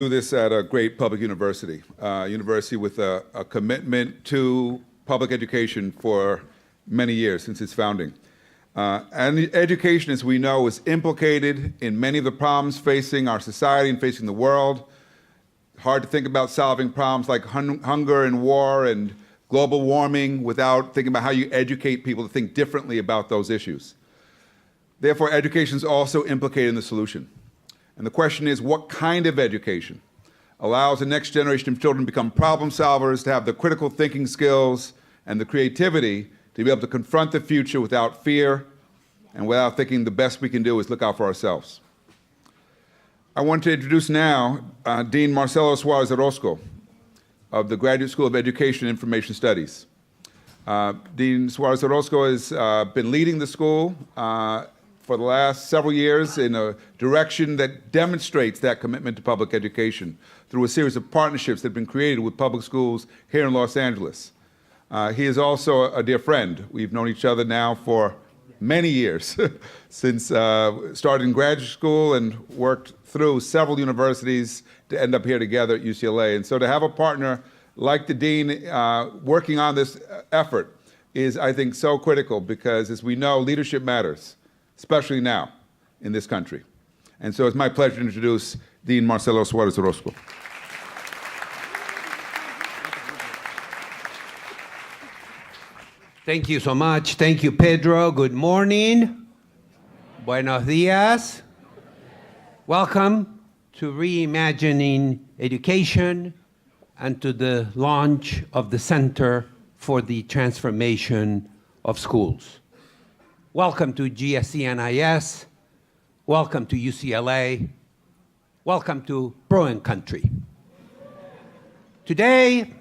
do this at a great public university, university with a commitment to public education for many years since its founding. And education, as we know, is implicated in many of the problems facing our society and facing the world. Hard to think about solving problems like hunger and war and global warming without thinking about how you educate people to think differently about those issues. Therefore, education is also implicated in the solution. And the question is, what kind of education allows the next generation of children to become problem solvers, to have the critical thinking skills and the creativity to be able to confront the future without fear and without thinking the best we can do is look out for ourselves. I want to introduce now Dean Marcelo Suarez-Orozco of the Graduate School of Education and Information Studies. Dean Suarez-Orozco has been leading the school for the last several years in a direction that demonstrates that commitment to public education through a series of partnerships that have been created with public schools here in Los Angeles. He is also a dear friend. We've known each other now for many years, since starting graduate school and worked through several universities to end up here together at UCLA. And so to have a partner like the Dean working on this effort is, I think, so critical because, as we know, leadership matters, especially now in this country. And so it's my pleasure to introduce Dean Marcelo Suarez-Orozco. Thank you so much. Thank you, Pedro. Good morning. Buenos dias. Welcome to Reimagining Education and to the launch of the Center for the Transformation of Schools. Welcome to GSC-NIS. Welcome to UCLA. Welcome to Bryonn country. Today,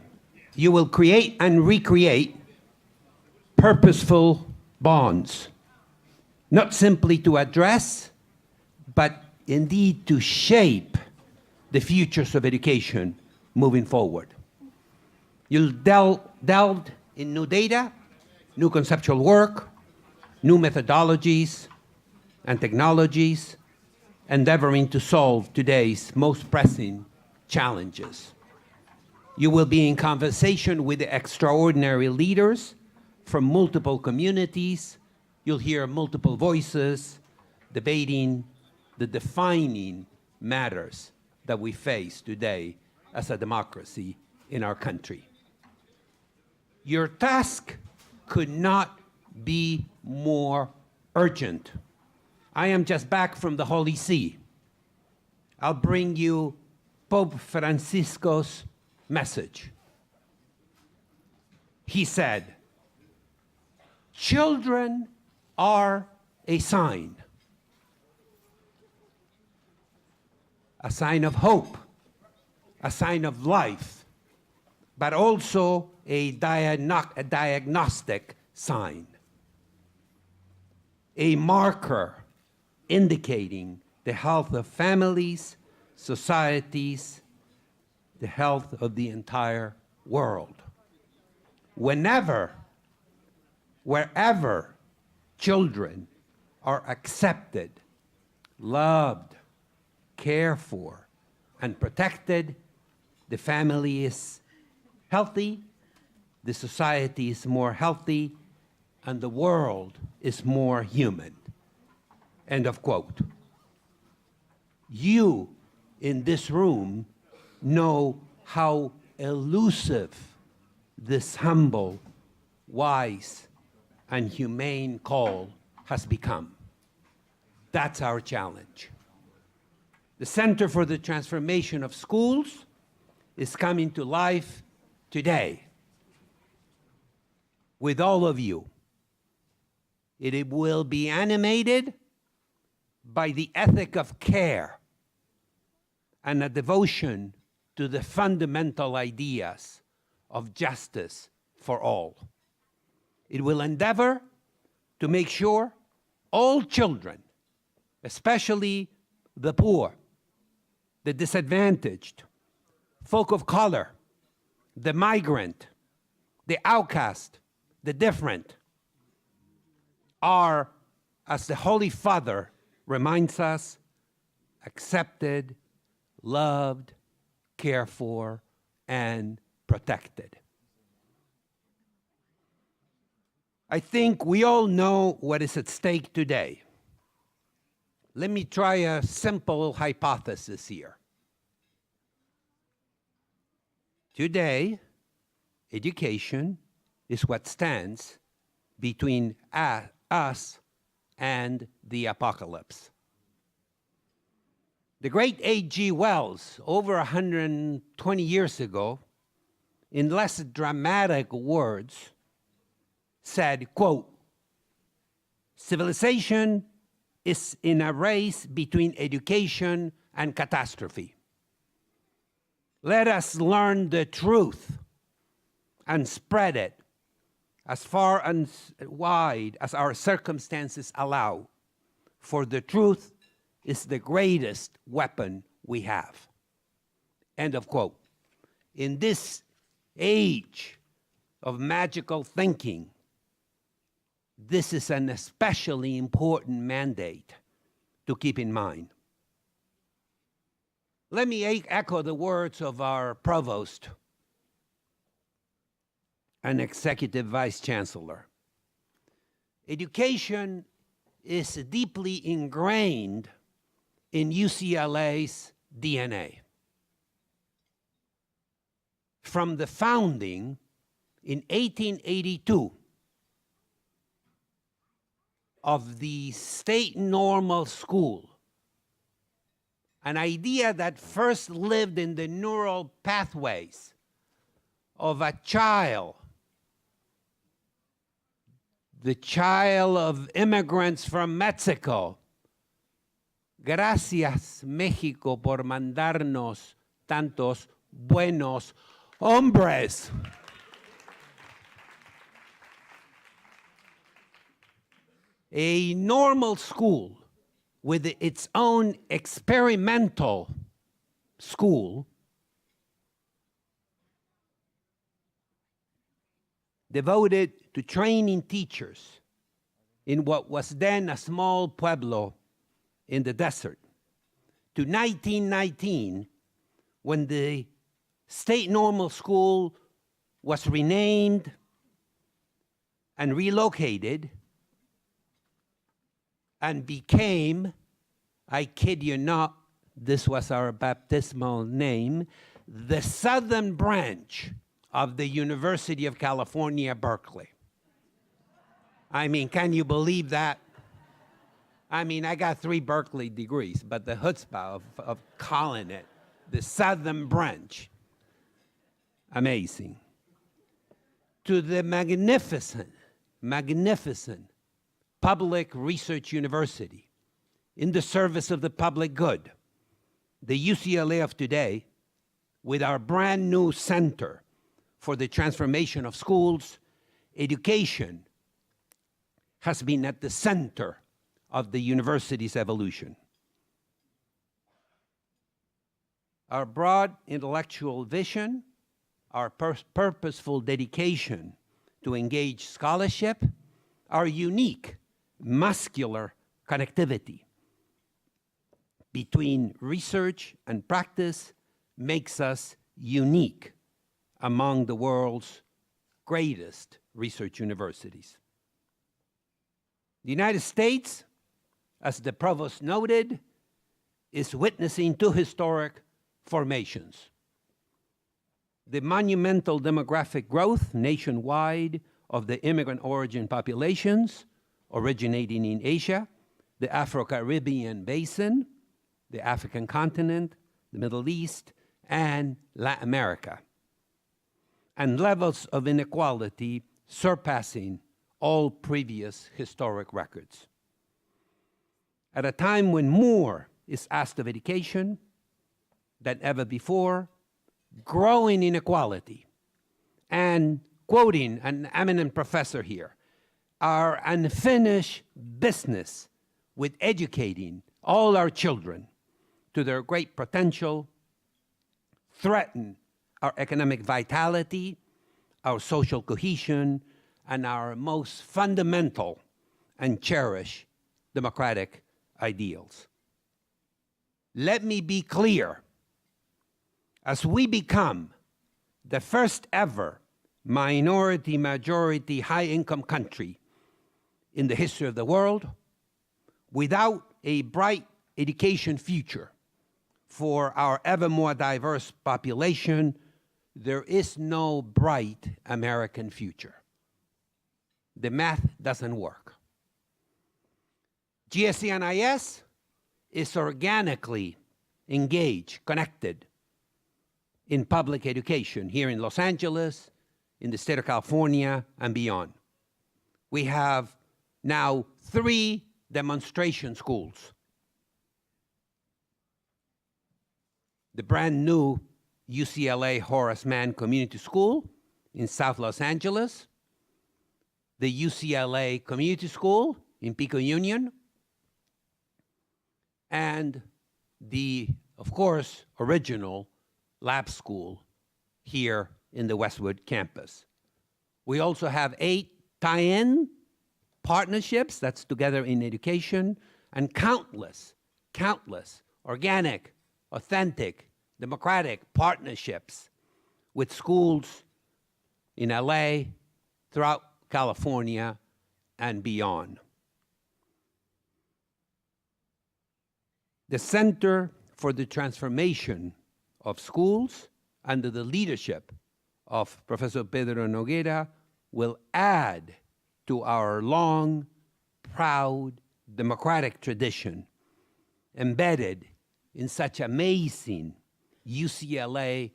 you will create and recreate purposeful bonds, not simply to address, but indeed to shape the futures of education moving forward. You'll delve in new data, new conceptual work, new methodologies and technologies, endeavoring to solve today's most pressing challenges. You will be in conversation with extraordinary leaders from multiple communities. You'll hear multiple voices debating the defining matters that we face today as a democracy in our country. Your task could not be more urgent. I am just back from the Holy See. I'll bring you Pope Francisco's message. He said, "Children are a sign of hope, a sign of life, but also a diagnostic sign, a marker indicating the health of families, societies, the health of the entire world. Wherever children are accepted, loved, cared for, and protected, the family is healthy, the society is more healthy, and the world is more human." End of quote. You in this room know how elusive this humble, wise, and humane call has become. That's our challenge. The Center for the Transformation of Schools is coming to life today with all of you. It will be animated by the ethic of care and a devotion to the fundamental ideas of justice for all. It will endeavor to make sure all children, especially the poor, the disadvantaged, folk of color, the migrant, the outcast, the different, are, as the Holy Father reminds us, accepted, loved, cared for, and protected. I think we all know what is at stake today. Let me try a simple hypothesis here. Today, education is what stands between us and the apocalypse. The great H.G. Wells, over 120 years ago, in less dramatic words, said, quote, "Civilization is in a race between education and catastrophe. Let us learn the truth and spread it as far and wide as our circumstances allow, for the truth is the greatest weapon we have." End of quote. In this age of magical thinking, this is an especially important mandate to keep in mind. Let me echo the words of our Provost and Executive Vice Chancellor. Education is deeply ingrained in UCLA's DNA. From the founding in 1882 of the State Normal School, an idea that first lived in the neural pathways of a child, the child of immigrants from Mexico. Gracias, México, por mandarnos tantos buenos hombres. A normal school with its own experimental school devoted to training teachers in what was then a small pueblo in the desert, to 1919, when the State Normal School was renamed and relocated and became, I kid you not, this was our baptismal name, the Southern Branch of the University of California, Berkeley. I mean, can you believe that? I mean, I got 3 Berkeley degrees, but the chutzpah of calling it the Southern Branch, amazing. To the magnificent public research university in the service of the public good, the UCLA of today, with our brand new Center for the Transformation of Schools, education has been at the center of the university's evolution. Our broad intellectual vision, our purposeful dedication to engage scholarship, our unique muscular connectivity between research and practice makes us unique among the world's greatest research universities. The United States, as the Provost noted, is witnessing 2 historic formations. The monumental demographic growth nationwide of the immigrant origin populations originating in Asia, the Afro-Caribbean basin, the African continent, the Middle East, and Latin America, and levels of inequality surpassing all previous historic records. At a time when more is asked of education than ever before, growing inequality, and quoting an eminent professor here, our unfinished business with educating all our children to their great potential threaten our economic vitality, our social cohesion, and our most fundamental and cherished democratic ideals. Let me be clear. as we become the first ever minority-majority high-income country in the history of the world, without a bright education future for our ever more diverse population, there is no bright American future. The math doesn't work. GSCNIS is organically engaged, connected in public education here in Los Angeles, in the state of California, and beyond. We have now 3 demonstration schools. The brand new UCLA Horace Mann Community School in South Los Angeles, the UCLA Community School in Pico Union, and the, of course, original lab school here in the Westwood campus. We also have 8 tie-in partnerships, that's Together in Education, and countless organic, authentic, democratic partnerships with schools in LA, throughout California, and beyond. The Center for the Transformation of Schools, under the leadership of Professor Pedro Noguera, will add to our long, proud, democratic tradition embedded in such amazing UCLA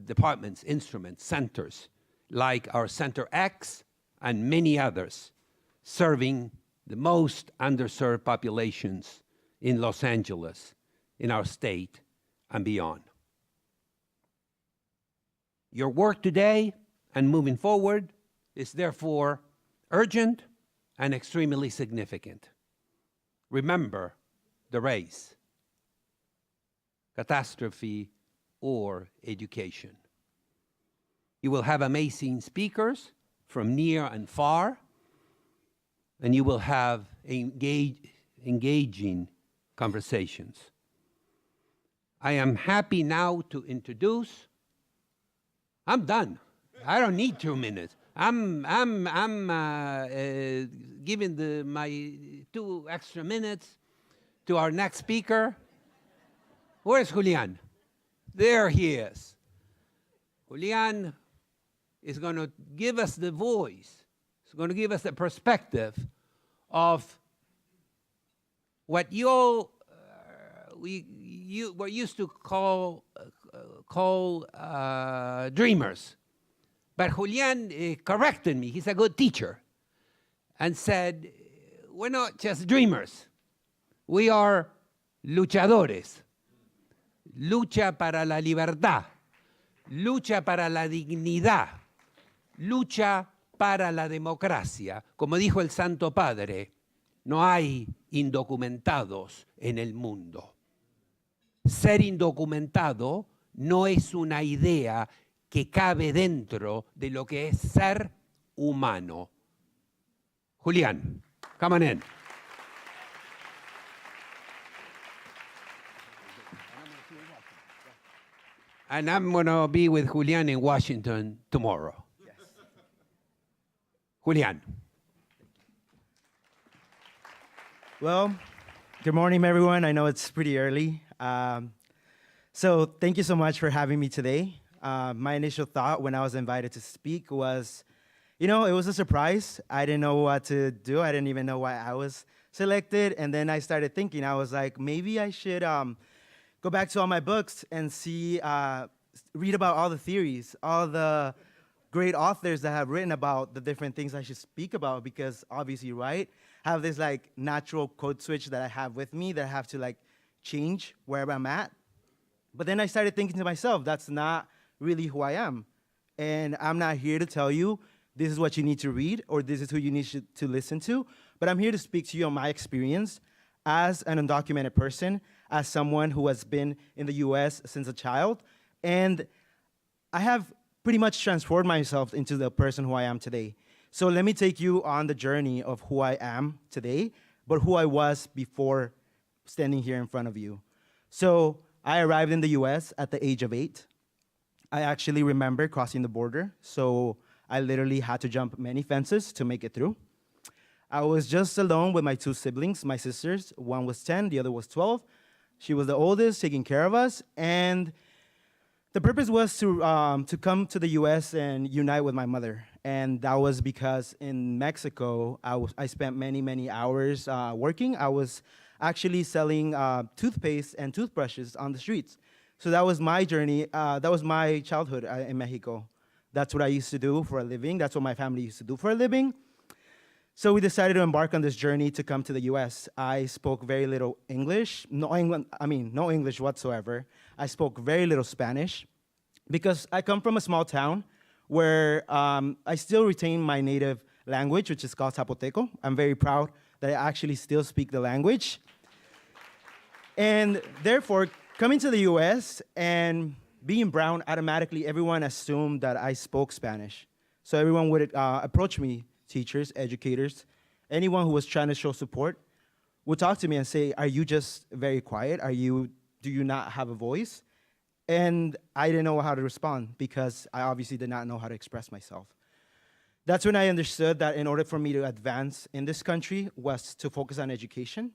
departments, instruments, centers, like our Center X and many others, serving the most underserved populations in Los Angeles, in our state, and beyond. Your work today and moving forward is therefore urgent and extremely significant. Remember the race, catastrophe, or education. You will have amazing speakers from near and far, and you will have engaging conversations. I am happy now to introduce, I'm done. I don't need 2 minutes. I'm giving my 2 extra minutes to our next speaker. Where's Julian? There he is. Julian is going to give us the voice. He's going to give us the perspective of what we were used to call dreamers. But Julian corrected me. He's a good teacher, and said, we're not just dreamers. We are luchadores. Lucha para la libertad. Lucha para la dignidad. Lucha para la democracia. Como dijo el Santo Padre, no hay indocumentados en el mundo. Ser indocumentado no es una idea que cabe dentro de lo que es ser humano. Julián, come on in. And I'm going to be with Julián in Washington tomorrow. Yes. Julián. Well, good morning, everyone. I know it's pretty early. So thank you so much for having me today. My initial thought when I was invited to speak was, it was a surprise. I didn't know what to do. I didn't even know why I was selected. And then I started thinking, I was like, maybe I should go back to all my books and read about all the theories, all the great authors that have written about the different things I should speak about, because obviously, right, I have this natural code switch that I have with me that I have to change wherever I'm at. But then I started thinking to myself, that's not really who I am. And I'm not here to tell you this is what you need to read or this is who you need to listen to, but I'm here to speak to you on my experience as an undocumented person, as someone who has been in the US since a child. And I have pretty much transformed myself into the person who I am today. So let me take you on the journey of who I am today, but who I was before standing here in front of you. So I arrived in the US at the age of 8. I actually remember crossing the border, so I literally had to jump many fences to make it through. I was just alone with my 2 siblings, my sisters. One was 10, the other was 12. She was the oldest, taking care of us, and the purpose was to come to the US and unite with my mother. And that was because in Mexico, I spent many, many hours working. I was actually selling toothpaste and toothbrushes on the streets. So that was my journey. That was my childhood in Mexico. That's what I used to do for a living. That's what my family used to do for a living. So we decided to embark on this journey to come to the US. I spoke very little English, no English whatsoever. I spoke very little Spanish because I come from a small town where I still retain my native language, which is called Zapoteco. I'm very proud that I actually still speak the language. And therefore, coming to the US and being brown, automatically everyone assumed that I spoke Spanish. So everyone would approach me, teachers, educators, anyone who was trying to show support, would talk to me and say, are you just very quiet? Do you not have a voice? And I didn't know how to respond because I obviously did not know how to express myself. That's when I understood that in order for me to advance in this country was to focus on education.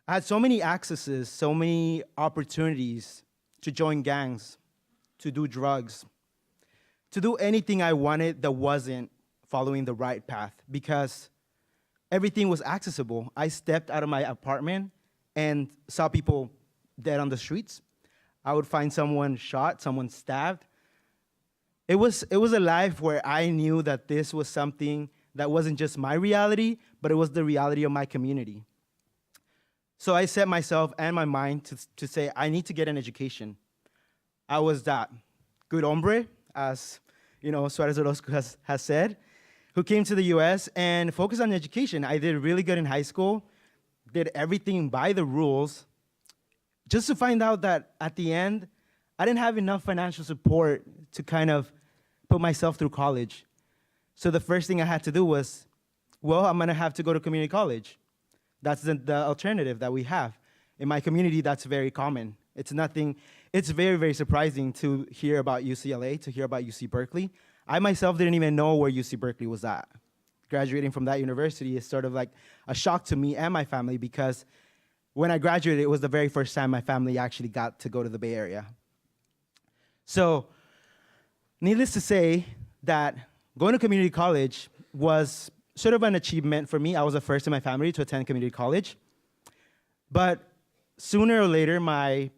I had so many accesses, so many opportunities to join gangs, to do drugs, to do anything I wanted that wasn't following the right path because everything was accessible. I stepped out of my apartment and saw people dead on the streets. I would find someone shot, someone stabbed. It was a life where I knew that this was something that wasn't just my reality, but it was the reality of my community. So I set myself and my mind to say, I need to get an education. I was that good hombre, as Suarez-Orozco has said, who came to the US and focused on education. I did really good in high school, did everything by the rules, just to find out that at the end, I didn't have enough financial support to kind of put myself through college. So the first thing I had to do was, well, I'm gonna have to go to community college. That's the alternative that we have. In my community, that's very common. It's very, very surprising to hear about UCLA, to hear about UC Berkeley. I myself didn't even know where UC Berkeley was at. Graduating from that university is sort of like a shock to me and my family because when I graduated, it was the very first time my family actually got to go to the Bay Area. So, needless to say that going to community college was sort of an achievement for me. I was the first in my family to attend community college. But sooner or later, my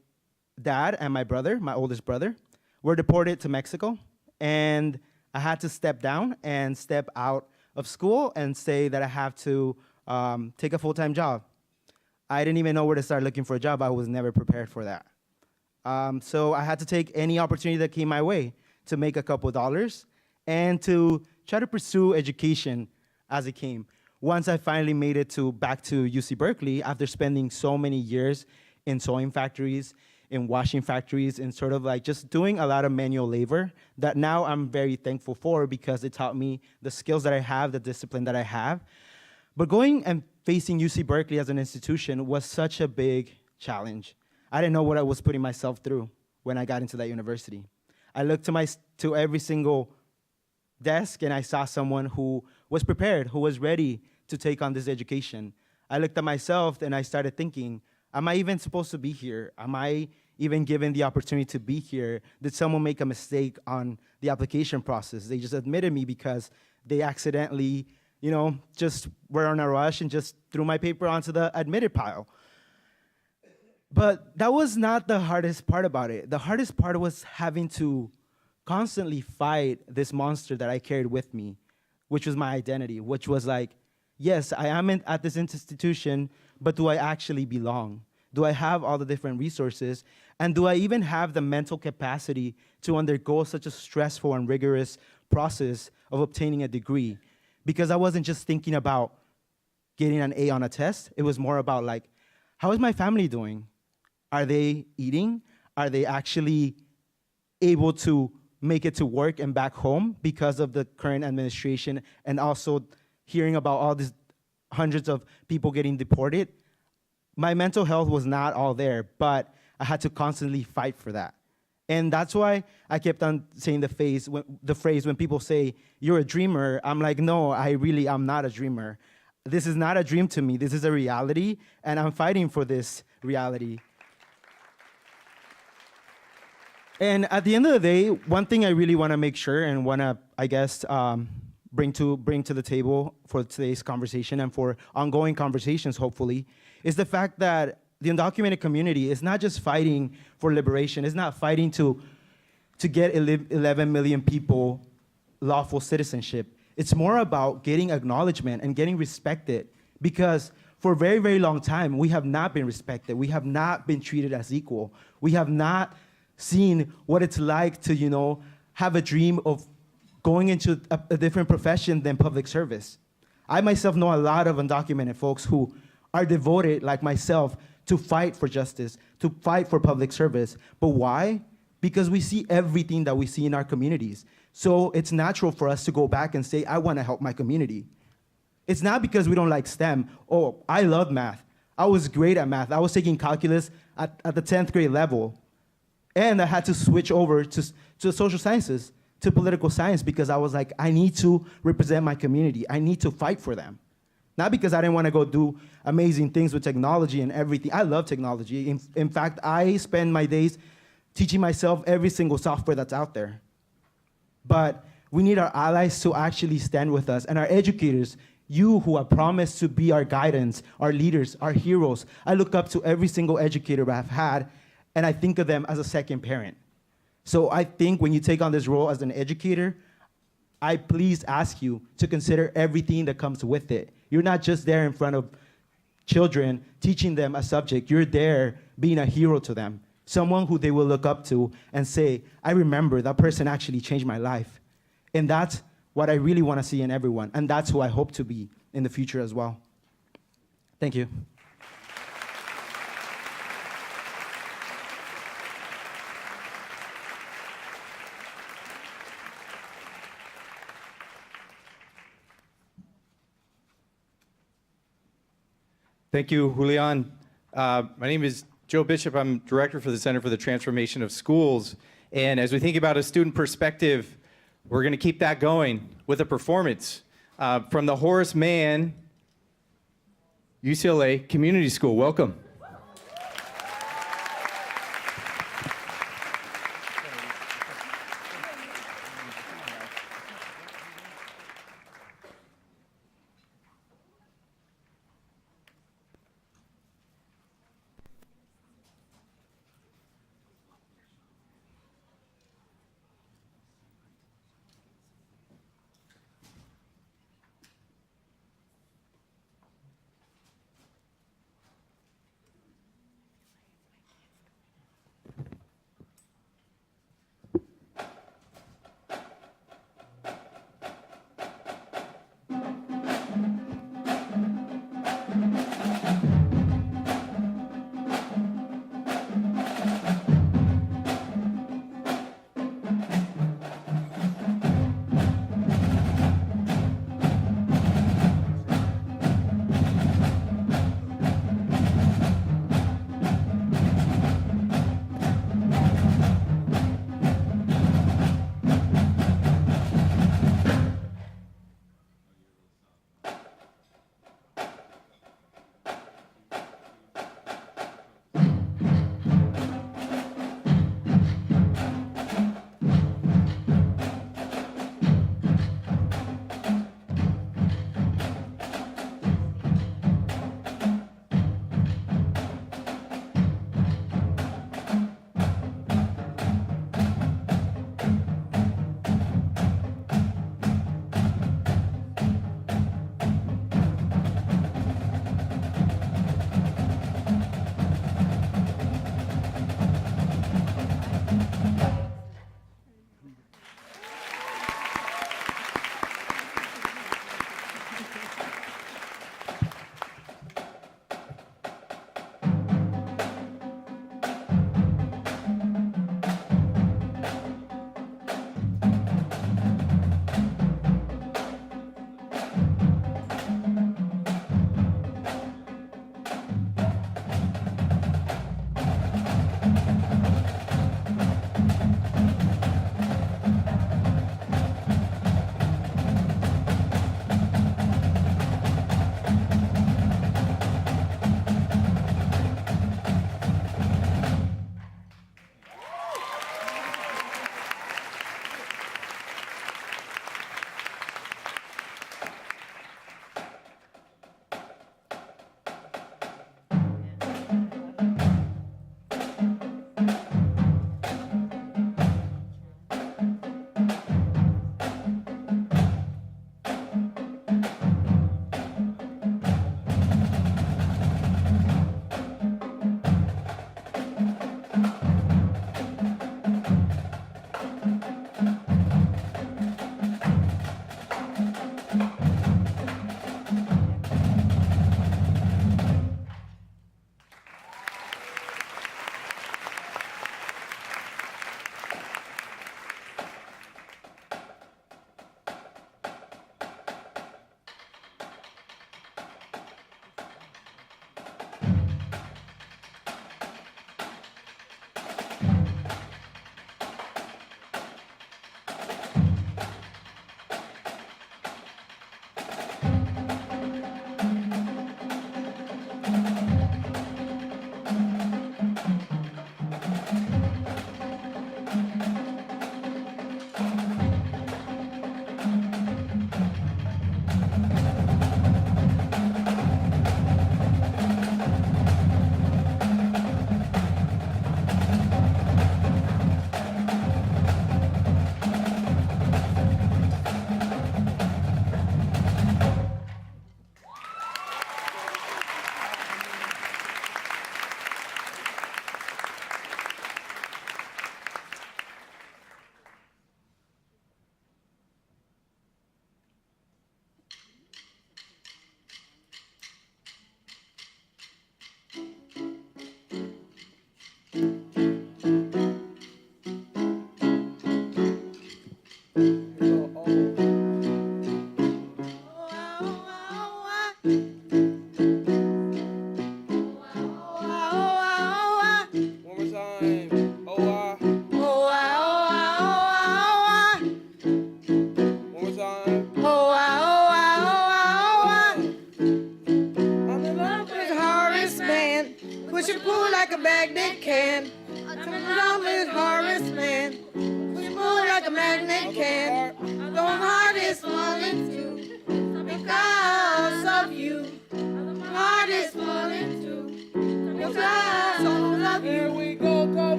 dad and my brother, my oldest brother, were deported to Mexico. And I had to step down and step out of school and say that I have to take a full-time job. I didn't even know where to start looking for a job. I was never prepared for that. So I had to take any opportunity that came my way to make a couple dollars and to try to pursue education as it came. Once I finally made it back to UC Berkeley, after spending so many years in sewing factories, in washing factories, and sort of like just doing a lot of manual labor that now I'm very thankful for because it taught me the skills that I have, the discipline that I have. But going and facing UC Berkeley as an institution was such a big challenge. I didn't know what I was putting myself through when I got into that university. I looked to every single desk and I saw someone who was prepared, who was ready to take on this education. I looked at myself and I started thinking, am I even supposed to be here? Am I even given the opportunity to be here? Did someone make a mistake on the application process? They just admitted me because they accidentally, just were on a rush and just threw my paper onto the admitted pile. But that was not the hardest part about it. The hardest part was having to constantly fight this monster that I carried with me, which was my identity, which was like, yes, I am at this institution, but do I actually belong? Do I have all the different resources? And do I even have the mental capacity to undergo such a stressful and rigorous process of obtaining a degree? Because I wasn't just thinking about getting an A on a test. It was more about like, how is my family doing? Are they eating? Are they actually able to make it to work and back home because of the current administration and also hearing about all these hundreds of people getting deported? My mental health was not all there, but I had to constantly fight for that. And that's why I kept on saying the phrase when people say, you're a dreamer, I'm like, no, I really am not a dreamer. This is not a dream to me. This is a reality, and I'm fighting for this reality. And at the end of the day, one thing I really want to make sure and want to, I guess, bring to the table for today's conversation and for ongoing conversations, hopefully, is the fact that the undocumented community is not just fighting for liberation. It's not fighting to get 11 million people lawful citizenship. It's more about getting acknowledgement and getting respected, because for a very, very long time, we have not been respected. We have not been treated as equal. We have not seen what it's like to, have a dream of going into a different profession than public service. I myself know a lot of undocumented folks who are devoted, like myself, to fight for justice, to fight for public service. But why? Because we see everything that we see in our communities. So it's natural for us to go back and say, I want to help my community. It's not because we don't like STEM. Oh, I love math. I was great at math. I was taking calculus at the 10th grade level. And I had to switch over to social sciences, to political science, because I was like, I need to represent my community. I need to fight for them. Not because I didn't want to go do amazing things with technology and everything. I love technology. In fact, I spend my days teaching myself every single software that's out there. But we need our allies to actually stand with us, and our educators, you who have promised to be our guidance, our leaders, our heroes. I look up to every single educator I've had, and I think of them as a second parent. So I think when you take on this role as an educator, I please ask you to consider everything that comes with it. You're not just there in front of children teaching them a subject. You're there being a hero to them, someone who they will look up to and say, I remember that person actually changed my life. And that's what I really want to see in everyone, and that's who I hope to be in the future as well. Thank you. Thank you, Julian. My name is Joe Bishop. I'm director for the Center for the Transformation of Schools. And as we think about a student perspective, we're going to keep that going with a performance from the Horace Mann UCLA Community School. Welcome.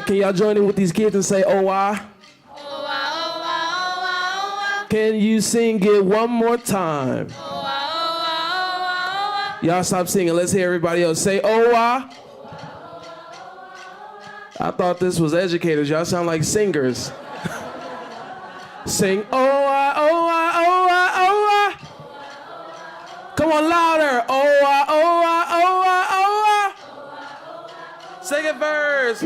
Can y'all join in with these kids and say, oh, why? Can you sing it one more time? Y'all stop singing. Let's hear everybody else say, oh, why? I thought this was educators. Y'all sound like singers. Sing, oh, why, oh, why, oh, why, oh, why. Come on, louder. Oh, why, oh, why, oh, why, oh, why. Second verse.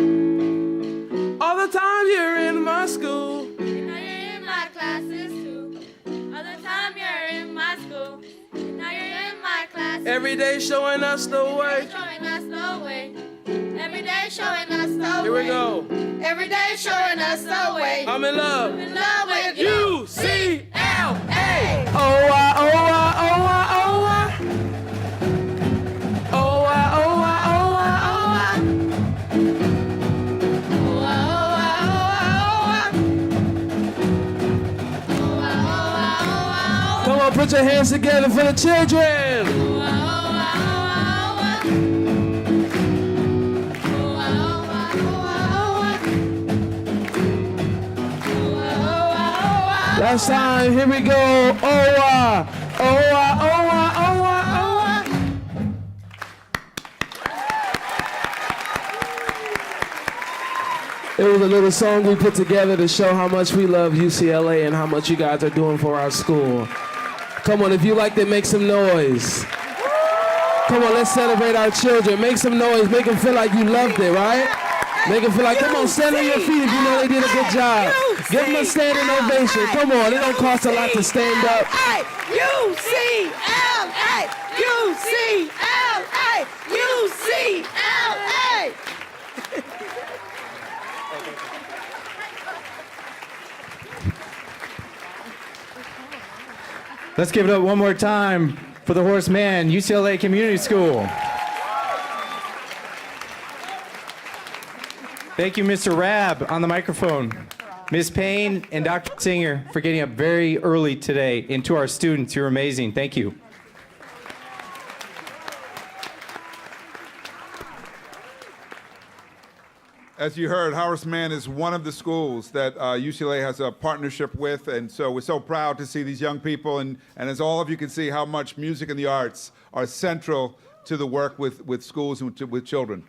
All the time you're in my school. You know you're in my classes too. All the time you're in my school. You know you're in my classes. Every day showing us the way. Showing us the way. Every day showing us the way. Here we go. Every day showing us the way. I'm in love. I'm in love with UCLA. Oh, why, oh, why, oh, why, oh, why. Oh, why, oh, why, oh, why, oh, why. Come on, put your hands together for the children. Last time, here we go. Oh, why, oh, why, oh, why, oh, why, oh, why. It was a little song we put together to show how much we love UCLA and how much you guys are doing for our school. Come on, if you liked it, make some noise. Come on, let's celebrate our children. Make some noise. Make them feel like you loved it, right? Make them feel like, come on, stand on your feet if you know they did a good job. Give them a standing ovation. Come on, it don't cost a lot to stand up. UCLA! UCLA! UCLA! Let's give it up one more time for the horse Mann, UCLA Community School. Thank you, Mr. Rabb on the microphone. Ms. Payne and Dr. Singer for getting up very early today. And to our students, you're amazing. Thank you. As you heard, Horace Mann is one of the schools that UCLA has a partnership with, and so we're so proud to see these young people, and as all of you can see, how much music and the arts are central to the work with schools and with children.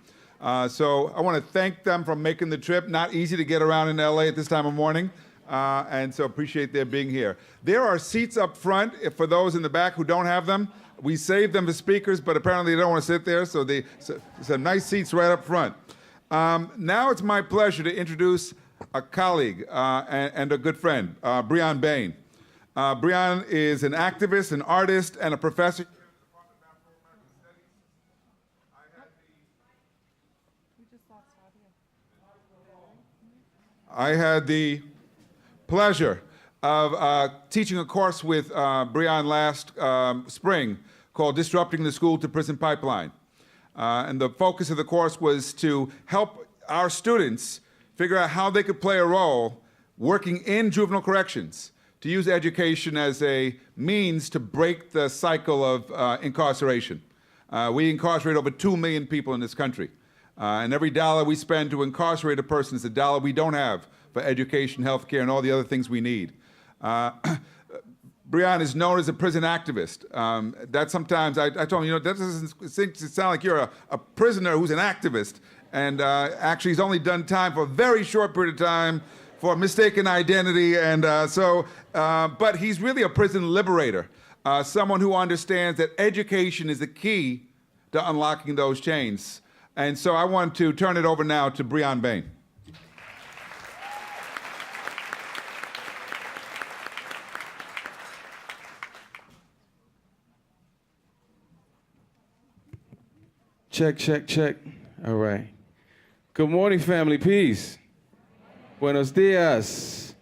So I want to thank them for making the trip. Not easy to get around in LA at this time of morning, and so appreciate their being here. There are seats up front for those in the back who don't have them. We saved them for speakers, but apparently they don't want to sit there, so some nice seats right up front. Now it's my pleasure to introduce a colleague and a good friend, Bryonn Bain. Bryonn is an activist, an artist, and a professor. I had the pleasure of teaching a course with Bryonn last spring called Disrupting the School to Prison Pipeline. And the focus of the course was to help our students figure out how they could play a role working in juvenile corrections, to use education as a means to break the cycle of incarceration. We incarcerate over 2 million people in this country. And every dollar we spend to incarcerate a person is a dollar we don't have for education, healthcare, and all the other things we need. Bryonn is known as a prison activist. That sometimes I told him, that doesn't sound like you're a prisoner who's an activist. And actually, he's only done time for a very short period of time for mistaken identity. And but he's really a prison liberator, someone who understands that education is the key to unlocking those chains. And so I want to turn it over now to Bryonn Bain. Check, check, check. All right. Good morning, family. Peace. Buenos dias.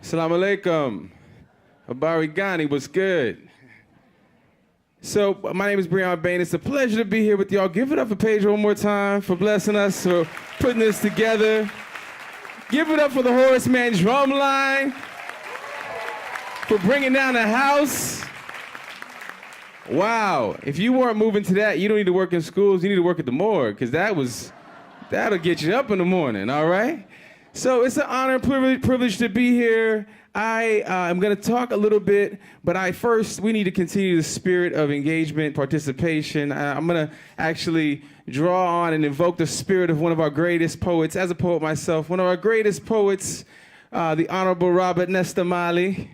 Assalamu alaikum. Abarigani, what's good? So, my name is Bryonn Bain. It's a pleasure to be here with y'all. Give it up for Pedro one more time for blessing us, for putting this together. Give it up for the Horseman Drumline, for bringing down the house. Wow, if you weren't moving to that, you don't need to work in schools, you need to work at the morgue, because that'll get you up in the morning, all right? So it's an honor and privilege to be here. I am gonna talk a little bit, but we need to continue the spirit of engagement, participation. I'm gonna actually draw on and invoke the spirit of one of our greatest poets, as a poet myself, one of our greatest poets, the Honorable Robert Nesta Marley,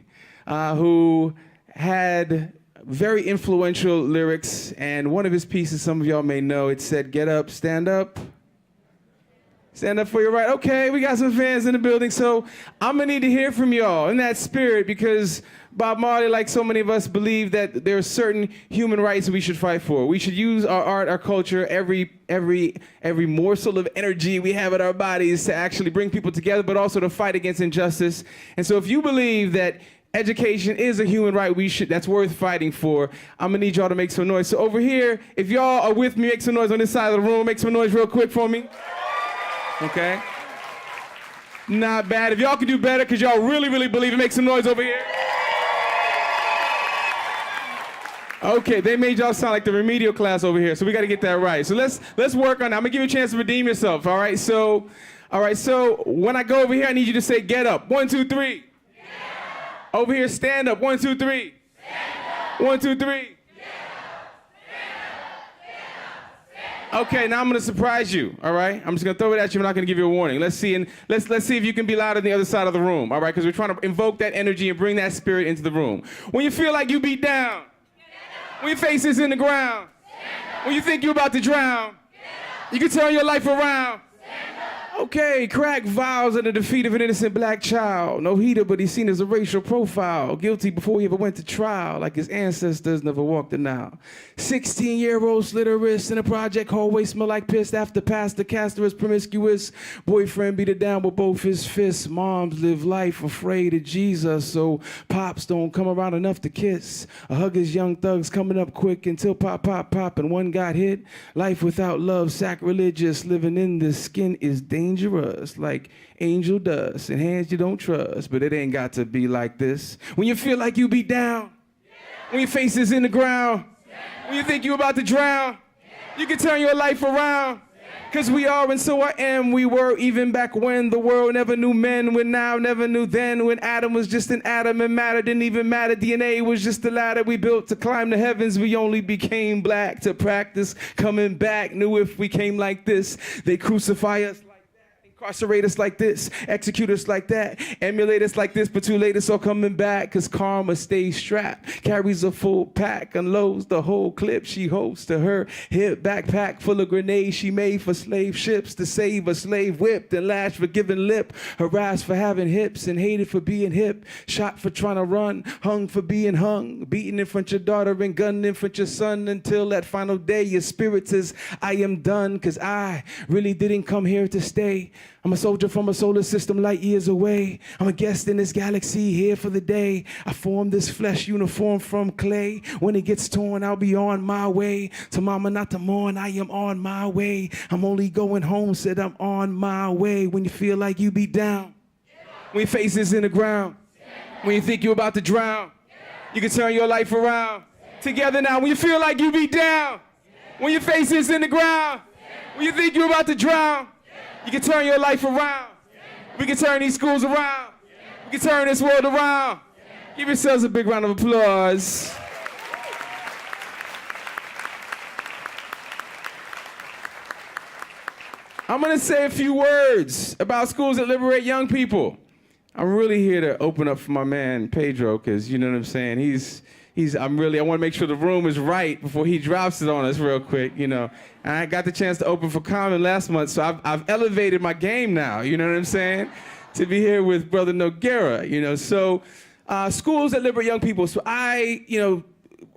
who had very influential lyrics, and one of his pieces, some of y'all may know, it said, "Get up, stand up. Stand up for your right." Okay, we got some fans in the building, so I'm gonna need to hear from y'all in that spirit, because Bob Marley, like so many of us, believe that there are certain human rights that we should fight for. We should use our art, our culture, every morsel of energy we have in our bodies to actually bring people together, but also to fight against injustice. And so if you believe that education is a human right that's worth fighting for, I'm gonna need y'all to make some noise. So over here, if y'all are with me, make some noise on this side of the room. Make some noise real quick for me. Okay. Not bad. If y'all can do better, because y'all really, really believe it, make some noise over here. Okay, they made y'all sound like the remedial class over here, so we got to get that right. So let's work on that. I'm gonna give you a chance to redeem yourself. All right. So when I go over here, I need you to say, "Get up." 1, 2, 3. Get up. Over here, stand up. 1, 2, 3. Stand up. 1, 2, 3. Okay, now I'm gonna surprise you, all right? I'm just gonna throw it at you, I'm not gonna give you a warning. Let's see if you can be louder than the other side of the room, all right? Because we're trying to invoke that energy and bring that spirit into the room. When you feel like you beat down, when your face is in the ground, when you think you're about to drown, you can turn your life around. Okay, crack vows of the defeat of an innocent black child. No heater, but he's seen as a racial profile. Guilty before he ever went to trial, like his ancestors never walked an aisle. 16-year-old slit her wrist in a project hallway, smell like piss after pastor Castor promiscuous. Boyfriend beat her down with both his fists. Moms live life afraid of Jesus, so pops don't come around enough to kiss. A hug is young thugs coming up quick until pop, pop, pop, and one got hit. Life without love, sacrilegious. Living in the skin is dangerous, like angel dust and hands you don't trust, but it ain't got to be like this. When you feel like you be down, when your face is in the ground, when you think you're about to drown, you can turn your life around. Cause we are and so I am, we were even back when the world never knew men, when now never knew then, when Adam was just an atom and matter didn't even matter, DNA was just a ladder we built to climb the heavens, we only became black to practice coming back, knew if we came like this, they crucify us like that, incarcerate us like this, execute us like that, emulate us like this, but too late it's all coming back, cause karma stays strapped, carries a full pack, unloads the whole clip she holds to her hip, backpack full of grenades she made for slave ships to save a slave, whipped and lashed for giving lip, harassed for having hips and hated for being hip, shot for trying to run, hung for being hung, beaten in front of your daughter and gunned in front of your son, until that final day your spirit says I am done, cause I really didn't come here to stay. I'm a soldier from a solar system light years away. I'm a guest in this galaxy here for the day. I formed this flesh uniform from clay. When it gets torn, I'll be on my way. To mama not to mourn, I am on my way. I'm only going home, said I'm on my way. When you feel like you be down, when your face is in the ground, when you think you're about to drown, you can turn your life around. Together now, when you feel like you be down, when your face is in the ground, when you think you're about to drown, you can turn your life around. We can turn these schools around. We can turn this world around. Give yourselves a big round of applause. I'm gonna say a few words about schools that liberate young people. I'm really here to open up for my man, Pedro, because you know what I'm saying? I want to make sure the room is right before he drops it on us real quick, you know. And I got the chance to open for Common last month, so I've elevated my game now, you know what I'm saying? To be here with Brother Noguera, you know. So schools that liberate young people. So I,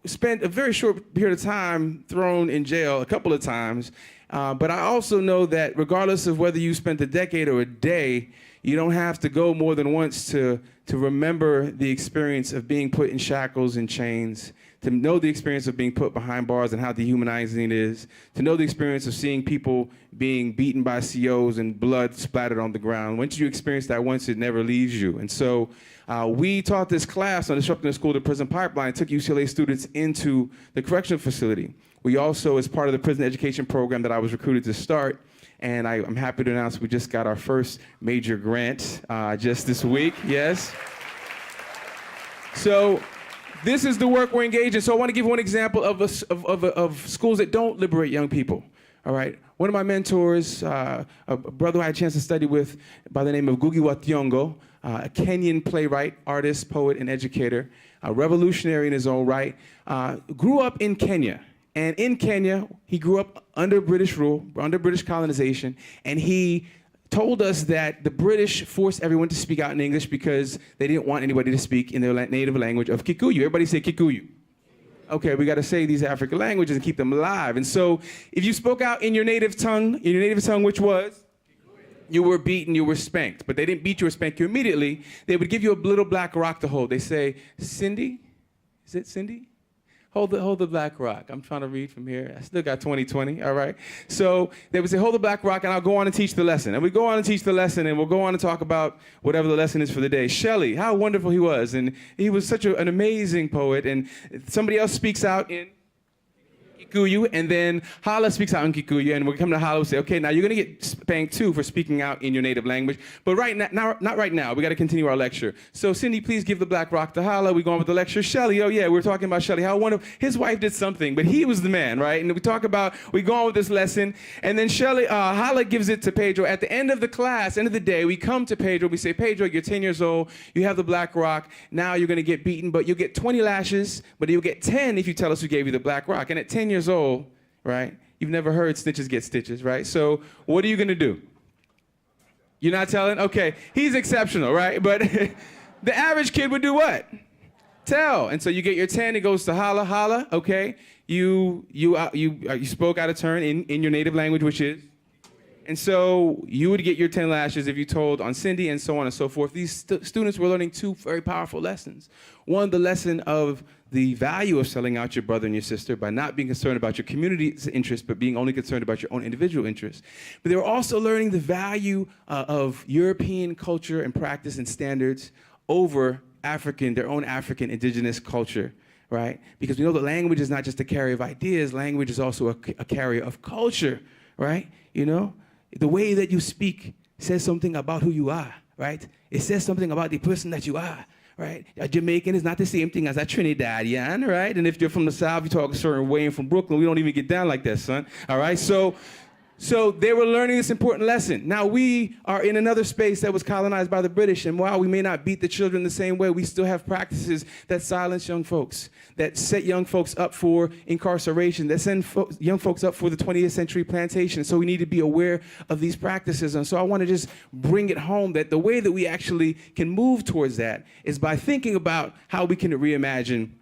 spent a very short period of time thrown in jail a couple of times, but I also know that regardless of whether you spent a decade or a day, you don't have to go more than once to remember the experience of being put in shackles and chains, to know the experience of being put behind bars and how dehumanizing it is, to know the experience of seeing people being beaten by COs and blood splattered on the ground. Once you experience that once, it never leaves you. And so we taught this class on disrupting the school-to-prison pipeline, took UCLA students into the correctional facility. We also, as part of the prison education program that I was recruited to start, and I'm happy to announce we just got our first major grant just this week, yes. So this is the work we're engaged in. So I want to give one example of schools that don't liberate young people, all right? One of my mentors, a brother who I had a chance to study with by the name of Ngugi wa Thiong'o, a Kenyan playwright, artist, poet, and educator, a revolutionary in his own right, grew up in Kenya. And in Kenya, he grew up under British rule, under British colonization, and he told us that the British forced everyone to speak out in English because they didn't want anybody to speak in their native language of Kikuyu. Everybody say Kikuyu. Okay, we got to say these African languages and keep them alive. And so if you spoke out in your native tongue, which was? You were beaten, you were spanked. But they didn't beat you or spank you immediately. They would give you a little black rock to hold. They say, Cindy? Is it Cindy? Hold the black rock. I'm trying to read from here. I still got 20/20, all right? So they would say, hold the black rock, and I'll go on and teach the lesson. And we go on and teach the lesson, and we'll go on and talk about whatever the lesson is for the day. Shelley, how wonderful he was. And he was such an amazing poet. And somebody else speaks out in Kikuyu, and then Hala speaks out in Kikuyu, and we'll come to Hala and say, okay, now you're going to get spanked too for speaking out in your native language, but right now, not right now. We got to continue our lecture. So Cindy, please give the black rock to Hala. We go on with the lecture. Shelley, oh yeah, we're talking about Shelley. How wonderful. His wife did something, but he was the man, right? And we go on with this lesson, and then Hala gives it to Pedro. At the end of the class, end of the day, we come to Pedro. We say, Pedro, you're 10 years old. You have the black rock. Now you're going to get beaten, but you'll get 20 lashes, but you'll get 10 if you tell us who gave you the black rock. And at 10 years old, right? You've never heard snitches get stitches, right? So what are you gonna do? You're not telling? Okay, he's exceptional, right? But the average kid would do what? Tell. And so you get your 10, it goes to Hala, okay? You spoke out of turn in your native language, which is? And so you would get your 10 lashes if you told on Cindy, and so on and so forth. These students were learning two very powerful lessons. One, the lesson of the value of selling out your brother and your sister by not being concerned about your community's interests, but being only concerned about your own individual interests. But they were also learning the value of European culture and practice and standards over their own African indigenous culture, right? Because we know that language is not just a carrier of ideas, language is also a carrier of culture, right? You know? The way that you speak says something about who you are, right? It says something about the person that you are, right? A Jamaican is not the same thing as a Trinidadian, right? And if you're from the South, you talk a certain way, and from Brooklyn, we don't even get down like that, son, all right? So they were learning this important lesson. Now we are in another space that was colonized by the British, and while we may not beat the children the same way, we still have practices that silence young folks, that set young folks up for incarceration, that send young folks up for the 20th century plantation. So we need to be aware of these practices. And so I want to just bring it home that the way that we actually can move towards that is by thinking about how we can reimagine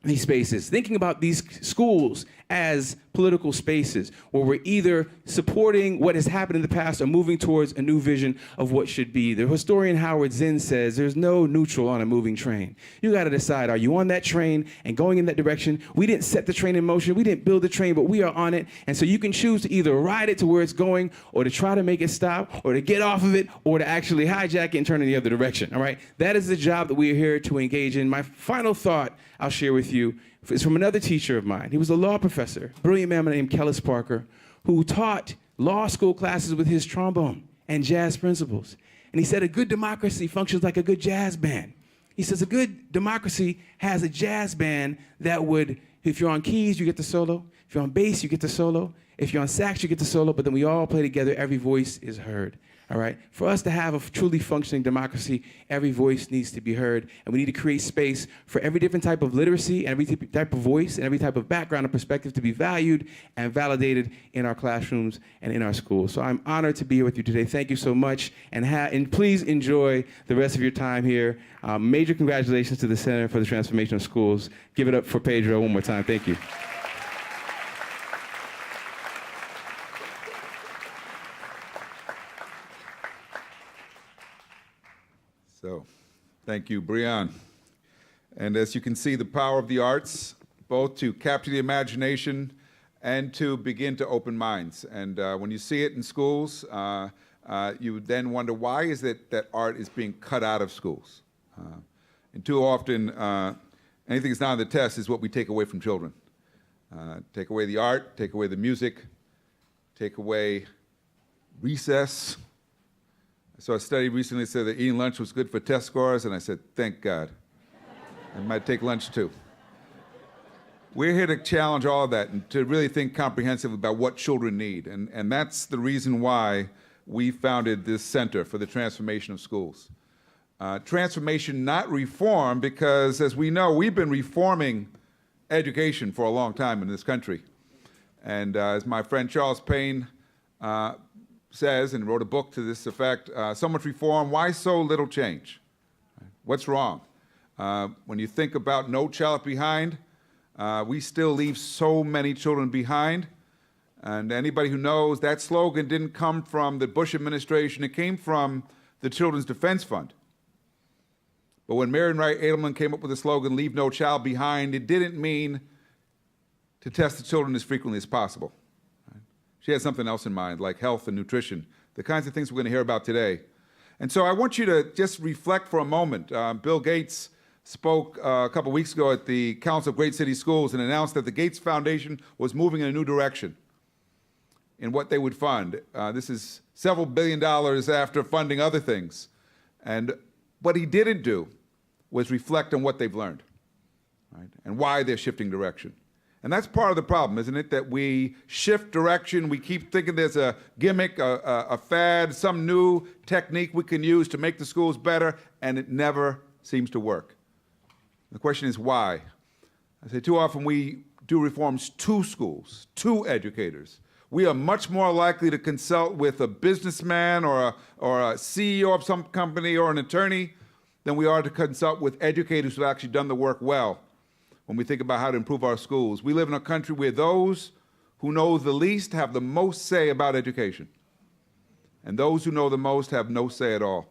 these spaces, thinking about these schools as political spaces where we're either supporting what has happened in the past or moving towards a new vision of what should be. The historian Howard Zinn says there's no neutral on a moving train. You got to decide, are you on that train and going in that direction? We didn't set the train in motion. We didn't build the train, but we are on it. And so you can choose to either ride it to where it's going or to try to make it stop or to get off of it or to actually hijack it and turn in the other direction, all right? That is the job that we are here to engage in. My final thought I'll share with you is from another teacher of mine. He was a law professor, a brilliant man named Kellis Parker, who taught law school classes with his trombone and jazz principles. And he said a good democracy functions like a good jazz band. He says a good democracy has a jazz band that would, if you're on keys, you get the solo. If you're on bass, you get the solo. If you're on sax, you get the solo, but then we all play together, every voice is heard, all right? For us to have a truly functioning democracy, every voice needs to be heard, and we need to create space for every different type of literacy, and every type of voice, and every type of background and perspective to be valued and validated in our classrooms and in our schools. So I'm honored to be here with you today. Thank you so much, and please enjoy the rest of your time here. Major congratulations to the Center for the Transformation of Schools. Give it up for Pedro one more time. Thank you. So, thank you, Bryonn. And as you can see, the power of the arts, both to capture the imagination and to begin to open minds. And when you see it in schools, you then wonder, why is it that art is being cut out of schools? And too often, anything that's not on the test is what we take away from children. Take away the art, take away the music, take away recess. I saw a study recently that said that eating lunch was good for test scores, and I said, thank God. I might take lunch too. We're here to challenge all of that and to really think comprehensively about what children need. And that's the reason why we founded this Center for the Transformation of Schools. Transformation, not reform, because as we know, we've been reforming education for a long time in this country. And as my friend Charles Payne says, and wrote a book to this effect, so much reform, why so little change? What's wrong? When you think about No Child Left Behind, we still leave so many children behind. And anybody who knows, that slogan didn't come from the Bush administration, it came from the Children's Defense Fund. But when Marian Wright Edelman came up with the slogan, Leave No Child Behind, it didn't mean to test the children as frequently as possible. She had something else in mind, like health and nutrition, the kinds of things we're going to hear about today. And so I want you to just reflect for a moment. Bill Gates spoke a couple weeks ago at the Council of Great City Schools and announced that the Gates Foundation was moving in a new direction in what they would fund. This is several $billion after funding other things. And what he didn't do was reflect on what they've learned, right, and why they're shifting direction. And that's part of the problem, isn't it? That we shift direction, we keep thinking there's a gimmick, a fad, some new technique we can use to make the schools better, and it never seems to work. The question is why? I say too often we do reforms to schools, to educators. We are much more likely to consult with a businessman or a CEO of some company or an attorney than we are to consult with educators who have actually done the work well. When we think about how to improve our schools, we live in a country where those who know the least have the most say about education. And those who know the most have no say at all.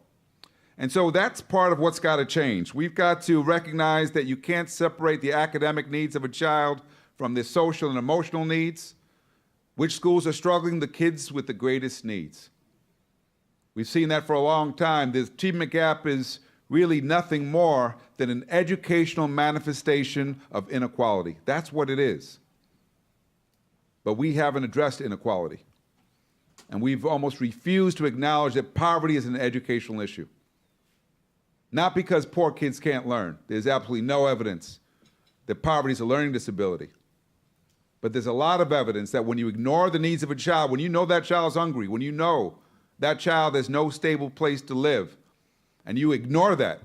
And so that's part of what's got to change. We've got to recognize that you can't separate the academic needs of a child from their social and emotional needs. Which schools are struggling? The kids with the greatest needs. We've seen that for a long time. The achievement gap is really nothing more than an educational manifestation of inequality. That's what it is. But we haven't addressed inequality. And we've almost refused to acknowledge that poverty is an educational issue. Not because poor kids can't learn. There's absolutely no evidence that poverty is a learning disability. But there's a lot of evidence that when you ignore the needs of a child, when you know that child is hungry, when you know that child has no stable place to live, and you ignore that,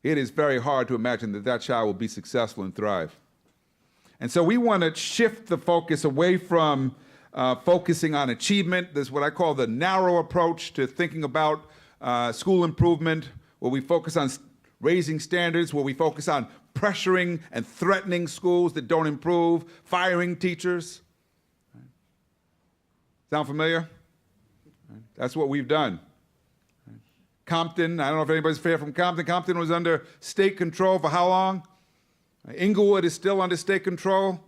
it is very hard to imagine that that child will be successful and thrive. And so we want to shift the focus away from focusing on achievement. There's what I call the narrow approach to thinking about school improvement, where we focus on raising standards, where we focus on pressuring and threatening schools that don't improve, firing teachers. Sound familiar? That's what we've done. Compton, I don't know if anybody's fair from Compton. Compton was under state control for how long? Inglewood is still under state control.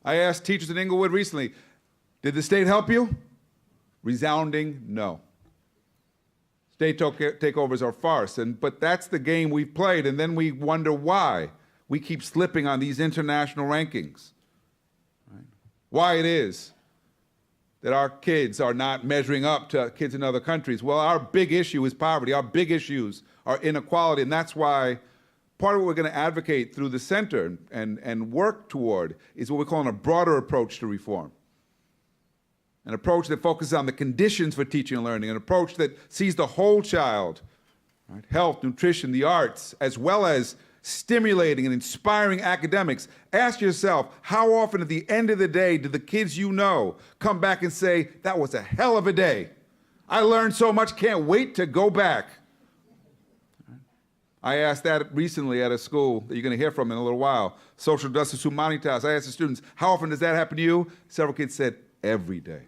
I asked teachers in Inglewood recently, did the state help you? Resounding no. State takeovers are a farce, but that's the game we've played, and then we wonder why we keep slipping on these international rankings. Right? Why it is that our kids are not measuring up to kids in other countries. Well, our big issue is poverty. Our big issues are inequality, and that's why part of what we're going to advocate through the center and work toward is what we're calling a broader approach to reform. An approach that focuses on the conditions for teaching and learning, an approach that sees the whole child, right? Health, nutrition, the arts, as well as stimulating and inspiring academics. Ask yourself, how often at the end of the day do the kids you know come back and say, that was a hell of a day. I learned so much, can't wait to go back. I asked that recently at a school that you're going to hear from in a little while, Social Justice Humanitas. I asked the students, how often does that happen to you? Several kids said, every day.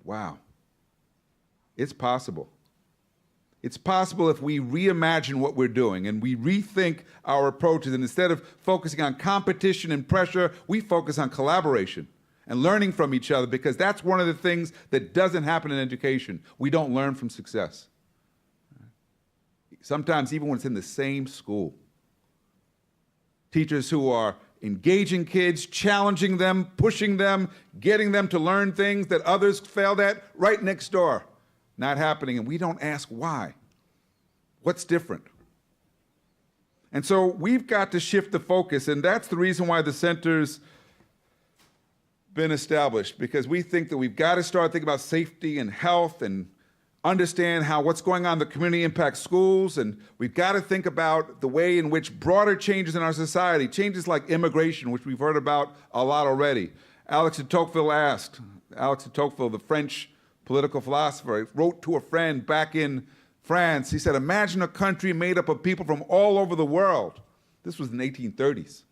Wow. It's possible. It's possible if we reimagine what we're doing and we rethink our approaches, and instead of focusing on competition and pressure, we focus on collaboration and learning from each other, because that's one of the things that doesn't happen in education. We don't learn from success. Sometimes even when it's in the same school. Teachers who are engaging kids, challenging them, pushing them, getting them to learn things that others failed at right next door. Not happening, and we don't ask why. What's different? And so we've got to shift the focus, and that's the reason why the center's been established, because we think that we've got to start thinking about safety and health and understand how what's going on in the community impacts schools, and we've got to think about the way in which broader changes in our society, changes like immigration, which we've heard about a lot already. Alex de Tocqueville, the French political philosopher, wrote to a friend back in France. He said, imagine a country made up of people from all over the world. This was in the 1830s.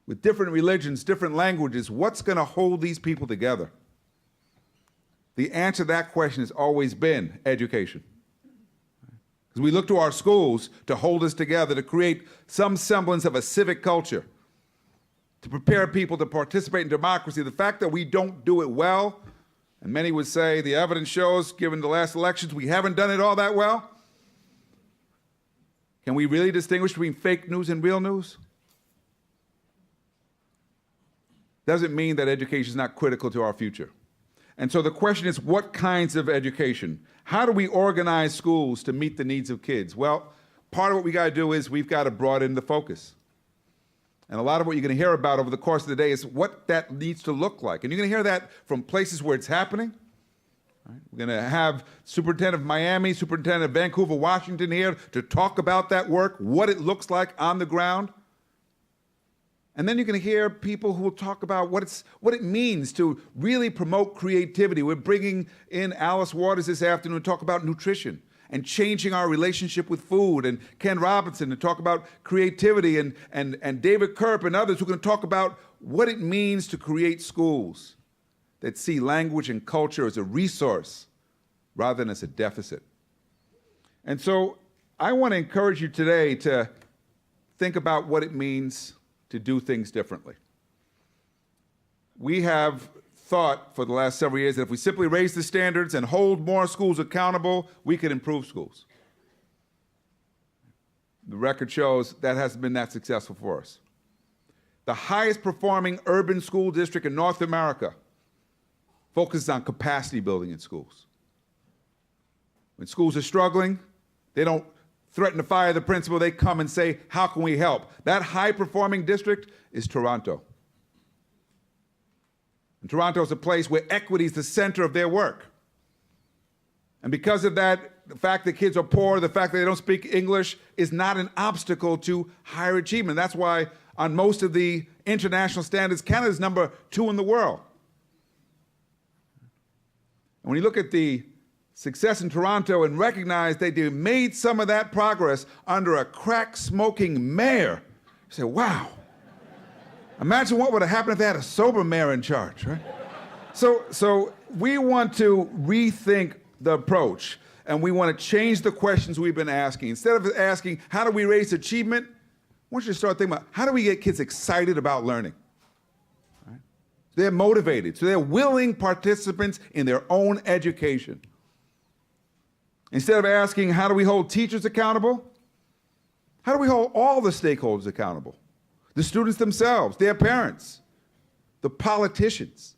With different religions, different languages, what's going to hold these people together? The answer to that question has always been education. Because we look to our schools to hold us together, to create some semblance of a civic culture, to prepare people to participate in democracy. The fact that we don't do it well, and many would say the evidence shows, given the last elections, we haven't done it all that well. Can we really distinguish between fake news and real news? Doesn't mean that education is not critical to our future. And so the question is, what kinds of education? How do we organize schools to meet the needs of kids? Well, part of what we got to do is we've got to broaden the focus. And a lot of what you're going to hear about over the course of the day is what that needs to look like. And you're going to hear that from places where it's happening. Right? We're going to have Superintendent of Miami, Superintendent of Vancouver, Washington here to talk about that work, what it looks like on the ground. And then you're going to hear people who will talk about what it means to really promote creativity. We're bringing in Alice Waters this afternoon to talk about nutrition and changing our relationship with food, and Ken Robinson to talk about creativity, and David Kerp and others who are going to talk about what it means to create schools that see language and culture as a resource rather than as a deficit. And so I want to encourage you today to think about what it means to do things differently. We have thought for the last several years that if we simply raise the standards and hold more schools accountable, we could improve schools. The record shows that hasn't been that successful for us. The highest performing urban school district in North America focuses on capacity building in schools. When schools are struggling, they don't threaten to fire the principal, they come and say, how can we help? That high-performing district is Toronto. And Toronto is a place where equity is the center of their work. And because of that, the fact that kids are poor, the fact that they don't speak English is not an obstacle to higher achievement. That's why on most of the international standards, Canada is number 2 in the world. And when you look at the success in Toronto and recognize they made some of that progress under a crack-smoking mayor, you say, wow. Imagine what would have happened if they had a sober mayor in charge, right? So we want to rethink the approach, and we want to change the questions we've been asking. Instead of asking, how do we raise achievement, I want you to start thinking about, how do we get kids excited about learning? Right? They're motivated, so they're willing participants in their own education. Instead of asking, how do we hold teachers accountable? How do we hold all the stakeholders accountable? The students themselves, their parents, the politicians.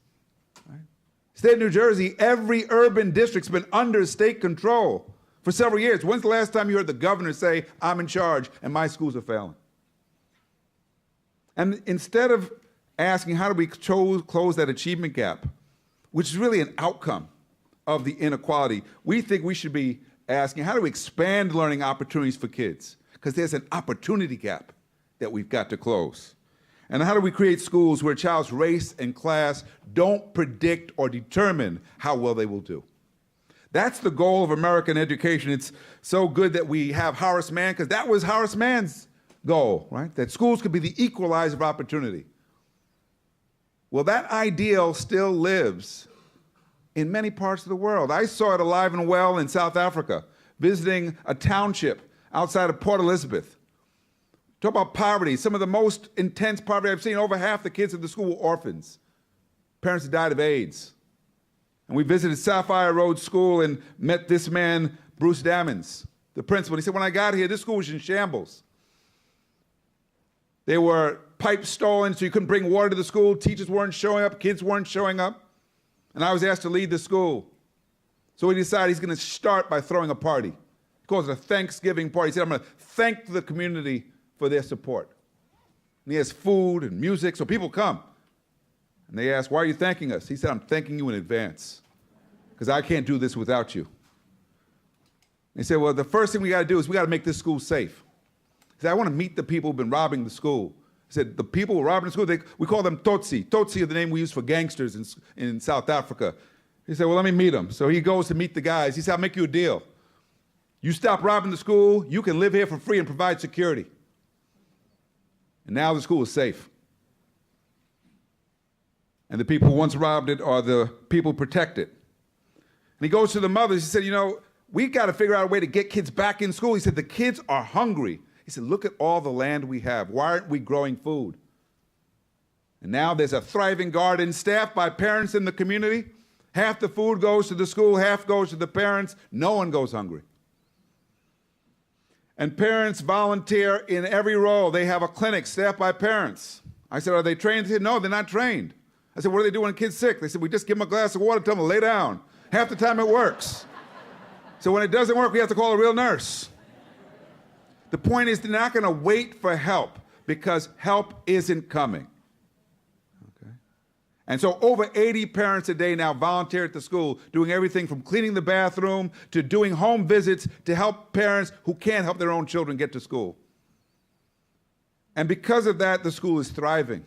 State of New Jersey, every urban district's been under state control for several years. When's the last time you heard the governor say, I'm in charge and my schools are failing? And instead of asking how do we close that achievement gap, which is really an outcome of the inequality, we think we should be asking how do we expand learning opportunities for kids? Because there's an opportunity gap that we've got to close. And how do we create schools where a child's race and class don't predict or determine how well they will do? That's the goal of American education. It's so good that we have Horace Mann, because that was Horace Mann's goal, right? That schools could be the equalizer of opportunity. Well, that ideal still lives in many parts of the world. I saw it alive and well in South Africa, visiting a township outside of Port Elizabeth. Talk about poverty, some of the most intense poverty I've seen. Over half the kids in the school were orphans. Parents had died of AIDS. And we visited Sapphire Road School and met this man, Bruce Dammons, the principal. He said, when I got here, this school was in shambles. There were pipes stolen, so you couldn't bring water to the school. Teachers weren't showing up, kids weren't showing up. And I was asked to lead the school. So he decided he's going to start by throwing a party. He calls it a Thanksgiving party. He said, I'm going to thank the community for their support. And he has food and music, so people come. And they ask, why are you thanking us? He said, I'm thanking you in advance, because I can't do this without you. And he said, well, the first thing we got to do is we got to make this school safe. He said, I want to meet the people who've been robbing the school. He said, the people who are robbing the school, we call them Tutsi. Tutsi is the name we use for gangsters in South Africa. He said, well, let me meet them. So he goes to meet the guys. He said, I'll make you a deal. You stop robbing the school, you can live here for free and provide security. And now the school is safe. And the people who once robbed it are the people who protect it. And he goes to the mothers. He said, you know, we've got to figure out a way to get kids back in school. He said, the kids are hungry. He said, look at all the land we have. Why aren't we growing food? And now there's a thriving garden staffed by parents in the community. Half the food goes to the school, half goes to the parents. No one goes hungry. And parents volunteer in every role. They have a clinic staffed by parents. I said, are they trained? They said, no, they're not trained. I said, what do they do when a kid's sick? They said, we just give them a glass of water, tell them to lay down. Half the time it works. So when it doesn't work, we have to call a real nurse. The point is, they're not going to wait for help because help isn't coming. Okay? And so over 80 parents a day now volunteer at the school, doing everything from cleaning the bathroom to doing home visits to help parents who can't help their own children get to school. And because of that, the school is thriving.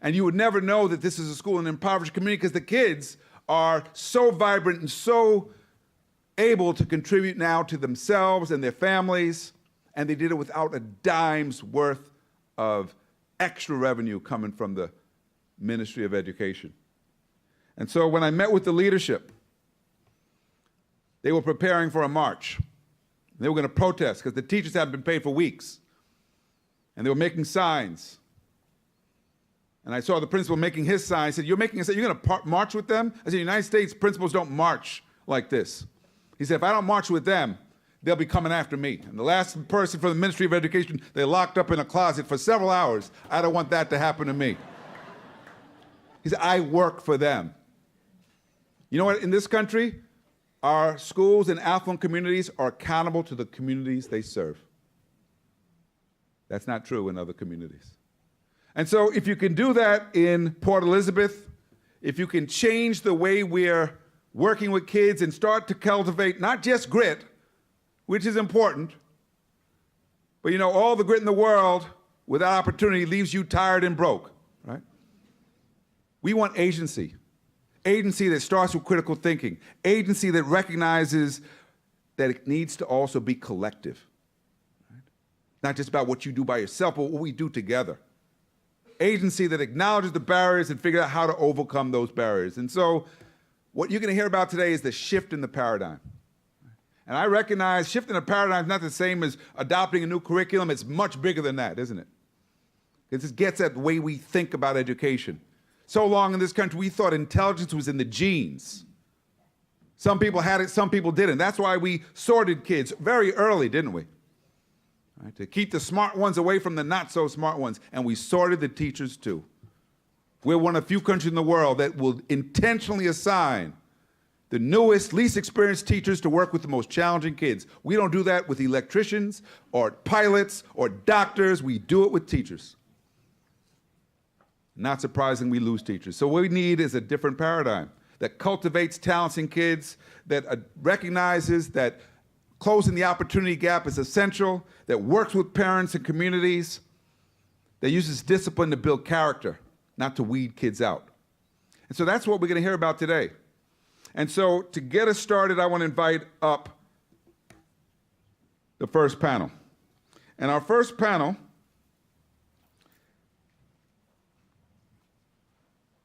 And you would never know that this is a school in an impoverished community because the kids are so vibrant and so able to contribute now to themselves and their families, and they did it without a dime's worth of extra revenue coming from the Ministry of Education. And so when I met with the leadership, they were preparing for a march. They were going to protest because the teachers hadn't been paid for weeks. And they were making signs. And I saw the principal making his sign. I said, you're going to march with them? I said, United States principals don't march like this. He said, if I don't march with them, they'll be coming after me. And the last person from the Ministry of Education, they locked up in a closet for several hours. I don't want that to happen to me. He said, I work for them. You know what? In this country, our schools and affluent communities are accountable to the communities they serve. That's not true in other communities. And so if you can do that in Port Elizabeth, if you can change the way we're working with kids and start to cultivate not just grit, which is important, but you know, all the grit in the world without opportunity leaves you tired and broke, right? We want agency. Agency that starts with critical thinking. Agency that recognizes that it needs to also be collective. Right? Not just about what you do by yourself, but what we do together. Agency that acknowledges the barriers and figures out how to overcome those barriers. And so what you're going to hear about today is the shift in the paradigm. And I recognize shifting the paradigm is not the same as adopting a new curriculum. It's much bigger than that, isn't it? It just gets at the way we think about education. So long in this country, we thought intelligence was in the genes. Some people had it, some people didn't. That's why we sorted kids very early, didn't we? Right, to keep the smart ones away from the not so smart ones. And we sorted the teachers too. We're one of the few countries in the world that will intentionally assign the newest, least experienced teachers to work with the most challenging kids. We don't do that with electricians or pilots or doctors. We do it with teachers. Not surprising we lose teachers. So what we need is a different paradigm that cultivates talents in kids, that recognizes that closing the opportunity gap is essential, that works with parents and communities, that uses discipline to build character, not to weed kids out. And so that's what we're going to hear about today. And so to get us started, I want to invite up the first panel. And our first panel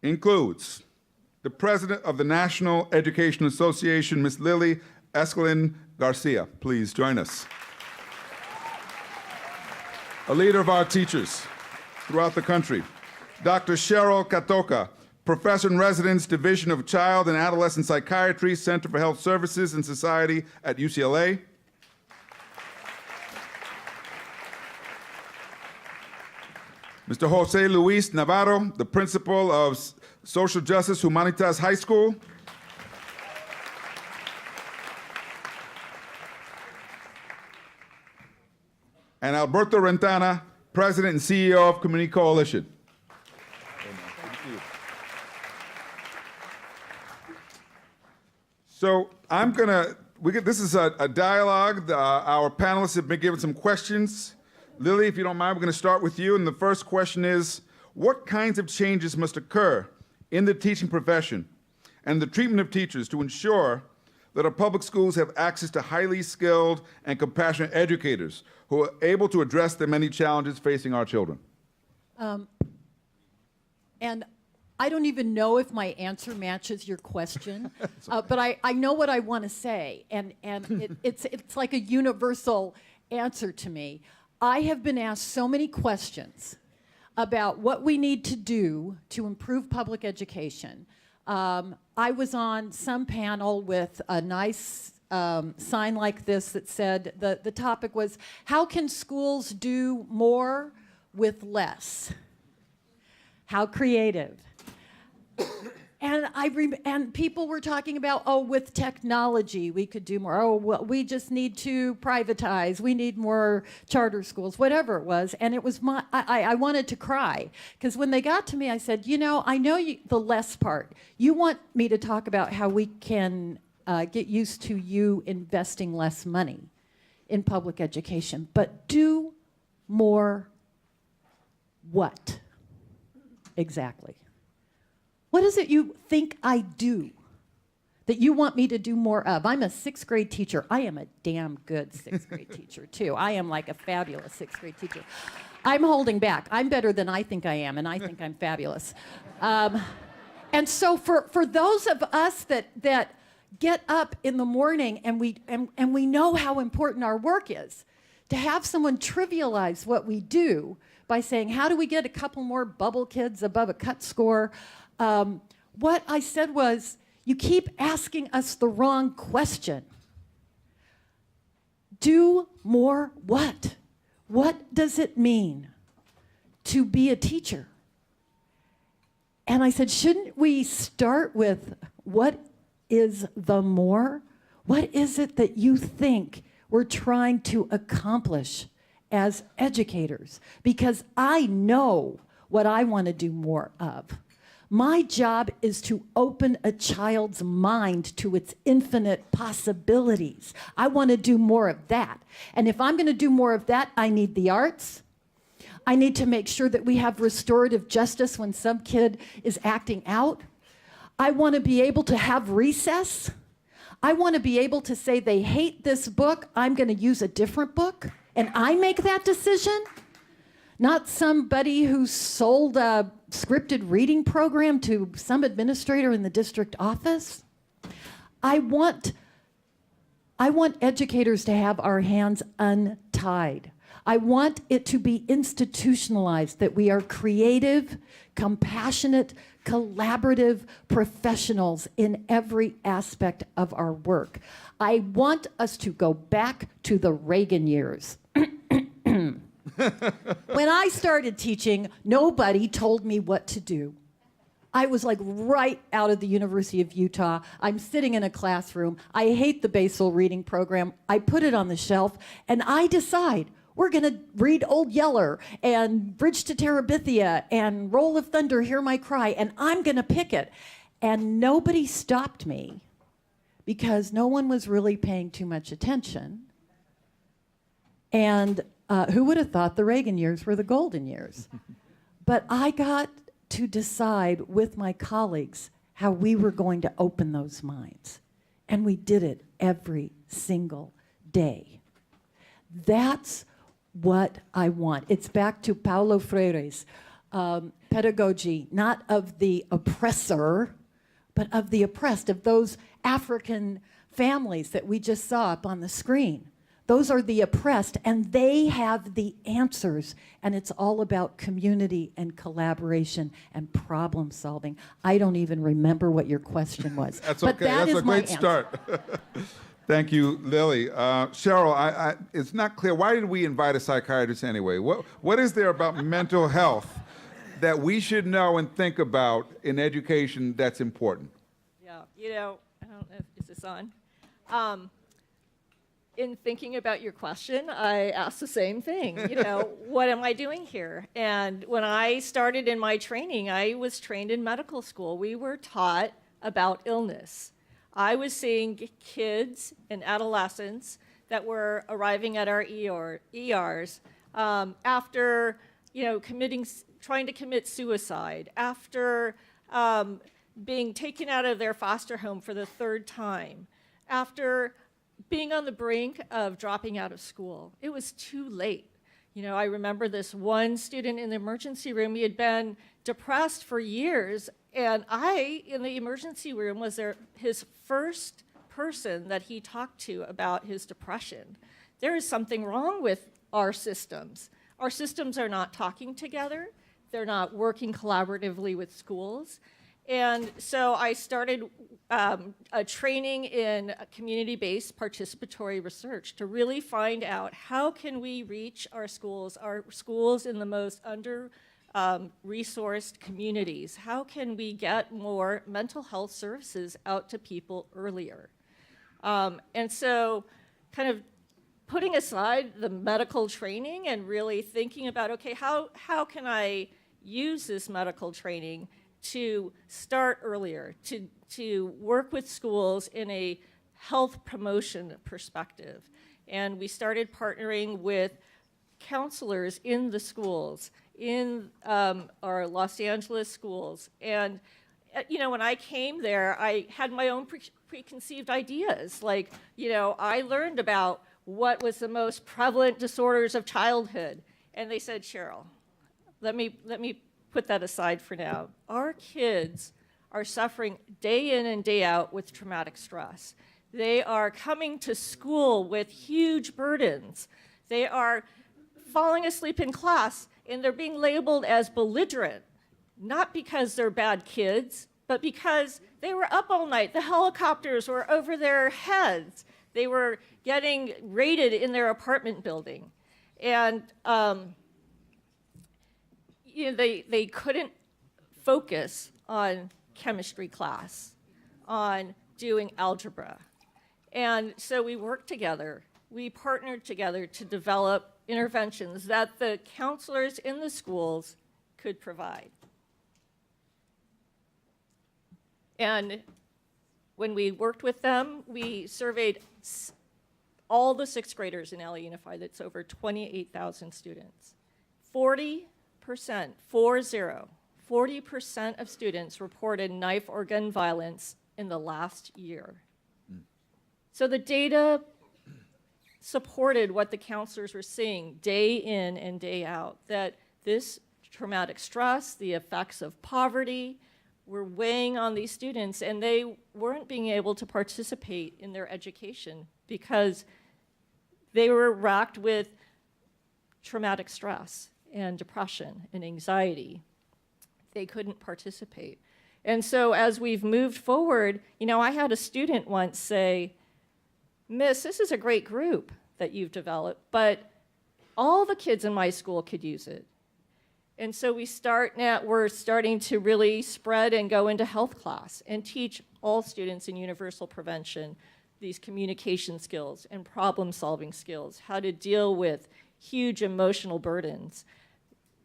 includes the president of the National Education Association, Ms. Lily Escalin Garcia. Please join us. A leader of our teachers throughout the country, Dr. Cheryl Katoka, Professor in Residence, Division of Child and Adolescent Psychiatry, Center for Health Services and Society at UCLA. Mr. Jose Luis Navarro, the Principal of Social Justice Humanitas High School. And Alberto Rentana, President and CEO of Community Coalition. So this is a dialogue. Our panelists have been given some questions. Lily, if you don't mind, we're going to start with you. And the first question is, what kinds of changes must occur in the teaching profession and the treatment of teachers to ensure that our public schools have access to highly skilled and compassionate educators who are able to address the many challenges facing our children? And I don't even know if my answer matches your question, but I know what I want to say, and it's like a universal answer to me. I have been asked so many questions about what we need to do to improve public education. I was on some panel with a nice sign like this that said, the topic was, how can schools do more with less? How creative. And people were talking about, oh, with technology we could do more. Oh, well, we just need to privatize. We need more charter schools, whatever it was. And it was I wanted to cry, because when they got to me, I said, I know the less part. You want me to talk about how we can get used to you investing less money in public education, but do more what exactly? What is it you think I do that you want me to do more of? I'm a sixth grade teacher. I am a damn good sixth grade teacher, too. I am like a fabulous sixth grade teacher. I'm holding back. I'm better than I think I am, and I think I'm fabulous. And so for those of us that get up in the morning and we know how important our work is, to have someone trivialize what we do by saying, how do we get a couple more bubble kids above a cut score? What I said was, you keep asking us the wrong question. Do more what? What does it mean to be a teacher? And I said, shouldn't we start with what is the more? What is it that you think we're trying to accomplish as educators? Because I know what I want to do more of. My job is to open a child's mind to its infinite possibilities. I want to do more of that. And if I'm going to do more of that, I need the arts. I need to make sure that we have restorative justice when some kid is acting out. I want to be able to have recess. I want to be able to say they hate this book, I'm going to use a different book, and I make that decision. Not somebody who sold a scripted reading program to some administrator in the district office. I want educators to have our hands untied. I want it to be institutionalized, that we are creative, compassionate, collaborative professionals in every aspect of our work. I want us to go back to the Reagan years. When I started teaching, nobody told me what to do. I was like right out of the University of Utah. I'm sitting in a classroom. I hate the Basel reading program. I put it on the shelf, and I decide we're going to read Old Yeller and Bridge to Terabithia and Roll of Thunder, Hear My Cry, and I'm going to pick it. And nobody stopped me because no one was really paying too much attention. And who would have thought the Reagan years were the golden years? But I got to decide with my colleagues how we were going to open those minds. And we did it every single day. That's what I want. It's back to Paulo Freire's pedagogy, not of the oppressor, but of the oppressed, of those African families that we just saw up on the screen. Those are the oppressed, and they have the answers. And it's all about community and collaboration and problem solving. I don't even remember what your question was. That's but okay. that That's is a my great answer. start. Thank you, Lily. Cheryl, it's not clear. Why did we invite a psychiatrist anyway? What is there about mental health that we should know and think about in education that's important? Yeah, I don't know if is this on. In thinking about your question, I asked the same thing. What am I doing here? And when I started in my training, I was trained in medical school. We were taught about illness. I was seeing kids and adolescents that were arriving at our ERs after, trying to commit suicide, after being taken out of their foster home for the third time, after being on the brink of dropping out of school. It was too late. I remember this one student in the emergency room. He had been depressed for years, and I, in the emergency room, was his first person that he talked to about his depression. There is something wrong with our systems. Our systems are not talking together. They're not working collaboratively with schools. And so I started a training in community-based participatory research to really find out how can we reach our schools in the most under-resourced communities. How can we get more mental health services out to people earlier? And so kind of putting aside the medical training and really thinking about, okay, how can I use this medical training to start earlier, to work with schools in a health promotion perspective. And we started partnering with counselors in the schools, in our Los Angeles schools. And, when I came there, I had my own preconceived ideas. Like, I learned about what was the most prevalent disorders of childhood. And they said, Cheryl, let me put that aside for now. Our kids are suffering day in and day out with traumatic stress. They are coming to school with huge burdens. They are falling asleep in class, and they're being labeled as belligerent, not because they're bad kids, but because they were up all night. The helicopters were over their heads. They were getting raided in their apartment building. And they couldn't focus on chemistry class, on doing algebra. And so we worked together. We partnered together to develop interventions that the counselors in the schools could provide. And when we worked with them, we surveyed all the sixth graders in LA Unified. That's over 28,000 students. 40% of students reported knife or gun violence in the last year. So the data supported what the counselors were seeing day in and day out, that this traumatic stress, the effects of poverty, were weighing on these students, and they weren't being able to participate in their education because they were racked with traumatic stress and depression and anxiety. They couldn't participate. And so as we've moved forward, I had a student once say, Miss, this is a great group that you've developed, but all the kids in my school could use it. And so we're starting to really spread and go into health class and teach all students in universal prevention these communication skills and problem-solving skills, how to deal with huge emotional burdens.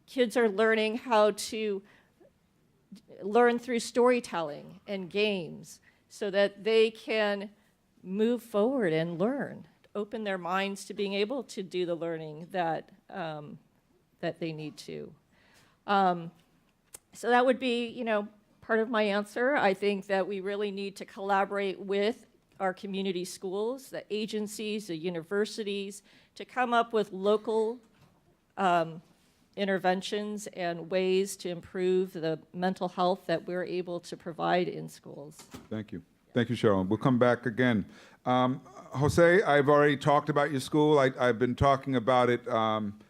Kids are learning how to learn through storytelling and games so that they can move forward and learn, open their minds to being able to do the learning that they need to. So that would be, part of my answer. I think that we really need to collaborate with our community schools, the agencies, the universities, to come up with local interventions and ways to improve the mental health that we're able to provide in schools. Thank you. Thank you, Cheryl. We'll come back again. Jose, I've already talked about your school. I've been talking about it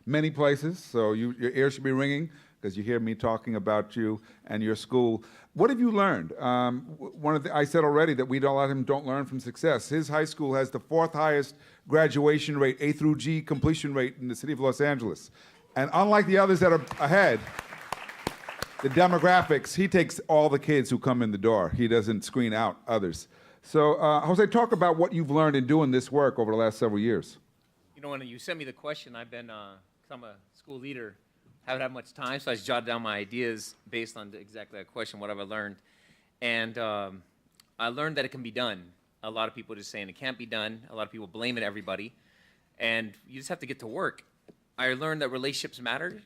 many places, so your ears should be ringing because you hear me talking about you and your school. What have you learned? I said already that a lot of them don't learn from success. His high school has the 4th highest graduation rate, A through G completion rate in the city of Los Angeles. And unlike the others that are ahead, the demographics, he takes all the kids who come in the door. He doesn't screen out others. So, Jose, talk about what you've learned in doing this work over the last several years. When you sent me the question, I'm a school leader, haven't had much time, so I just jotted down my ideas based on exactly that question, what have I learned? And I learned that it can be done. A lot of people are just saying it can't be done. A lot of people blame it everybody. And you just have to get to work. I learned that relationships matter,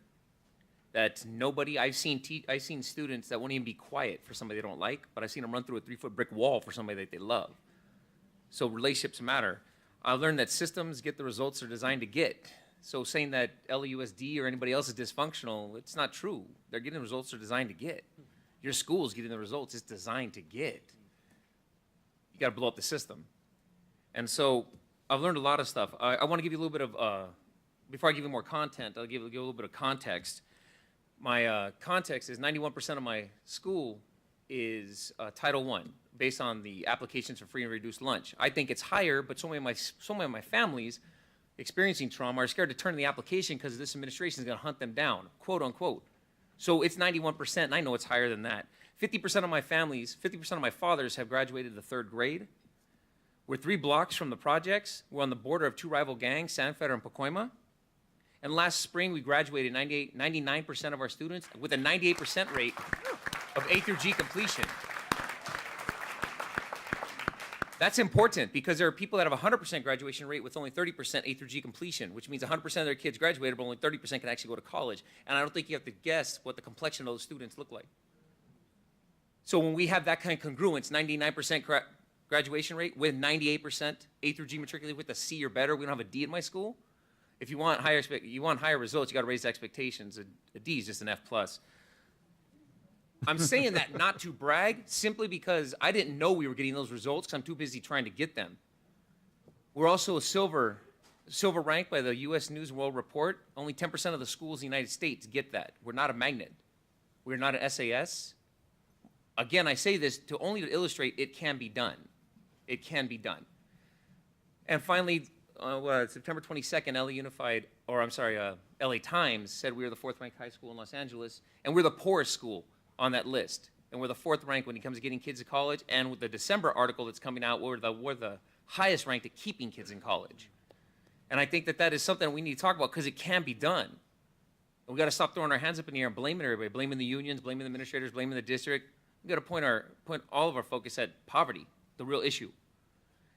that I've seen students that won't even be quiet for somebody they don't like, but I've seen them run through a 3-foot brick wall for somebody that they love. So relationships matter. I learned that systems get the results they're designed to get. So saying that LAUSD or anybody else is dysfunctional, it's not true. They're getting the results they're designed to get. Your school's getting the results it's designed to get. You gotta blow up the system. And so I've learned a lot of stuff. I wanna give you a little bit of, before I give you more content, I'll give you a little bit of context. My context is 91% of my school is Title I, based on the applications for free and reduced lunch. I think it's higher, but so many of my families experiencing trauma are scared to turn in the application because this administration is going to hunt them down, quote unquote. So it's 91%, and I know it's higher than that. 50% of my families, 50% of my fathers have graduated the 3rd grade. We're 3 blocks from the projects. We're on the border of 2 rival gangs, San Feder and Pacoima. And last spring, we graduated 99% of our students with a 98% rate of A through G completion. That's important because there are people that have a 100% graduation rate with only 30% A through G completion, which means 100% of their kids graduated, but only 30% can actually go to college. And I don't think you have to guess what the complexion of those students look like. So when we have that kind of congruence, 99% graduation rate with 98% A through G matriculated with a C or better, we don't have a D in my school. If you want higher results, you got to raise expectations. A D is just an F+. I'm saying that not to brag, simply because I didn't know we were getting those results because I'm too busy trying to get them. We're also a silver ranked by the U.S. News and World Report. Only 10% of the schools in the United States get that. We're not a magnet. We're not an SAS. Again, I say this to illustrate it can be done. It can be done. And finally, September 22nd, LA Times said we were the 4th ranked high school in Los Angeles, and we're the poorest school on that list. And we're the 4th ranked when it comes to getting kids to college. And with the December article that's coming out, we're the highest ranked at keeping kids in college. And I think that is something we need to talk about because it can be done. And we got to stop throwing our hands up in the air and blaming everybody, blaming the unions, blaming the administrators, blaming the district. We got to point all of our focus at poverty, the real issue.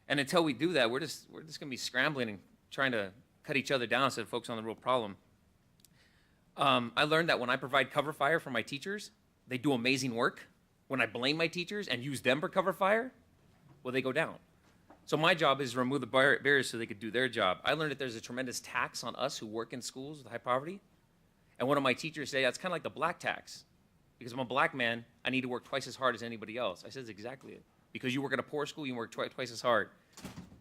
And until we do that, we're just going to be scrambling and trying to cut each other down instead of focus on the real problem. I learned that when I provide cover fire for my teachers, they do amazing work. When I blame my teachers and use them for cover fire, well, they go down. So my job is to remove the barriers so they could do their job. I learned that there's a tremendous tax on us who work in schools with high poverty. And one of my teachers said, that's kind of like the black tax. Because I'm a black man, I need to work twice as hard as anybody else. I said, that's exactly it. Because you work at a poor school, you work twice as hard.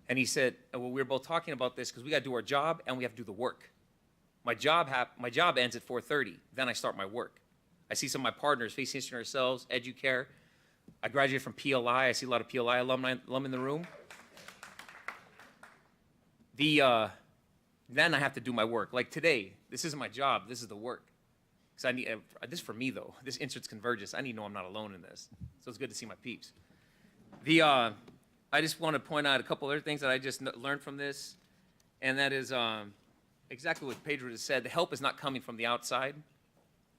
And he said, well, we were both talking about this because we got to do our job and we have to do the work. My job ends at 4:30. Then I start my work. I see some of my partners, Face History Ourselves, EduCare. I graduated from PLI. I see a lot of PLI alum in the room. Then I have to do my work. Like today, this isn't my job. This is the work. because I need, this for me though, this inserts convergence. I need to know I'm not alone in this. So it's good to see my peeps. I just want to point out a couple other things that I just learned from this, and that is exactly what Pedro just said. The help is not coming from the outside.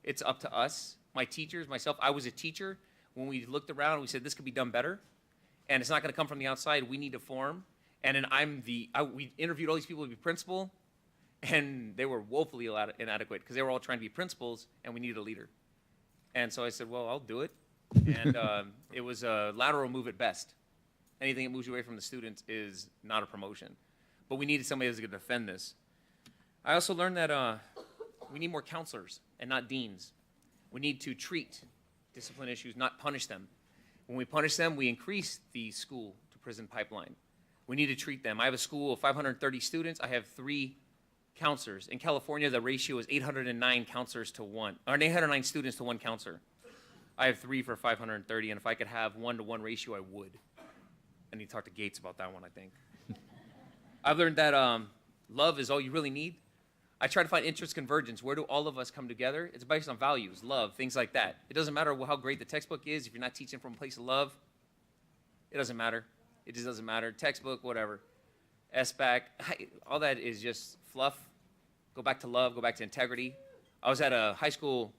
It's up to us. My teachers, myself, I was a teacher. When we looked around, we said this could be done better, and it's not going to come from the outside. We need to form. And then we interviewed all these people to be principal, and they were woefully inadequate because they were all trying to be principals, and we needed a leader. And so I said, well, I'll do it. And it was a lateral move at best. Anything that moves you away from the students is not a promotion. But we needed somebody who's going to defend this. I also learned that we need more counselors and not deans. We need to treat discipline issues, not punish them. When we punish them, we increase the school to prison pipeline. We need to treat them. I have a school of 530 students. I have 3 counselors. In California, the ratio is 809 counselors to 1, or 809 students to 1 counselor. I have 3 for 530, and if I could have 1-to-1 ratio, I would. I need to talk to Gates about that one, I think. I've learned that love is all you really need. I try to find interest convergence. Where do all of us come together? It's based on values, love, things like that. It doesn't matter how great the textbook is. If you're not teaching from a place of love, it doesn't matter. It just doesn't matter. Textbook, whatever. SBAC, all that is just fluff. Go back to love, go back to integrity. I was at a high school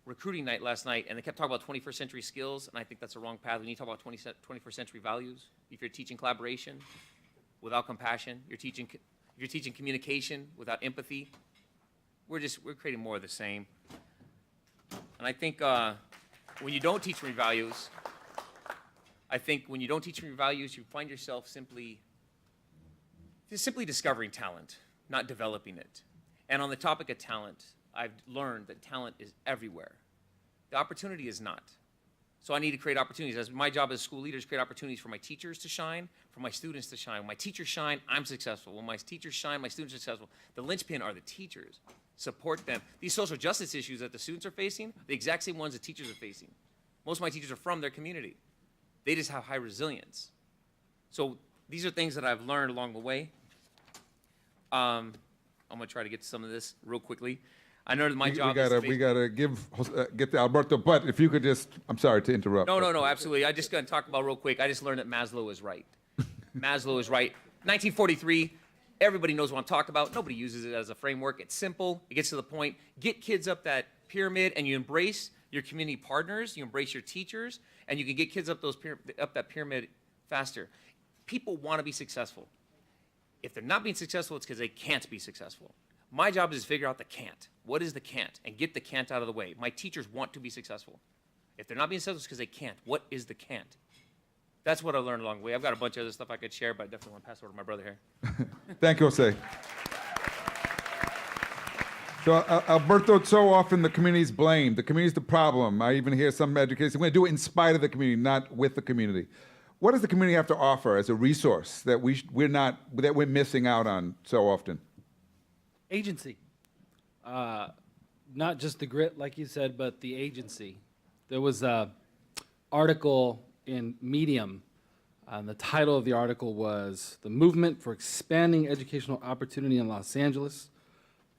recruiting night last night, and they kept talking about 21st century skills, and I think that's the wrong path. We need to talk about 21st century values. If you're teaching collaboration without compassion, if you're teaching communication without empathy, we're creating more of the same. And I think when you don't teach from your values, you find yourself simply discovering talent, not developing it. And on the topic of talent, I've learned that talent is everywhere. The opportunity is not. So I need to create opportunities. As my job as school leader is to create opportunities for my teachers to shine, for my students to shine. When my teachers shine, I'm successful. When my teachers shine, my students are successful. The linchpin are the teachers. Support them. These social justice issues that the students are facing, the exact same ones the teachers are facing. Most of my teachers are from their community. They just have high resilience. So these are things that I've learned along the way. I'm gonna try to get to some of this real quickly. I know that my job is we gotta get to Alberto, but if you could just, I'm sorry to interrupt. No, absolutely. I just gonna talk about real quick. I just learned that Maslow is right. Maslow is right. 1943, everybody knows what I'm talking about. Nobody uses it as a framework. It's simple. It gets to the point. Get kids up that pyramid, and you embrace your community partners. You embrace your teachers, and you can get kids up that pyramid faster. People want to be successful. If they're not being successful, it's because they can't be successful. My job is to figure out the can't. What is the can't? And get the can't out of the way. My teachers want to be successful. If they're not being successful, it's because they can't. What is the can't? That's what I learned along the way. I've got a bunch of other stuff I could share, but I definitely want to pass it over to my brother here. Thank you, Jose. So, Alberto, so often the community's blamed. The community's the problem. I even hear some educators, we're going to do it in spite of the community, not with the community. What does the community have to offer as a resource that we're missing out on so often? Agency. Not just the grit, like you said, but the agency. There was an article in Medium. The title of the article was "The Movement for Expanding Educational Opportunity in Los Angeles,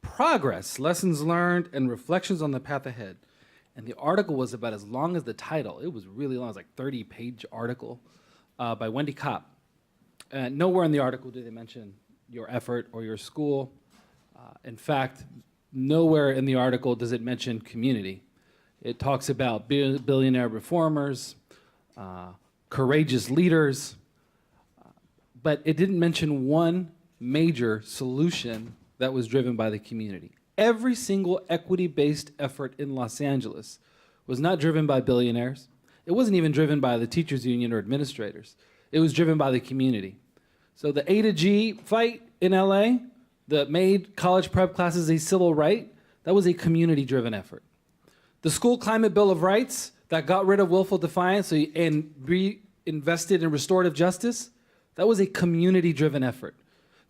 Progress, Lessons Learned, and Reflections on the Path Ahead." And the article was about as long as the title. It was really long. It was like a 30-page article by Wendy Kopp. Nowhere in the article did they mention your effort or your school. In fact, nowhere in the article does it mention community. It talks about billionaire reformers, courageous leaders, but it didn't mention one major solution that was driven by the community. Every single equity-based effort in Los Angeles was not driven by billionaires. It wasn't even driven by the teachers union or administrators. It was driven by the community. So the A to G fight in LA that made college prep classes a civil right, that was a community-driven effort. The School Climate Bill of Rights that got rid of willful defiance and reinvested in restorative justice, that was a community-driven effort.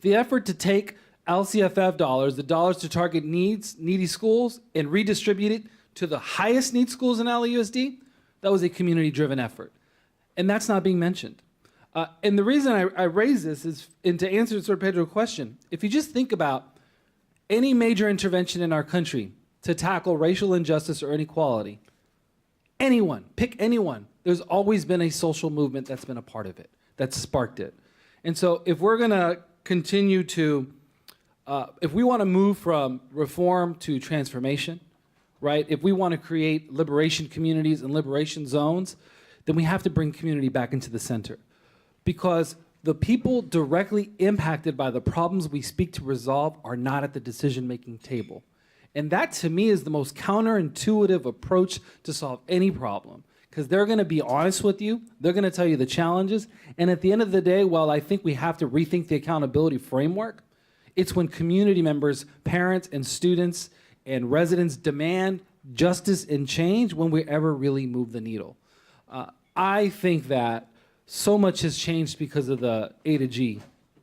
The effort to take LCFF dollars, the dollars to target needy schools, and redistribute it to the highest need schools in LAUSD, that was a community-driven effort. And that's not being mentioned. And the reason I raise this is, and to answer Sir Pedro's question, if you just think about any major intervention in our country to tackle racial injustice or inequality, anyone, pick anyone, there's always been a social movement that's been a part of it, that's sparked it. And so if we're going to continue to, if we want to move from reform to transformation, right? If we want to create liberation communities and liberation zones, then we have to bring community back into the center. Because the people directly impacted by the problems we seek to resolve are not at the decision-making table. And that, to me, is the most counterintuitive approach to solve any problem. Because they're going to be honest with you, they're going to tell you the challenges, and at the end of the day, while I think we have to rethink the accountability framework, it's when community members, parents, and students and residents demand justice and change when we ever really move the needle. I think that so much has changed because of the A to G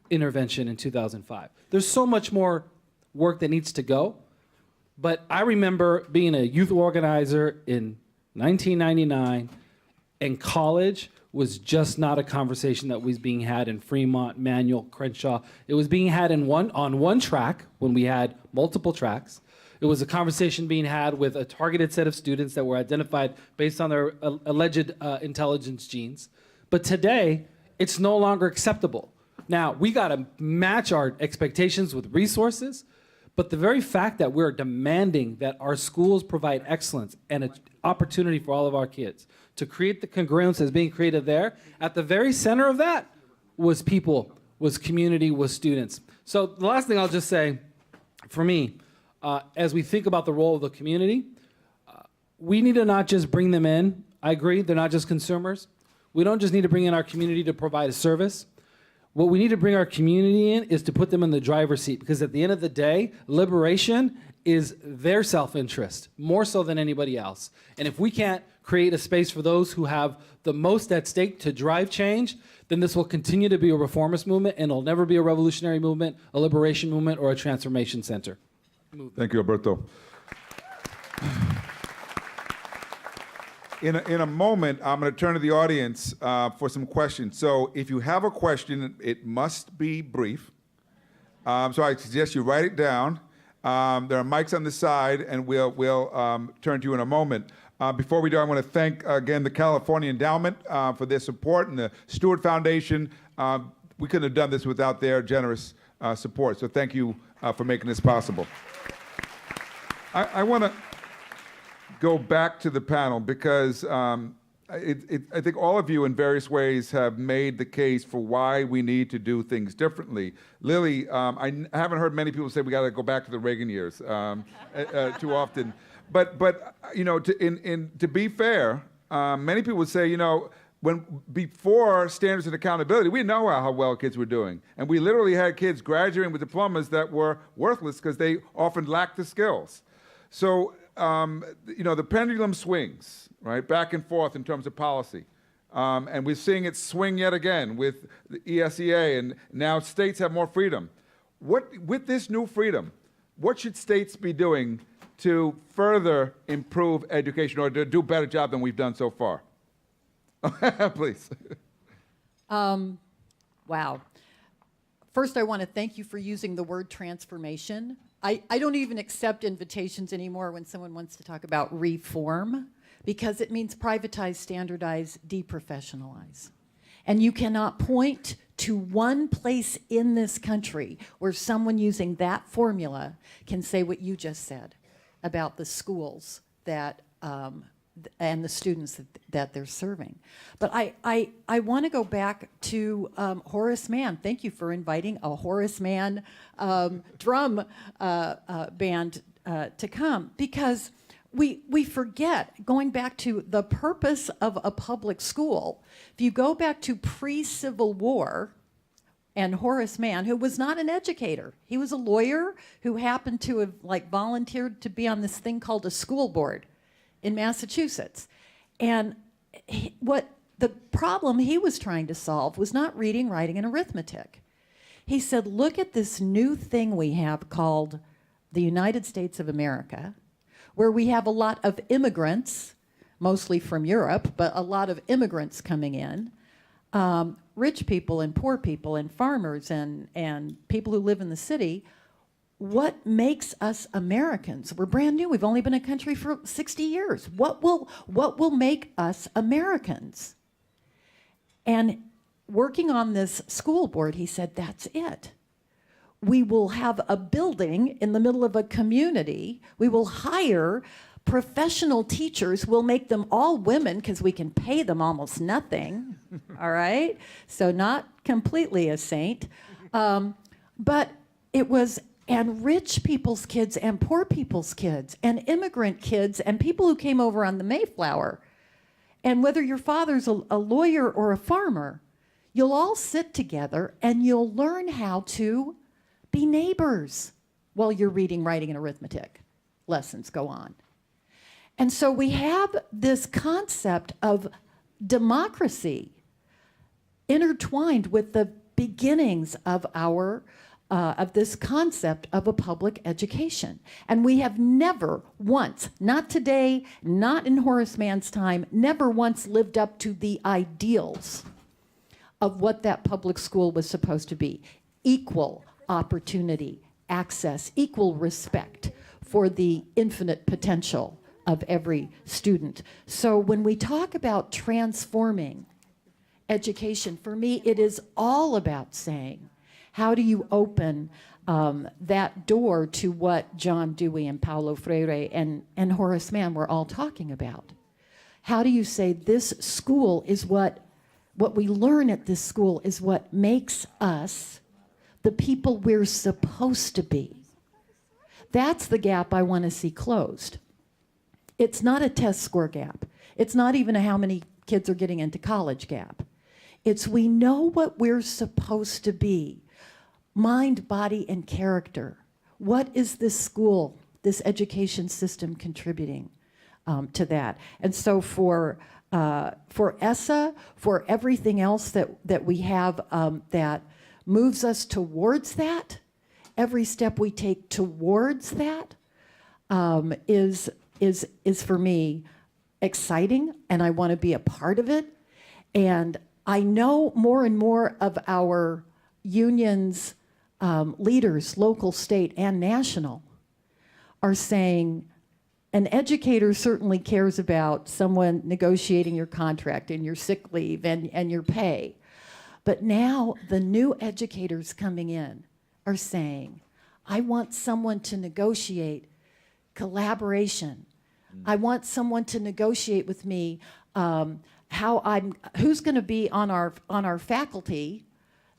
intervention in 2005. There's so much more work that needs to go, but I remember being a youth organizer in 1999, and college was just not a conversation that was being had in Fremont, Manual, Crenshaw. It was being had on one track when we had multiple tracks. It was a conversation being had with a targeted set of students that were identified based on their alleged intelligence genes. But today, it's no longer acceptable. Now, we gotta match our expectations with resources, but the very fact that we're demanding that our schools provide excellence and an opportunity for all of our kids to create the congruence that's being created there, at the very center of that was people, was community, was students. So the last thing I'll just say, for me, as we think about the role of the community, we need to not just bring them in. I agree, they're not just consumers. We don't just need to bring in our community to provide a service. What we need to bring our community in is to put them in the driver's seat, because at the end of the day, liberation is their self-interest, more so than anybody else. And if we can't create a space for those who have the most at stake to drive change, then this will continue to be a reformist movement, and it'll never be a revolutionary movement, a liberation movement, or a transformation center. Thank you, Alberto. In a moment, I'm going to turn to the audience for some questions. So if you have a question, it must be brief. So I suggest you write it down. There are mics on the side, and we'll turn to you in a moment. Before we do, I want to thank, again, the California Endowment for their support, and the Stewart Foundation. We couldn't have done this without their generous support. So thank you for making this possible. I want to go back to the panel because I think all of you in various ways have made the case for why we need to do things differently. Lily, I haven't heard many people say we got to go back to the Reagan years too often. But you know, to be fair, many people would say, you know, before standards and accountability, we know how well kids were doing. And we literally had kids graduating with diplomas that were worthless because they often lacked the skills. So, you know, the pendulum swings, right, back and forth in terms of policy. And we're seeing it swing yet again with the ESEA, and now states have more freedom. With this new freedom, what should states be doing to further improve education or to do a better job than we've done so far? Please. Wow. First, I want to thank you for using the word transformation. I don't even accept invitations anymore when someone wants to talk about reform, because it means privatize, standardize, deprofessionalize. And you cannot point to one place in this country where someone using that formula can say what you just said about the schools that and the students that they're serving. But I want to go back to Horace Mann. Thank you for inviting a Horace Mann drum band to come, because we forget, going back to the purpose of a public school. If you go back to pre-Civil War, and Horace Mann, who was not an educator, he was a lawyer who happened to have volunteered to be on this thing called a school board in Massachusetts. And what the problem he was trying to solve was not reading, writing, and arithmetic. He said, look at this new thing we have called the United States of America, where we have a lot of immigrants, mostly from Europe, but a lot of immigrants coming in, rich people and poor people and farmers and people who live in the city. what makes us Americans? We're brand new. We've only been a country for 60 years. What will make us Americans? And working on this school board, he said, that's it. We will have a building in the middle of a community. We will hire professional teachers. We'll make them all women because we can pay them almost nothing. All right? So not completely a saint. But it was, and rich people's kids and poor people's kids and immigrant kids and people who came over on the Mayflower. And whether your father's a lawyer or a farmer, you'll all sit together and you'll learn how to be neighbors while you're reading, writing, and arithmetic lessons go on. And so we have this concept of democracy intertwined with the beginnings of our of this concept of a public education. And we have never once, not today, not in Horace Mann's time, never once lived up to the ideals of what that public school was supposed to be. Equal opportunity, access, equal respect for the infinite potential of every student. So when we talk about transforming education, for me, it is all about saying, how do you open that door to what John Dewey and Paulo Freire and Horace Mann were all talking about? How do you say this school is what we learn at this school is what makes us the people we're supposed to be? That's the gap I want to see closed. It's not a test score gap. It's not even a how many kids are getting into college gap. It's we know what we're supposed to be. Mind, body, and character. What is this school, this education system contributing to that? And so for ESSA, for everything else that we have that moves us towards that, every step we take towards that is for me exciting, and I want to be a part of it. And I know more and more of our unions, leaders, local, state, and national, are saying an educator certainly cares about someone negotiating your contract and your sick leave and your pay. But now the new educators coming in are saying, I want someone to negotiate collaboration. I want someone to negotiate with me who's going to be on our faculty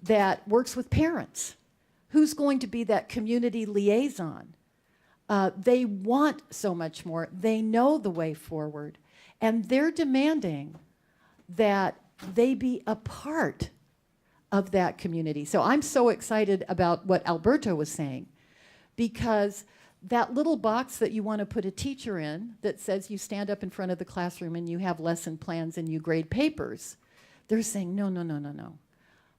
that works with parents. Who's going to be that community liaison? They want so much more. They know the way forward. And they're demanding that they be a part of that community. So I'm so excited about what Alberto was saying, because that little box that you want to put a teacher in that says you stand up in front of the classroom and you have lesson plans and you grade papers, they're saying, no, no, no, no, no.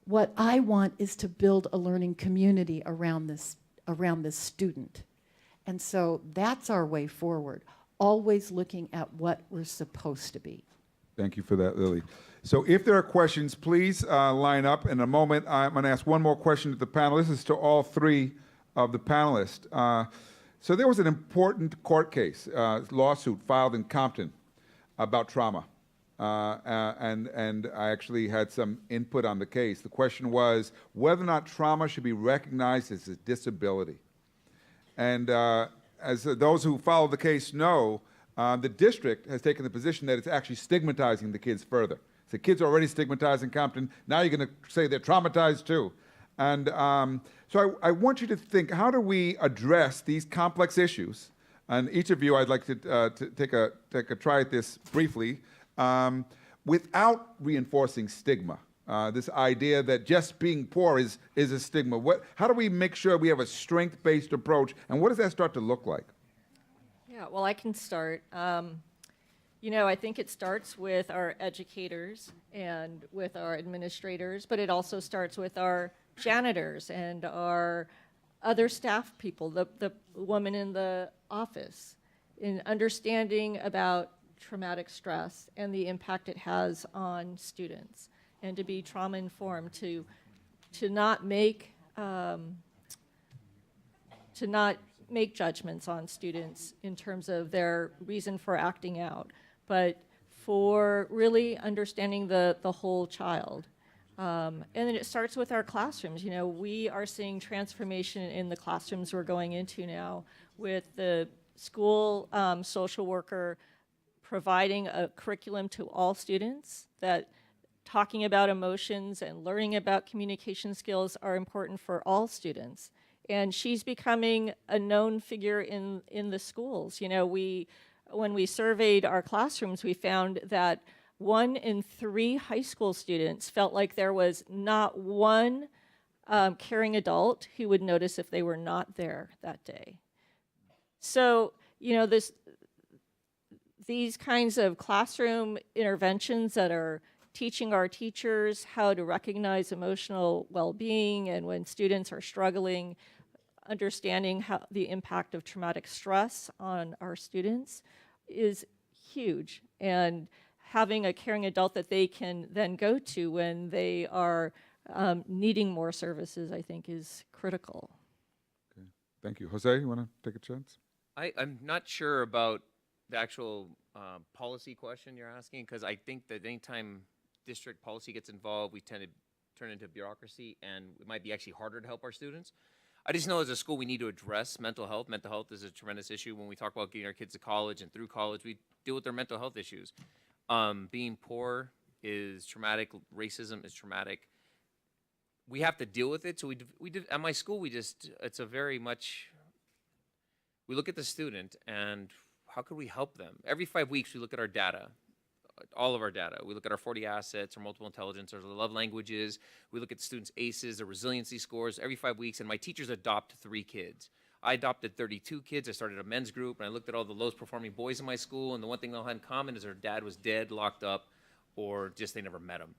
What I want is to build a learning community around this student. And so that's our way forward, always looking at what we're supposed to be. Thank you for that, Lily. So if there are questions, please line up. In a moment, I'm going to ask one more question to the panel. This is to all three of the panelists. So there was an important court case, lawsuit filed in Compton about trauma. And I actually had some input on the case. The question was whether or not trauma should be recognized as a disability. And as those who follow the case know, the district has taken the position that it's actually stigmatizing the kids further. So kids are already stigmatized in Compton. Now you're going to say they're traumatized too. And so I want you to think, how do we address these complex issues? And each of you, I'd like to take a try at this briefly, without reinforcing stigma. This idea that just being poor is a stigma. How do we make sure we have a strength-based approach, and what does that start to look like? Yeah, well, I can start. I think it starts with our educators and with our administrators, but it also starts with our janitors and our other staff people, the woman in the office, in understanding about traumatic stress and the impact it has on students, and to be trauma-informed, to not make to not make judgments on students in terms of their reason for acting out, but for really understanding the whole child. And then it starts with our classrooms. You know, we are seeing transformation in the classrooms we're going into now with the school social worker providing a curriculum to all students that talking about emotions and learning about communication skills are important for all students. And she's becoming a known figure in the schools. You know, when we surveyed our classrooms, we found that 1 in 3 high school students felt like there was not one caring adult who would notice if they were not there that day. So, you know, these kinds of classroom interventions that are teaching our teachers how to recognize emotional well-being, and when students are struggling, understanding how the impact of traumatic stress on our students is huge. And having a caring adult that they can then go to when they are needing more services, I think, is critical. Okay. Thank you. Jose, you want to take a chance? I'm not sure about the actual policy question you're asking, because I think that anytime district policy gets involved, we tend to turn into bureaucracy, and it might be actually harder to help our students. I just know as a school we need to address mental health. Mental health is a tremendous issue. When we talk about getting our kids to college and through college, we deal with their mental health issues. Being poor is traumatic. Racism is traumatic. We have to deal with it. So we did at my school. It's a very much. We look at the student and how could we help them? Every 5 weeks we look at our data, all of our data. We look at our 40 assets, our multiple intelligence, our love languages. We look at students' ACEs, their resiliency scores every 5 weeks. And my teachers adopt 3 kids. I adopted 32 kids. I started a men's group, and I looked at all the lowest performing boys in my school, and the one thing they all had in common is their dad was dead, locked up, or just they never met him.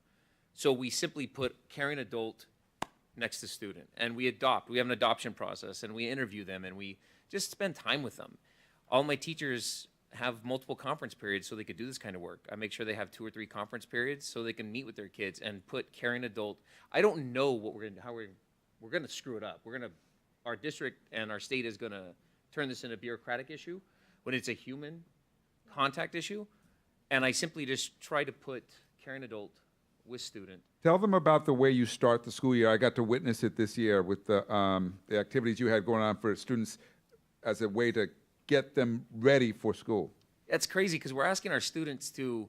So we simply put caring adult next to student, and we adopt. We have an adoption process, and we interview them, and we just spend time with them. All my teachers have multiple conference periods so they could do this kind of work. I make sure they have 2 or 3 conference periods so they can meet with their kids and put caring adult. I don't know what how we're gonna screw it up. Our district and our state is gonna turn this into a bureaucratic issue when it's a human contact issue. And I simply just try to put caring adult with student. Tell them about the way you start the school year. I got to witness it this year with the activities you had going on for students as a way to get them ready for school. That's crazy because we're asking our students to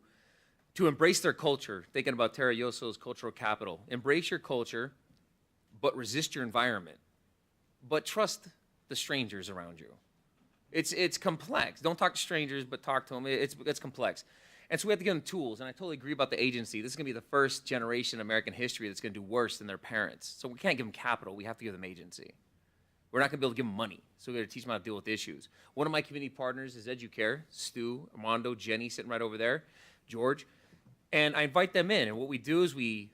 embrace their culture, thinking about Tara Yoso's cultural capital. Embrace your culture, but resist your environment. But trust the strangers around you. It's complex. Don't talk to strangers, but talk to them. It's complex. And so we have to give them tools, and I totally agree about the agency. This is gonna be the first generation in American history that's gonna do worse than their parents. So we can't give them capital, we have to give them agency. We're not gonna be able to give them money, so we gotta teach them how to deal with issues. One of my community partners is EduCare, Stu, Armando, Jenny sitting right over there, George. And I invite them in, and what we do is we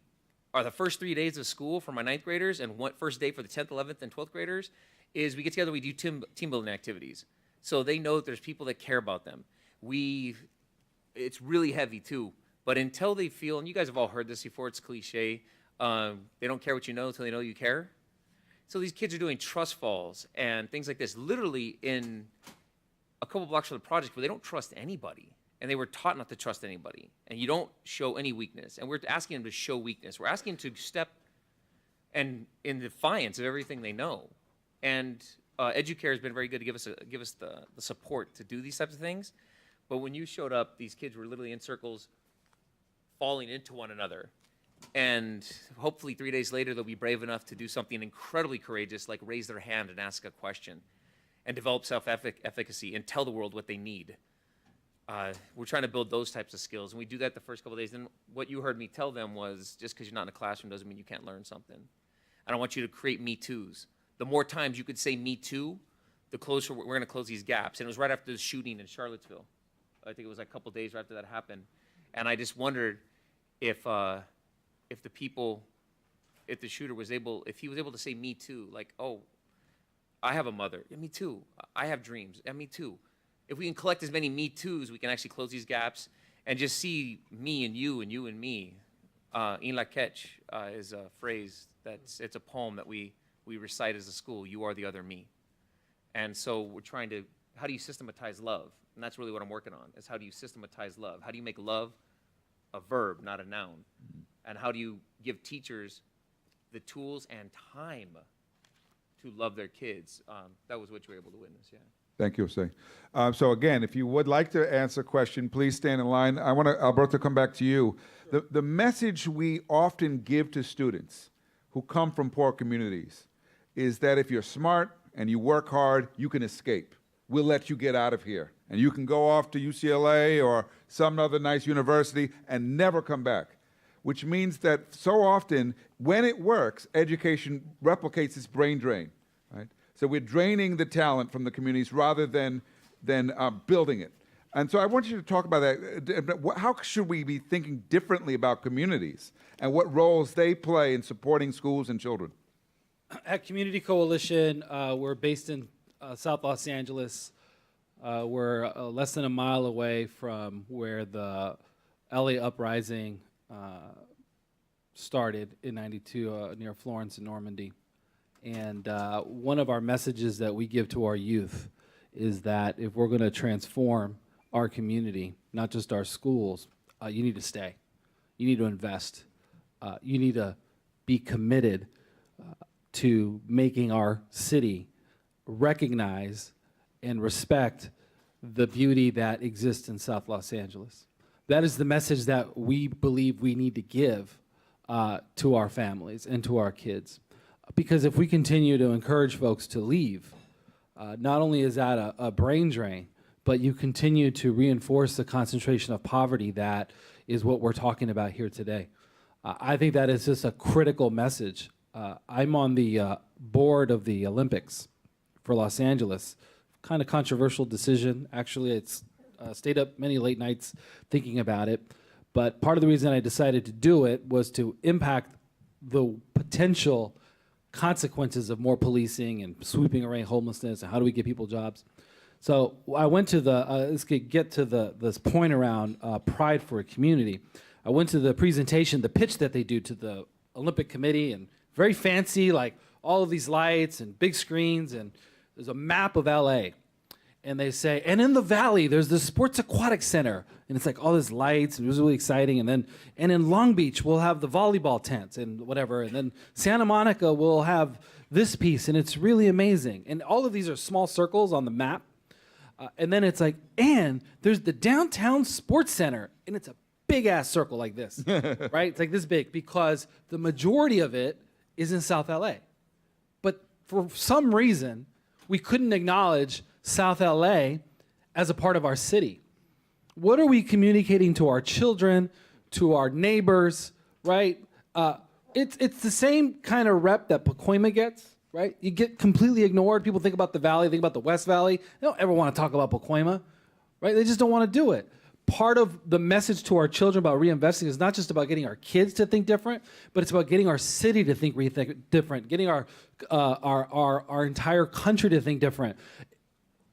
are the first 3 days of school for my 9th graders, and first day for the 10th, 11th, and 12th graders is we get together, we do team building activities. So they know that there's people that care about them. It's really heavy too, but until they feel, and you guys have all heard this before, it's cliche, they don't care what you know until they know you care. So these kids are doing trust falls and things like this, literally in a couple blocks from the project where they don't trust anybody. And they were taught not to trust anybody. And you don't show any weakness. And we're asking them to show weakness. We're asking them to step in defiance of everything they know. And EduCare has been very good to give us the support to do these types of things. But when you showed up, these kids were literally in circles, falling into one another. And hopefully 3 days later, they'll be brave enough to do something incredibly courageous, like raise their hand and ask a question, and develop self-efficacy and tell the world what they need. We're trying to build those types of skills, and we do that the first couple of days. And what you heard me tell them was, just because you're not in a classroom doesn't mean you can't learn something. I don't want you to create Me Too's. The more times you could say Me Too, the closer we're going to close these gaps. And it was right after the shooting in Charlottesville. I think it was like a couple of days after that happened. And I just wondered if the shooter was able to say Me Too, like, oh, I have a mother. Yeah, me too. I have dreams. Yeah, me too. If we can collect as many Me Too's, we can actually close these gaps and just see me and you and me. In la catch is a phrase it's a poem that we recite as a school. You are the other me. And so we're trying to, how do you systematize love? And that's really what I'm working on, is how do you systematize love? How do you make love a verb, not a noun? And how do you give teachers the tools and time to love their kids? That was what you were able to witness, yeah. Thank you, Jose. So again, if you would like to answer a question, please stand in line. I want to, Alberto, come back to you. The message we often give to students who come from poor communities is that if you're smart and you work hard, you can escape. We'll let you get out of here. And you can go off to UCLA or some other nice university and never come back. Which means that so often, when it works, education replicates this brain drain, right? So we're draining the talent from the communities rather than building it. And so I want you to talk about that. How should we be thinking differently about communities and what roles they play in supporting schools and children? At Community Coalition, we're based in South Los Angeles. We're less than a mile away from where the LA uprising started in '92 near Florence and Normandy. And one of our messages that we give to our youth is that if we're going to transform our community, not just our schools, you need to stay. You need to invest. You need to be committed to making our city recognize and respect the beauty that exists in South Los Angeles. That is the message that we believe we need to give to our families and to our kids. Because if we continue to encourage folks to leave, not only is that a brain drain, but you continue to reinforce the concentration of poverty that is what we're talking about here today. I think that is just a critical message. I'm on the board of the Olympics for Los Angeles. Kind of controversial decision. Actually, it's stayed up many late nights thinking about it. But part of the reason I decided to do it was to impact the potential consequences of more policing and sweeping away homelessness and how do we get people jobs. So I went to the, let's get to this point around pride for a community. I went to the presentation, the pitch that they do to the Olympic Committee, and very fancy, like all of these lights and big screens, and there's a map of LA. And they say, and in the valley, there's the Sports Aquatic Center. And it's like all these lights, and it was really exciting. And in Long Beach, we'll have the volleyball tents and whatever. And then Santa Monica will have this piece, and it's really amazing. And all of these are small circles on the map. And then it's like, and there's the downtown sports center, and it's a big ass circle like this, right? It's like this big, because the majority of it is in South LA. But for some reason, we couldn't acknowledge South LA as a part of our city. What are we communicating to our children, to our neighbors, right? It's the same kind of rep that Pacoima gets, right? You get completely ignored. People think about the valley, think about the West Valley. They don't ever want to talk about Pacoima, right? They just don't want to do it. Part of the message to our children about reinvesting is not just about getting our kids to think different, but it's about getting our city to think different, getting our entire country to think different.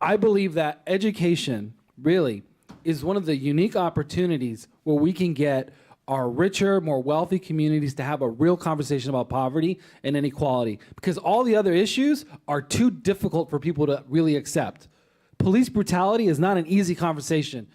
I believe that education really is one of the unique opportunities where we can get our richer, more wealthy communities to have a real conversation about poverty and inequality, because all the other issues are too difficult for people to really accept. Police brutality is not an easy conversation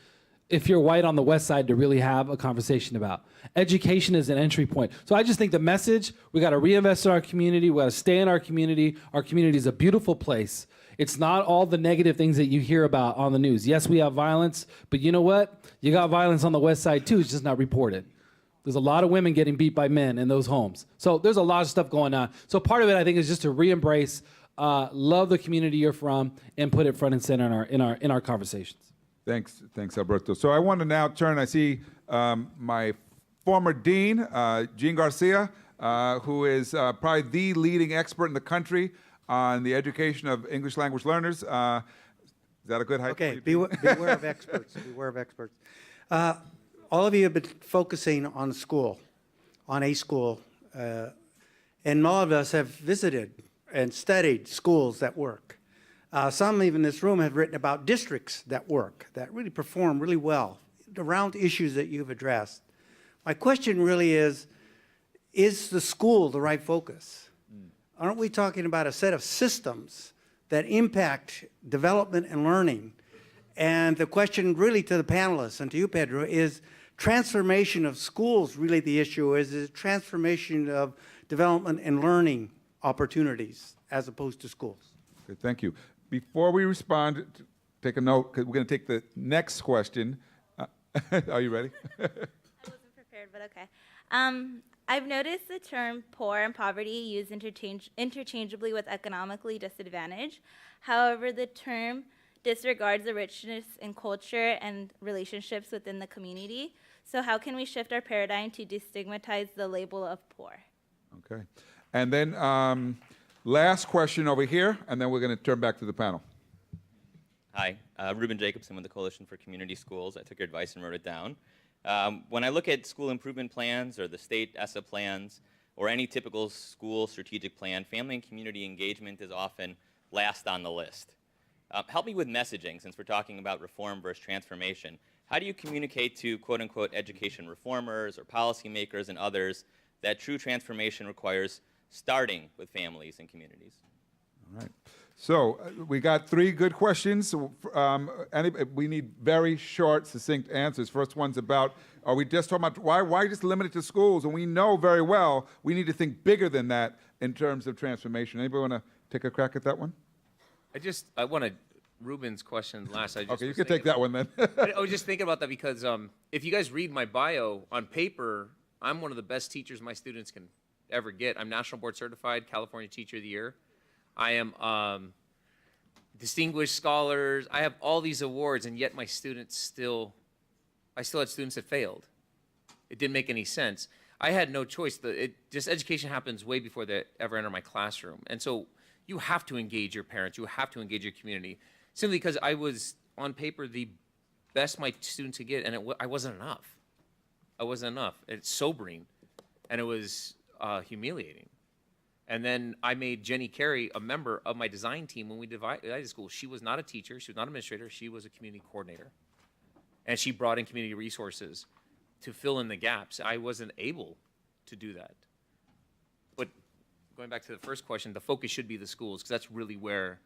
if you're white on the West Side to really have a conversation about. Education is an entry point. So I just think the message, we got to reinvest in our community, we got to stay in our community. Our community is a beautiful place. It's not all the negative things that you hear about on the news. Yes, we have violence, but you know what? You got violence on the West Side too, it's just not reported. There's a lot of women getting beat by men in those homes. So there's a lot of stuff going on. So part of it, I think, is just to re-embrace, love the community you're from, and put it front and center in our conversations. Thanks, Alberto. So I want to now turn, I see my former dean, Jean Garcia, who is probably the leading expert in the country on the education of English language learners. Is that a good height? Okay, beware of experts, beware of experts. All of you have been focusing on school, on a school, and all of us have visited and studied schools that work. Some even in this room have written about districts that work, that really perform really well around issues that you've addressed. My question really is the school the right focus? Aren't we talking about a set of systems that impact development and learning. And the question really to the panelists and to you, Pedro, is transformation of schools really the issue? Is it transformation of development and learning opportunities as opposed to schools? Okay, thank you. Before we respond, take a note, because we're going to take the next question. Are you ready? I wasn't prepared, but okay. I've noticed the term poor and poverty used interchangeably with economically disadvantaged. However, the term disregards the richness in culture and relationships within the community. So how can we shift our paradigm to destigmatize the label of poor? Okay. And then last question over here, and then we're going to turn back to the panel. Hi, Ruben Jacobson with the Coalition for Community Schools. I took your advice and wrote it down. When I look at school improvement plans or the state ESSA plans or any typical school strategic plan, family and community engagement is often last on the list. Help me with messaging, since we're talking about reform versus transformation. How do you communicate to quote-unquote education reformers or policymakers and others that true transformation requires starting with families and communities? All right. So we got 3 good questions. We need very short, succinct answers. First one's about, are we just talking about, why just limit it to schools? And we know very well we need to think bigger than that in terms of transformation. Anybody want to take a crack at that one? I wanted Ruben's question last. Okay, you can take that one then. I was just thinking about that because if you guys read my bio on paper, I'm one of the best teachers my students can ever get. I'm National Board Certified, California Teacher of the Year. I am distinguished scholars. I have all these awards, and yet my students I still had students that failed. It didn't make any sense. I had no choice. Just education happens way before they ever enter my classroom. And so you have to engage your parents. You have to engage your community. Simply because I was, on paper, the best my students could get, and I wasn't enough. I wasn't enough. It's sobering, and it was humiliating. And then I made Jenny Carey a member of my design team when we divided school. She was not a teacher. She was not an administrator. She was a community coordinator. And she brought in community resources to fill in the gaps. I wasn't able to do that. But going back to the first question, the focus should be the schools, because that's really where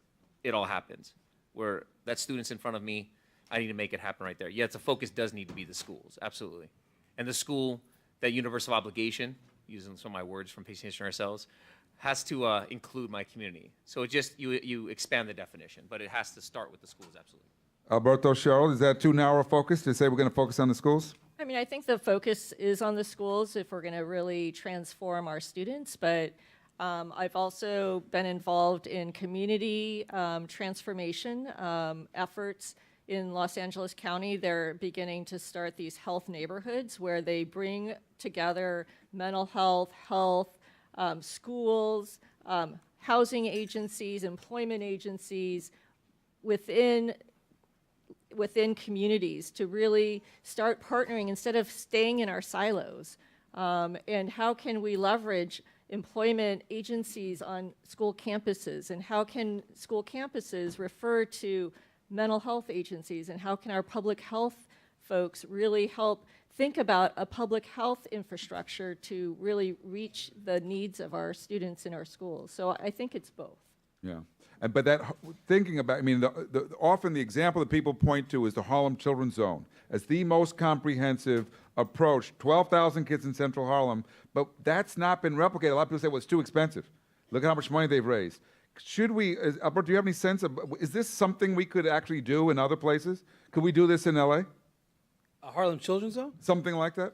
it all happens. Where that student's in front of me, I need to make it happen right there. Yes, the focus does need to be the schools, absolutely. And the school, that universal obligation, using some of my words from Patient History ourselves, has to include my community. So it just, you expand the definition, but it has to start with the schools, absolutely. Alberto, Cheryl, is that too narrow a focus to say we're going to focus on the schools? I mean, I think the focus is on the schools if we're going to really transform our students, but I've also been involved in community transformation efforts in Los Angeles County. They're beginning to start these health neighborhoods where they bring together mental health, schools, housing agencies, employment agencies within communities to really start partnering instead of staying in our silos. And how can we leverage employment agencies on school campuses, and how can school campuses refer to mental health agencies, and how can our public health folks really help think about a public health infrastructure to really reach the needs of our students in our schools. So I think it's both. Yeah. But that, thinking about, I mean, often the example that people point to is the Harlem Children's Zone as the most comprehensive approach. 12,000 kids in Central Harlem, but that's not been replicated. A lot of people say, well, it's too expensive. Look at how much money they've raised. Should we, Alberto, do you have any sense of, is this something we could actually do in other places? Could we do this in LA? A Harlem Children's Zone? Something like that?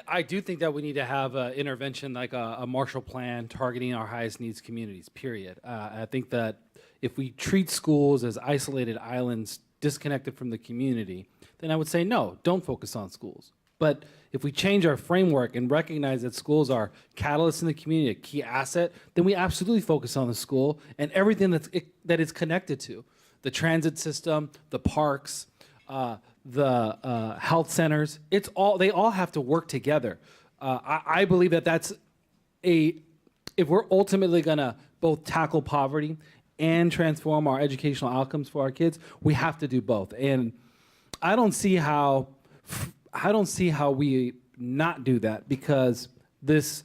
I do think that we need to have an intervention like a Marshall Plan targeting our highest needs communities, period. I think that if we treat schools as isolated islands disconnected from the community, then I would say no, don't focus on schools. But if we change our framework and recognize that schools are catalysts in the community, a key asset, then we absolutely focus on the school and everything that it's connected to. The transit system, the parks, the health centers, they all have to work together. I believe that if we're ultimately gonna both tackle poverty and transform our educational outcomes for our kids, we have to do both. And I don't see how we not do that, because this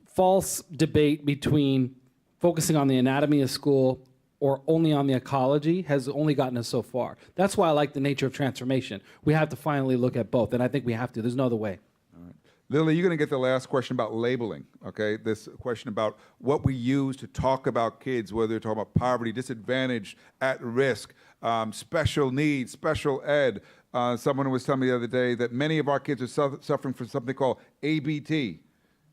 false debate between focusing on the anatomy of school or only on the ecology has only gotten us so far. That's why I like the nature of transformation. We have to finally look at both, and I think we have to. There's no other way. Lily, you're going to get the last question about labeling, okay? This question about what we use to talk about kids, whether you're talking about poverty, disadvantage, at risk, special needs, special ed. Someone was telling me the other day that many of our kids are suffering from something called ABT,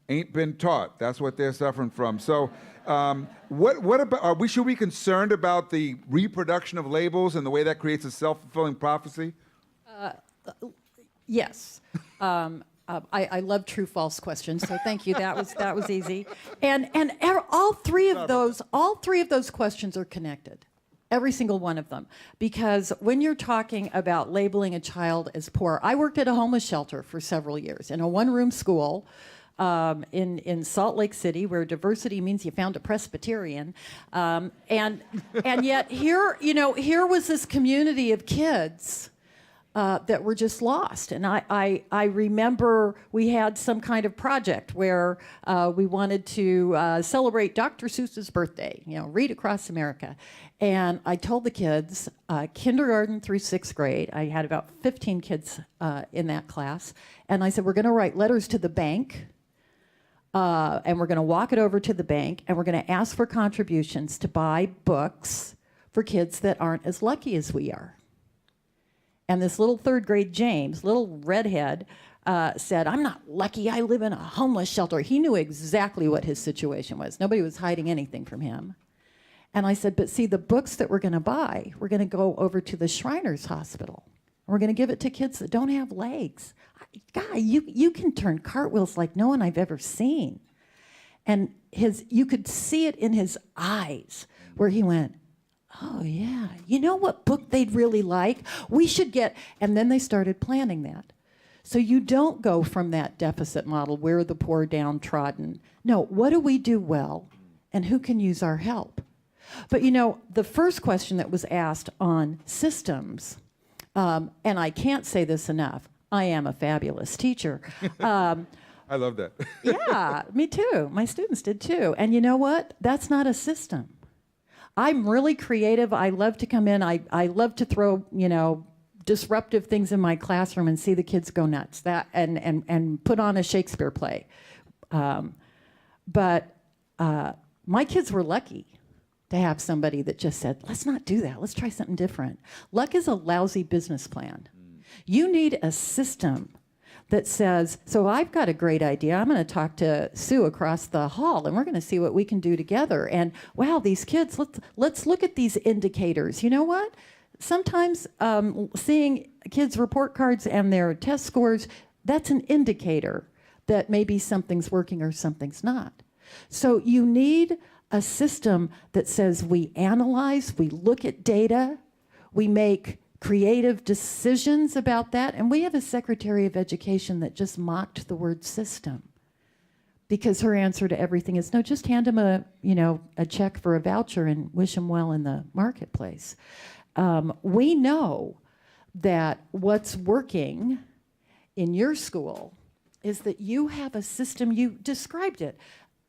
ain't been taught. That's what they're suffering from. So what about, should we be concerned about the reproduction of labels and the way that creates a self-fulfilling prophecy? Yes. I love true/false questions, so thank you. That was easy. And all three of those questions are connected, every single one of them, because when you're talking about labeling a child as poor, I worked at a homeless shelter for several years in a one-room school in Salt Lake City, where diversity means you found a Presbyterian, and yet here was this community of kids. That were just lost. And I remember we had some kind of project where we wanted to celebrate Dr. Seuss's birthday, read across America. And I told the kids, kindergarten through 6th grade, I had about 15 kids in that class, and I said, we're going to write letters to the bank, and we're going to walk it over to the bank, and we're going to ask for contributions to buy books for kids that aren't as lucky as we are. And this little 3rd grade James, little redhead, said, I'm not lucky, I live in a homeless shelter. He knew exactly what his situation was. Nobody was hiding anything from him. And I said, but see, the books that we're going to buy, we're going to go over to the Shriners Hospital. And we're going to give it to kids that don't have legs. Guy, you can turn cartwheels like no one I've ever seen. And you could see it in his eyes where he went, oh, yeah. You know what book they'd really like? We should get... And then they started planning that. So you don't go from that deficit model, where the poor downtrodden. No, what do we do well? And who can use our help? But the first question that was asked on systems, and I can't say this enough, I am a fabulous teacher. I love that. Yeah, me too. My students did too. And you know what? That's not a system. I'm really creative. I love to come in. I love to throw, disruptive things in my classroom and see the kids go nuts. And put on a Shakespeare play. But my kids were lucky to have somebody that just said, let's not do that. Let's try something different. Luck is a lousy business plan. You need a system that says, so I've got a great idea. I'm going to talk to Sue across the hall, and we're going to see what we can do together. And wow, these kids, let's look at these indicators. You know what? Sometimes seeing kids' report cards and their test scores, that's an indicator that maybe something's working or something's not. So you need a system that says we analyze, we look at data, we make creative decisions about that. And we have a Secretary of Education that just mocked the word system, because her answer to everything is, no, just hand them a check for a voucher and wish them well in the marketplace. We know that what's working in your school is that you have a system, you described it,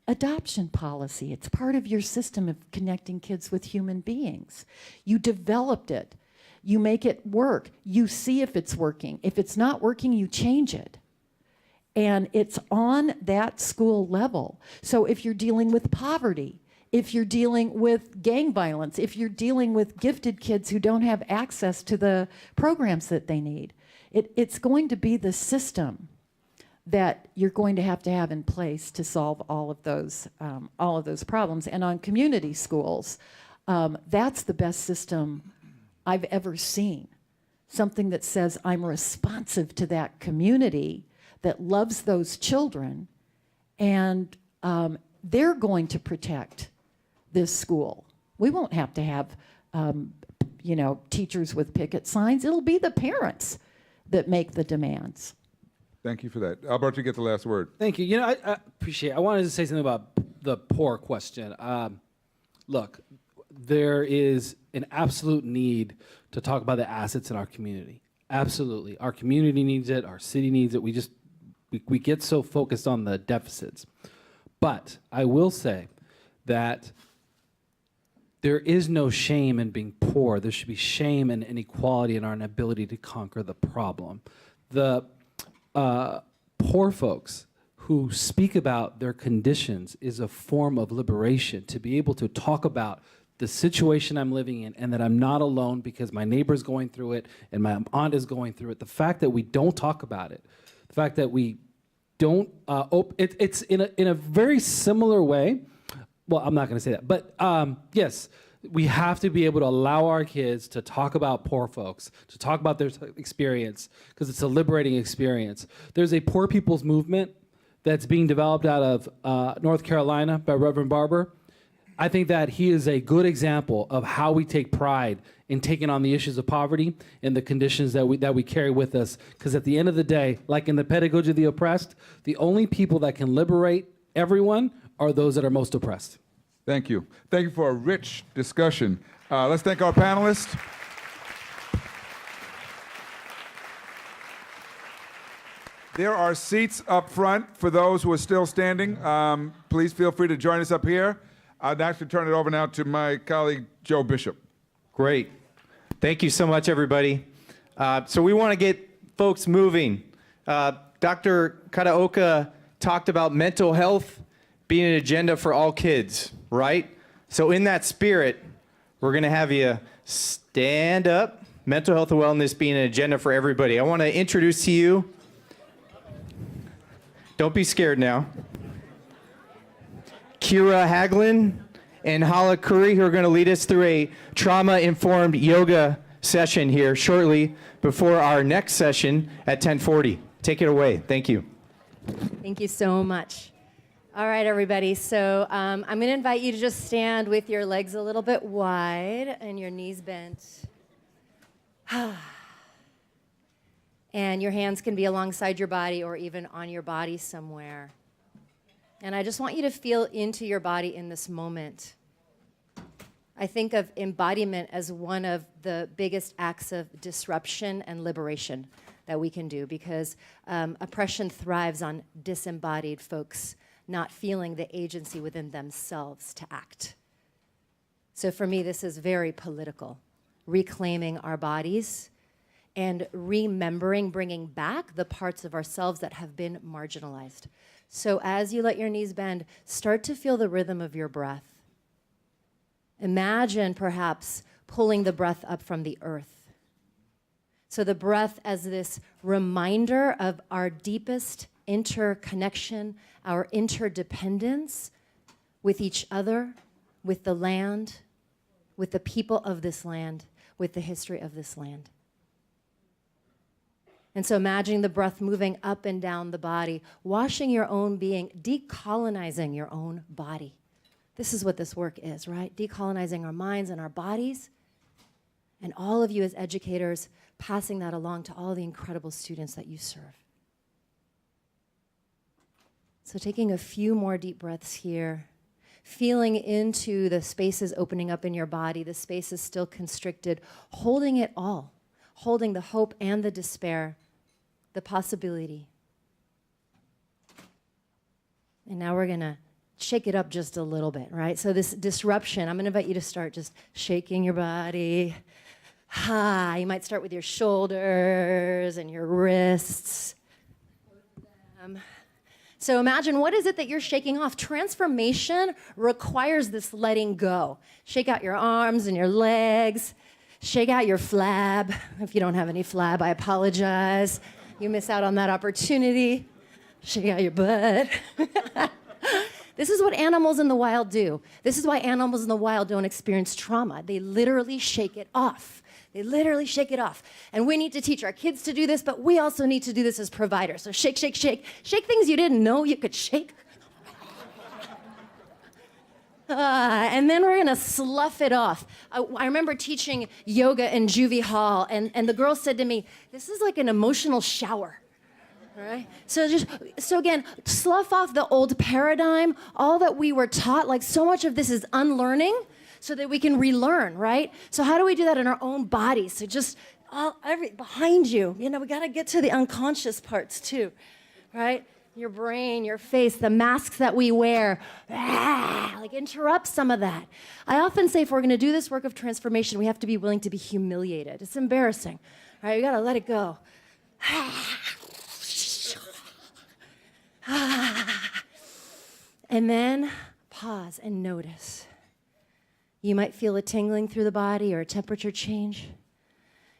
adoption policy. It's part of your system of connecting kids with human beings. You developed it. You make it work. You see if it's working. If it's not working, you change it. And it's on that school level. So if you're dealing with poverty, if you're dealing with gang violence, if you're dealing with gifted kids who don't have access to the programs that they need, it's going to be the system that you're going to have in place to solve all of those problems. And on community schools, that's the best system I've ever seen. Something that says I'm responsive to that community that loves those children, and they're going to protect this school. We won't have to have teachers with picket signs. It'll be the parents that make the demands. Thank you for that. Alberto, you get the last word. Thank you. I appreciate it. I wanted to say something about the poor question. Look, there is an absolute need to talk about the assets in our community. Absolutely. Our community needs it. Our city needs it. We get so focused on the deficits. But I will say that there is no shame in being poor. There should be shame and inequality in our inability to conquer the problem. The poor folks who speak about their conditions is a form of liberation, to be able to talk about the situation I'm living in and that I'm not alone because my neighbor's going through it and my aunt is going through it. The fact that we don't talk about it, the fact that we don't, it's in a very similar way. Well, I'm not going to say that, but yes, we have to be able to allow our kids to talk about poor folks, to talk about their experience, because it's a liberating experience. There's a poor people's movement that's being developed out of North Carolina by Reverend Barber. I think that he is a good example of how we take pride in taking on the issues of poverty and the conditions that we carry with us. Because at the end of the day, like in the pedagogy of the oppressed, the only people that can liberate everyone are those that are most oppressed. Thank you. Thank you for a rich discussion. Let's thank our panelists. There are seats up front for those who are still standing. Please feel free to join us up here. I'd actually turn it over now to my colleague, Joe Bishop. Great. Thank you so much, everybody. So we want to get folks moving. Dr. Kataoka talked about mental health being an agenda for all kids, right? So in that spirit, we're going to have you stand up. Mental health and wellness being an agenda for everybody. I want to introduce to you, don't be scared now, Kira Haglin and Hala Curry, who are going to lead us through a trauma-informed yoga session here shortly before our next session at 10:40. Take it away. Thank you. Thank you so much. All right, everybody. So I'm going to invite you to just stand with your legs a little bit wide and your knees bent. And your hands can be alongside your body or even on your body somewhere. And I just want you to feel into your body in this moment. I think of embodiment as one of the biggest acts of disruption and liberation that we can do, because oppression thrives on disembodied folks not feeling the agency within themselves to act. So for me, this is very political. Reclaiming our bodies and remembering, bringing back the parts of ourselves that have been marginalized. So as you let your knees bend, start to feel the rhythm of your breath. Imagine perhaps pulling the breath up from the earth. So the breath as this reminder of our deepest interconnection, our interdependence with each other, with the land, with the people of this land, with the history of this land. And so imagining the breath moving up and down the body, washing your own being, decolonizing your own body. This is what this work is, right? Decolonizing our minds and our bodies. And all of you as educators, passing that along to all the incredible students that you serve. So taking a few more deep breaths here, feeling into the spaces opening up in your body, the spaces still constricted, holding it all, holding the hope and the despair, the possibility. And now we're going to shake it up just a little bit, right? So this disruption, I'm going to invite you to start just shaking your body. You might start with your shoulders and your wrists. So imagine, what is it that you're shaking off? Transformation requires this letting go. Shake out your arms and your legs. Shake out your flab. If you don't have any flab, I apologize. You miss out on that opportunity. Shake out your butt. This is what animals in the wild do. This is why animals in the wild don't experience trauma. They literally shake it off. They literally shake it off. And we need to teach our kids to do this, but we also need to do this as providers. So shake, shake, shake. Shake things you didn't know you could shake. And then we're gonna slough it off. I remember teaching yoga in Juvie Hall, and the girl said to me, this is like an emotional shower. All right? So again, slough off the old paradigm, all that we were taught, like so much of this is unlearning so that we can relearn, right? So how do we do that in our own bodies? So just behind you, we gotta get to the unconscious parts too, right? your brain, your face, the masks that we wear, like interrupt some of that. I often say if we're going to do this work of transformation, we have to be willing to be humiliated. It's embarrassing. All right, you got to let it go. And then pause and notice. You might feel a tingling through the body or a temperature change.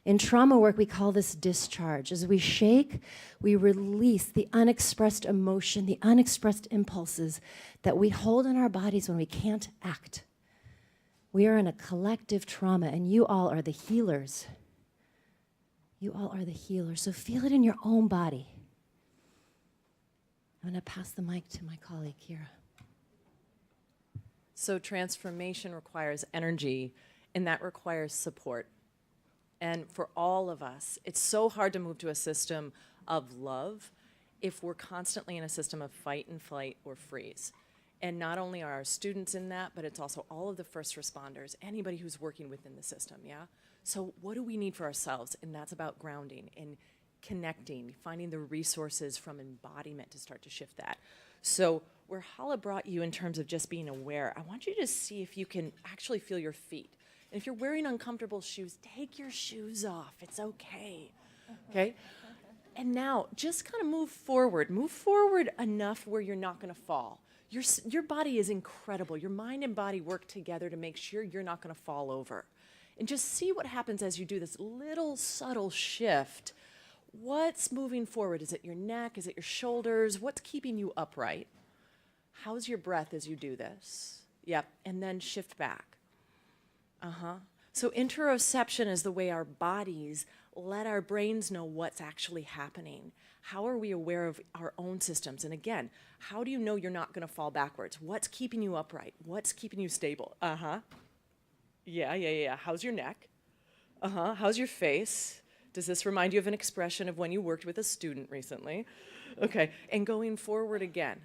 In trauma work, we call this discharge. As we shake, we release the unexpressed emotion, the unexpressed impulses that we hold in our bodies when we can't act. We are in a collective trauma, and you all are the healers. You all are the healers, so feel it in your own body. I'm going to pass the mic to my colleague, Kira. So transformation requires energy, and that requires support. And for all of us, it's so hard to move to a system of love if we're constantly in a system of fight and flight or freeze. And not only are our students in that, but it's also all of the first responders, anybody who's working within the system, yeah? So what do we need for ourselves? And that's about grounding and connecting, finding the resources from embodiment to start to shift that. So where Hala brought you in terms of just being aware, I want you to see if you can actually feel your feet. And if you're wearing uncomfortable shoes, take your shoes off. It's okay. Okay? And now, just kind of move forward. Move forward enough where you're not going to fall. Your body is incredible. Your mind and body work together to make sure you're not going to fall over. And just see what happens as you do this little subtle shift. What's moving forward? Is it your neck? Is it your shoulders? What's keeping you upright? How's your breath as you do this? Yep. And then shift back. So interoception is the way our bodies let our brains know what's actually happening. How are we aware of our own systems? And again, how do you know you're not going to fall backwards? What's keeping you upright? What's keeping you stable? Yeah. How's your neck? How's your face? Does this remind you of an expression of when you worked with a student recently? Okay, and going forward again.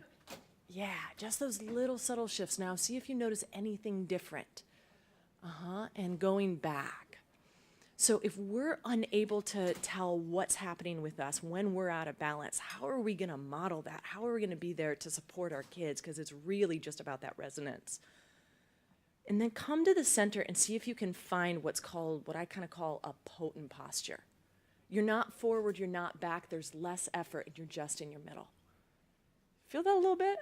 Yeah, just those little subtle shifts. Now see if you notice anything different. And going back. So if we're unable to tell what's happening with us when we're out of balance, how are we going to model that? How are we going to be there to support our kids? Because it's really just about that resonance. And then come to the center and see if you can find what's called, what I kind of call a potent posture. You're not forward, you're not back, there's less effort, and you're just in your middle. Feel that a little bit?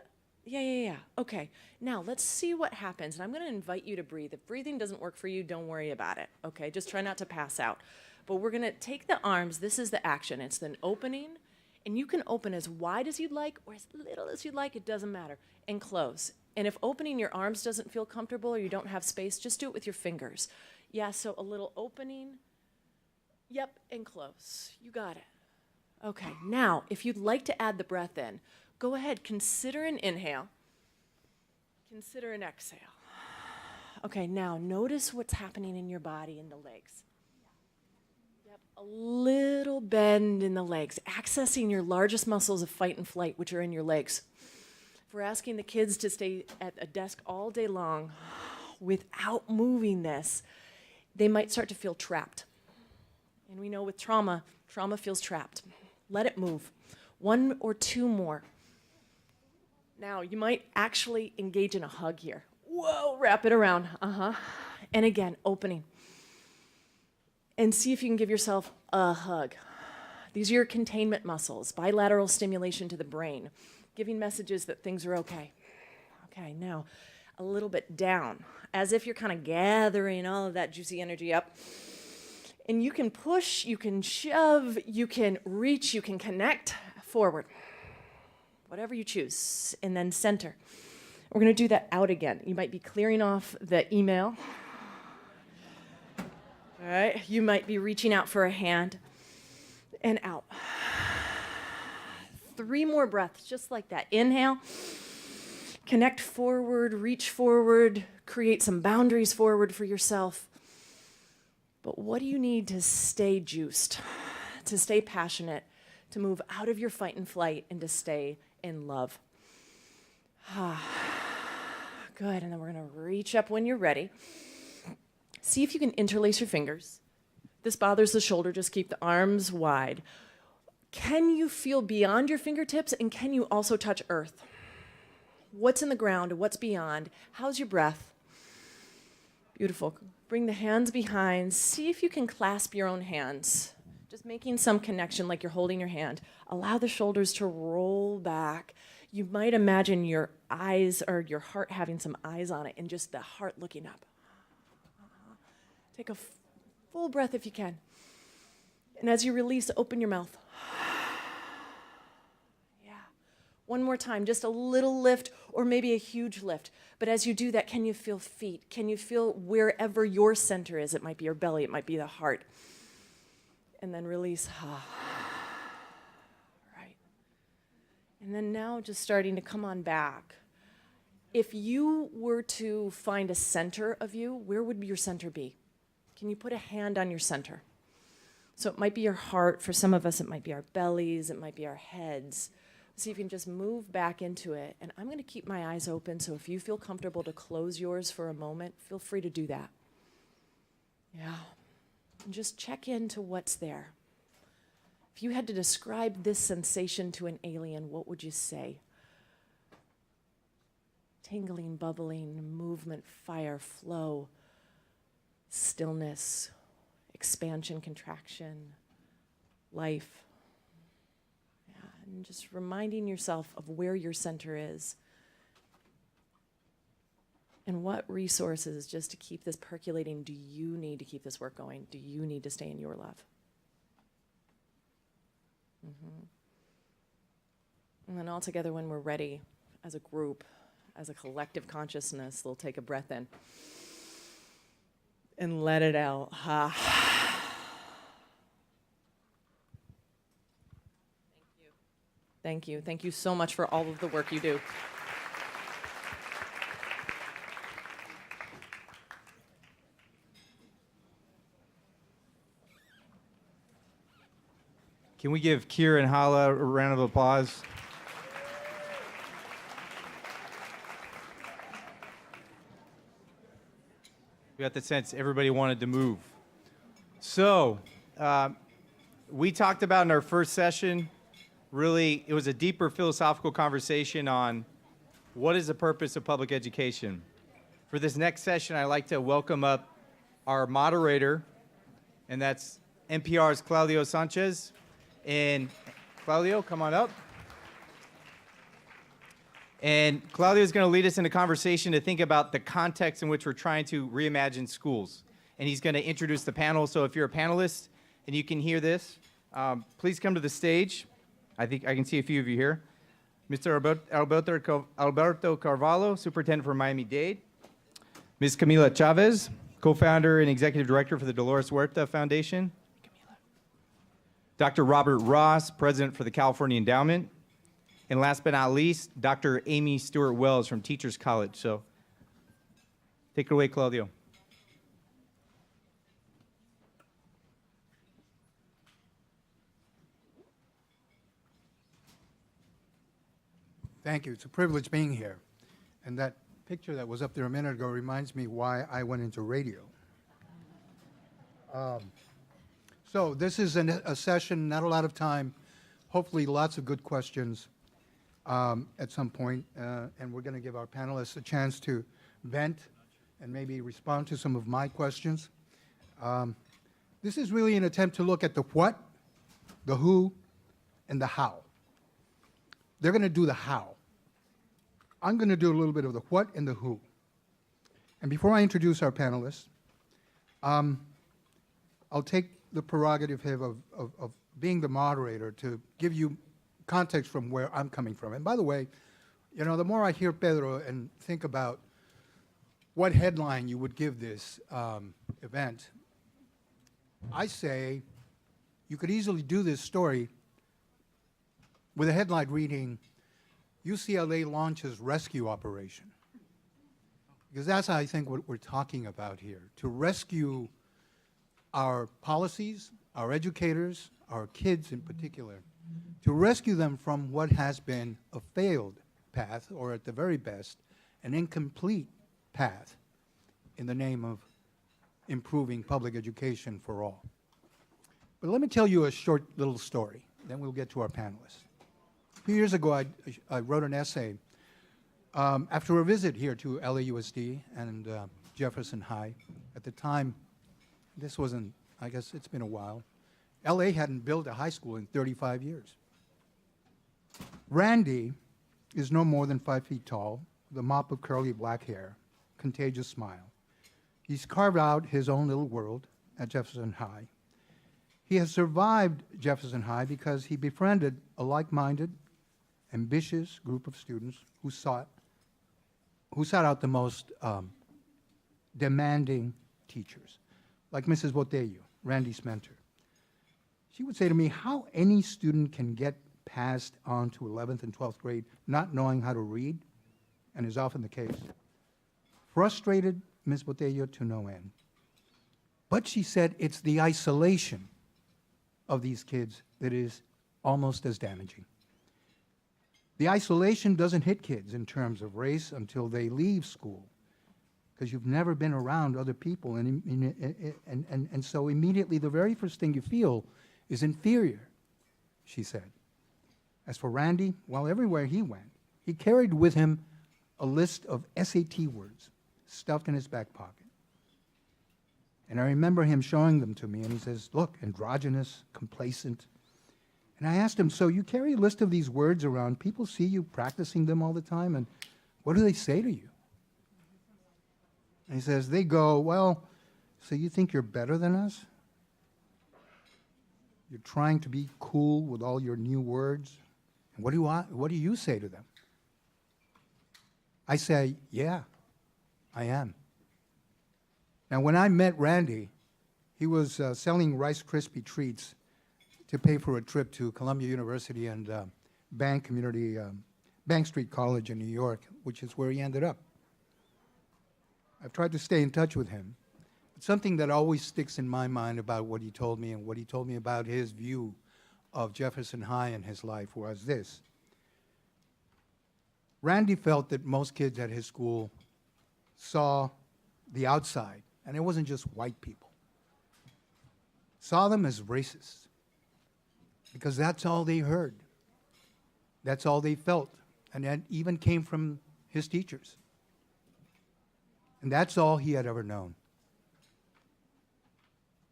Yeah. Okay, now let's see what happens. And I'm going to invite you to breathe. If breathing doesn't work for you, don't worry about it, okay? Just try not to pass out. But we're going to take the arms. This is the action. It's an opening, and you can open as wide as you'd like or as little as you'd like. It doesn't matter. And close. And if opening your arms doesn't feel comfortable or you don't have space, just do it with your fingers. Yeah, so a little opening. Yep, and close. You got it. Okay, now, if you'd like to add the breath in, go ahead, consider an inhale, consider an exhale. Okay, now notice what's happening in your body in the legs. Yep, a little bend in the legs, accessing your largest muscles of fight and flight, which are in your legs. If we're asking the kids to stay at a desk all day long without moving this, they might start to feel trapped. And we know with trauma feels trapped. Let it move. 1 or 2 more. Now, you might actually engage in a hug here. Whoa, wrap it around. And again, opening. And see if you can give yourself a hug. These are your containment muscles, bilateral stimulation to the brain, giving messages that things are okay. Okay, now, a little bit down, as if you're kind of gathering all of that juicy energy up. And you can push, you can shove, you can reach, you can connect forward. Whatever you choose, and then center. We're going to do that out again. You might be clearing off the email. All right, you might be reaching out for a hand, and out. 3 more breaths, just like that. Inhale, connect forward, reach forward, create some boundaries forward for yourself. But what do you need to stay juiced, to stay passionate, to move out of your fight and flight, and to stay in love? Good, and then we're going to reach up when you're ready. See if you can interlace your fingers. This bothers the shoulder, just keep the arms wide. Can you feel beyond your fingertips, and can you also touch earth? What's in the ground? What's beyond? How's your breath? Beautiful. Bring the hands behind. See if you can clasp your own hands. Just making some connection like you're holding your hand. Allow the shoulders to roll back. You might imagine your eyes or your heart having some eyes on it and just the heart looking up. Take a full breath if you can. And as you release, open your mouth. Yeah. One more time, just a little lift or maybe a huge lift. But as you do that, can you feel feet? Can you feel wherever your center is? It might be your belly, it might be the heart. And then release. Right. And then now just starting to come on back. If you were to find a center of you, where would your center be? Can you put a hand on your center? So it might be your heart. For some of us, it might be our bellies. It might be our heads. See if you can just move back into it. And I'm going to keep my eyes open, so if you feel comfortable to close yours for a moment, feel free to do that. Yeah. And just check into what's there. If you had to describe this sensation to an alien, what would you say? Tingling, bubbling, movement, fire, flow, stillness, expansion, contraction, life. Yeah, and just reminding yourself of where your center is and what resources, just to keep this percolating, do you need to keep this work going? Do you need to stay in your love? And then all together, when we're ready, as a group, as a collective consciousness, we'll take a breath in and let it out. Thank you. Thank you so much for all of the work you do. Can we give Kier and Hala a round of applause? We got the sense everybody wanted to move. So, we talked about in our first session, really, it was a deeper philosophical conversation on what is the purpose of public education. For this next session, I'd like to welcome up our moderator, and that's NPR's Claudio Sanchez. And Claudio, come on up. And Claudio is going to lead us in a conversation to think about the context in which we're trying to reimagine schools. And he's going to introduce the panel. So if you're a panelist and you can hear this, please come to the stage. I think I can see a few of you here. Mr. Alberto Carvalho, Superintendent for Miami-Dade. Ms. Camila Chavez, Co-founder and Executive Director for the Dolores Huerta Foundation. Dr. Robert Ross, President for the California Endowment. And last but not least, Dr. Amy Stewart Wells from Teachers College. So take it away, Claudio. Thank you. It's a privilege being here. And that picture that was up there a minute ago reminds me why I went into radio. So this is a session, not a lot of time, hopefully lots of good questions at some point, and we're going to give our panelists a chance to vent and maybe respond to some of my questions. This is really an attempt to look at the what, the who, and the how. They're going to do the how. I'm going to do a little bit of the what and the who. And before I introduce our panelists, I'll take the prerogative of being the moderator to give you context from where I'm coming from. And by the way, you know, the more I hear Pedro and think about what headline you would give this event, I say you could easily do this story with a headline reading, UCLA launches rescue operation. Because that's, I think, what we're talking about here, to rescue our policies, our educators, our kids in particular, to rescue them from what has been a failed path, or at the very best, an incomplete path in the name of improving public education for all. But let me tell you a short little story. then we'll get to our panelists. A few years ago, I wrote an essay after a visit here to LAUSD and Jefferson High. At the time, this wasn't, I guess it's been a while. LA hadn't built a high school in 35 years. Randy is no more than 5 feet tall, with a mop of curly black hair, contagious smile. He's carved out his own little world at Jefferson High. He has survived Jefferson High because he befriended a like-minded, ambitious group of students who sought out the most demanding teachers, like Mrs. Botello, Randy's mentor. She would say to me, how any student can get passed on to 11th and 12th grade not knowing how to read, and is often the case, frustrated Ms. Botello to no end. But she said it's the isolation of these kids that is almost as damaging. The isolation doesn't hit kids in terms of race until they leave school, because you've never been around other people, and so immediately the very first thing you feel is inferior, she said. As for Randy, well, everywhere he went, he carried with him a list of SAT words stuffed in his back pocket. And I remember him showing them to me, and he says, look, androgynous, complacent. And I asked him, so you carry a list of these words around, people see you practicing them all the time, and what do they say to you? And he says, they go, well, so you think you're better than us? You're trying to be cool with all your new words? And what do you say to them? I say, yeah, I am. Now, when I met Randy, he was selling Rice Krispie treats to pay for a trip to Columbia University and Bank Street College in New York, which is where he ended up. I've tried to stay in touch with him. It's something that always sticks in my mind about what he told me and what he told me about his view of Jefferson High in his life was this. Randy felt that most kids at his school saw the outside, and it wasn't just white people, saw them as racists, because that's all they heard. That's all they felt, and that even came from his teachers. And that's all he had ever known.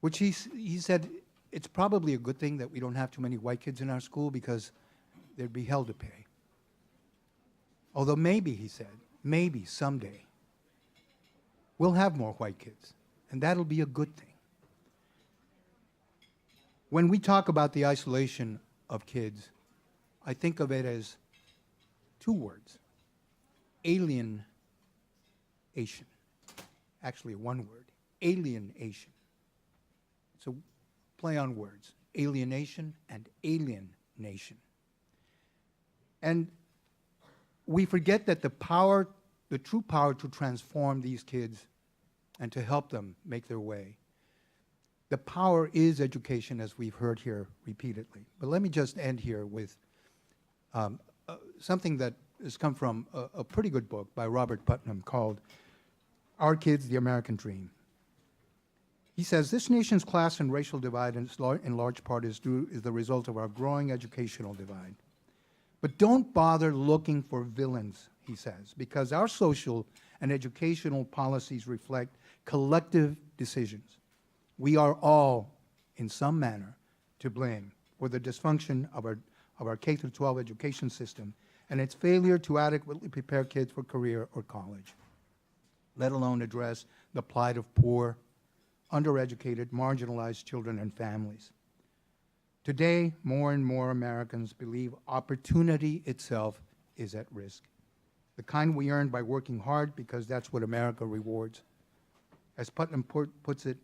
Which he said, it's probably a good thing that we don't have too many white kids in our school because there'd be hell to pay. Although maybe, he said, maybe someday we'll have more white kids, and that'll be a good thing. When we talk about the isolation of kids, I think of it as two words: alienation. Actually, one word: alienation. It's a play on words: alienation and alienation. And we forget that the true power to transform these kids and to help them make their way, the power is education, as we've heard here repeatedly. But let me just end here with something that has come from a pretty good book by Robert Putnam called Our Kids, the American Dream. He says, this nation's class and racial divide in large part is the result of our growing educational divide. But don't bother looking for villains, he says, because our social and educational policies reflect collective decisions. We are all, in some manner, to blame for the dysfunction of our K-12 education system and its failure to adequately prepare kids for career or college, let alone address the plight of poor, undereducated, marginalized children and families. Today, more and more Americans believe opportunity itself is at risk, the kind we earn by working hard because that's what America rewards. As Putnam puts it,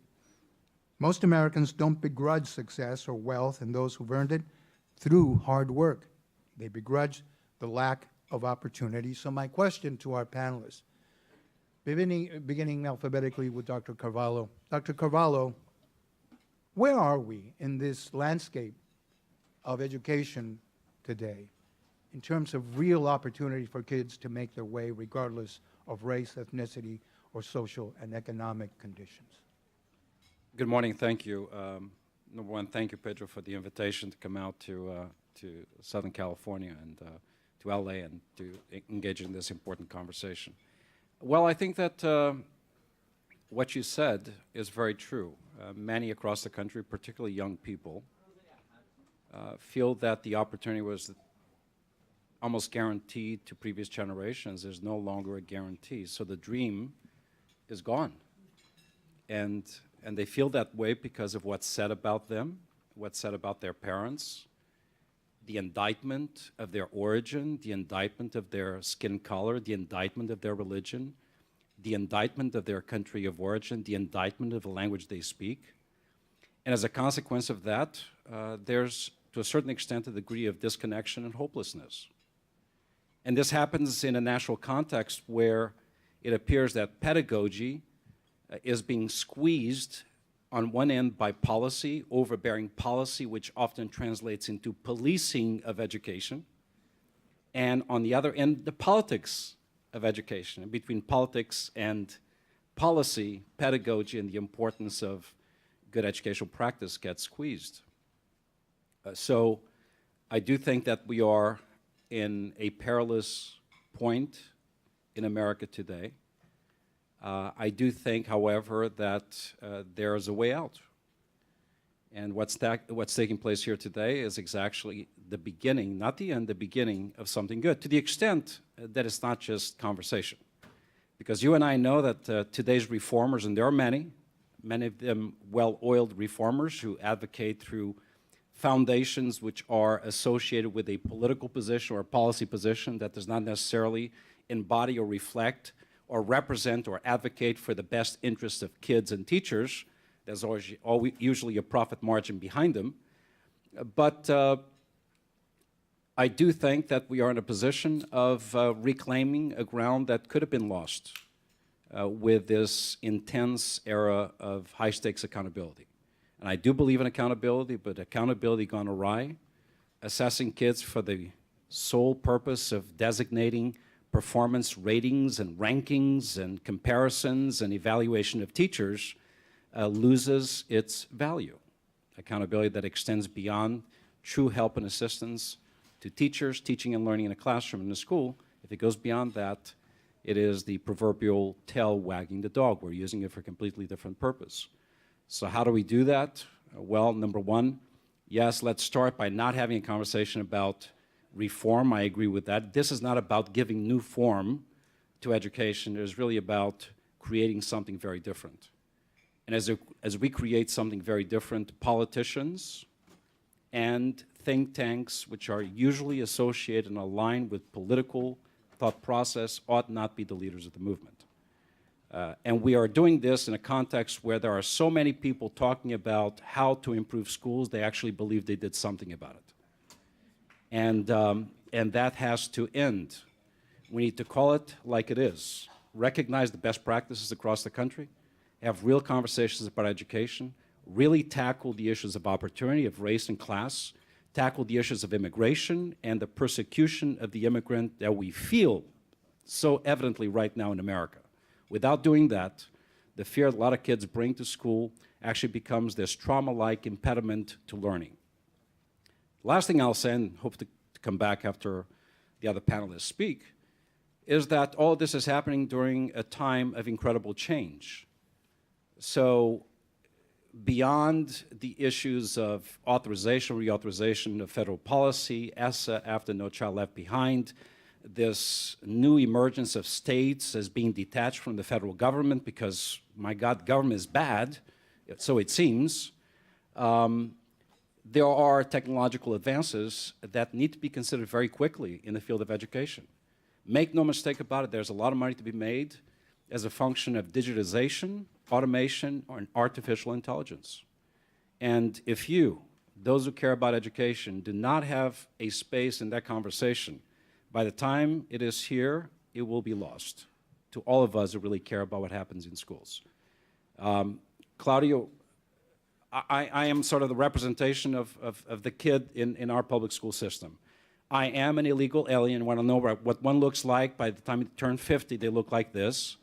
most Americans don't begrudge success or wealth in those who've earned it through hard work. They begrudge the lack of opportunity. So my question to our panelists, beginning alphabetically with Dr. Carvalho. Dr. Carvalho, where are we in this landscape of education today in terms of real opportunity for kids to make their way regardless of race, ethnicity, or social and economic conditions? Good morning, thank you. number one, thank you, Pedro, for the invitation to come out to Southern California and to LA and to engage in this important conversation. Well, I think that what you said is very true. Many across the country, particularly young people, feel that the opportunity was almost guaranteed to previous generations is no longer a guarantee. So the dream is gone. And they feel that way because of what's said about them, what's said about their parents, the indictment of their origin, the indictment of their skin color, the indictment of their religion, the indictment of their country of origin, the indictment of the language they speak. And as a consequence of that, there's, to a certain extent, a degree of disconnection and hopelessness. And this happens in a national context where it appears that pedagogy is being squeezed on one end by policy, overbearing policy, which often translates into policing of education, and on the other end, the politics of education. And between politics and policy, pedagogy and the importance of good educational practice gets squeezed. So I do think that we are in a perilous point in America today. I do think, however, that there is a way out. And what's taking place here today is exactly the beginning, not the end, the beginning of something good, to the extent that it's not just conversation. Because you and I know that today's reformers, and there are many of them well-oiled reformers who advocate through foundations which are associated with a political position or a policy position that does not necessarily embody or reflect or represent or advocate for the best interests of kids and teachers. There's always usually a profit margin behind them. But I do think that we are in a position of reclaiming a ground that could have been lost with this intense era of high-stakes accountability. And I do believe in accountability, but accountability gone awry, assessing kids for the sole purpose of designating performance ratings and rankings and comparisons and evaluation of teachers loses its value. Accountability that extends beyond true help and assistance to teachers, teaching and learning in a classroom in a school. If it goes beyond that, it is the proverbial tail wagging the dog. We're using it for a completely different purpose. So how do we do that? Well, number one, yes, let's start by not having a conversation about reform. I agree with that. This is not about giving new form to education. It is really about creating something very different. And as we create something very different, politicians and think tanks, which are usually associated and aligned with political thought process, ought not be the leaders of the movement. And we are doing this in a context where there are so many people talking about how to improve schools, they actually believe they did something about it. And that has to end. We need to call it like it is. Recognize the best practices across the country, have real conversations about education, really tackle the issues of opportunity, of race and class, tackle the issues of immigration and the persecution of the immigrant that we feel so evidently right now in America. Without doing that, the fear that a lot of kids bring to school actually becomes this trauma-like impediment to learning. Last thing I'll say, and hope to come back after the other panelists speak, is that all of this is happening during a time of incredible change. So beyond the issues of authorization, reauthorization of federal policy, ESSA after No Child Left Behind, this new emergence of states as being detached from the federal government because, my God, government is bad, so it seems. There are technological advances that need to be considered very quickly in the field of education. Make no mistake about it, there's a lot of money to be made as a function of digitization, automation, or artificial intelligence. And if you, those who care about education, do not have a space in that conversation, by the time it is here, it will be lost to all of us who really care about what happens in schools. Claudio, I am sort of the representation of the kid in our public school system. I am an illegal alien. Want to know what one looks like by the time you turn 50, they look like this.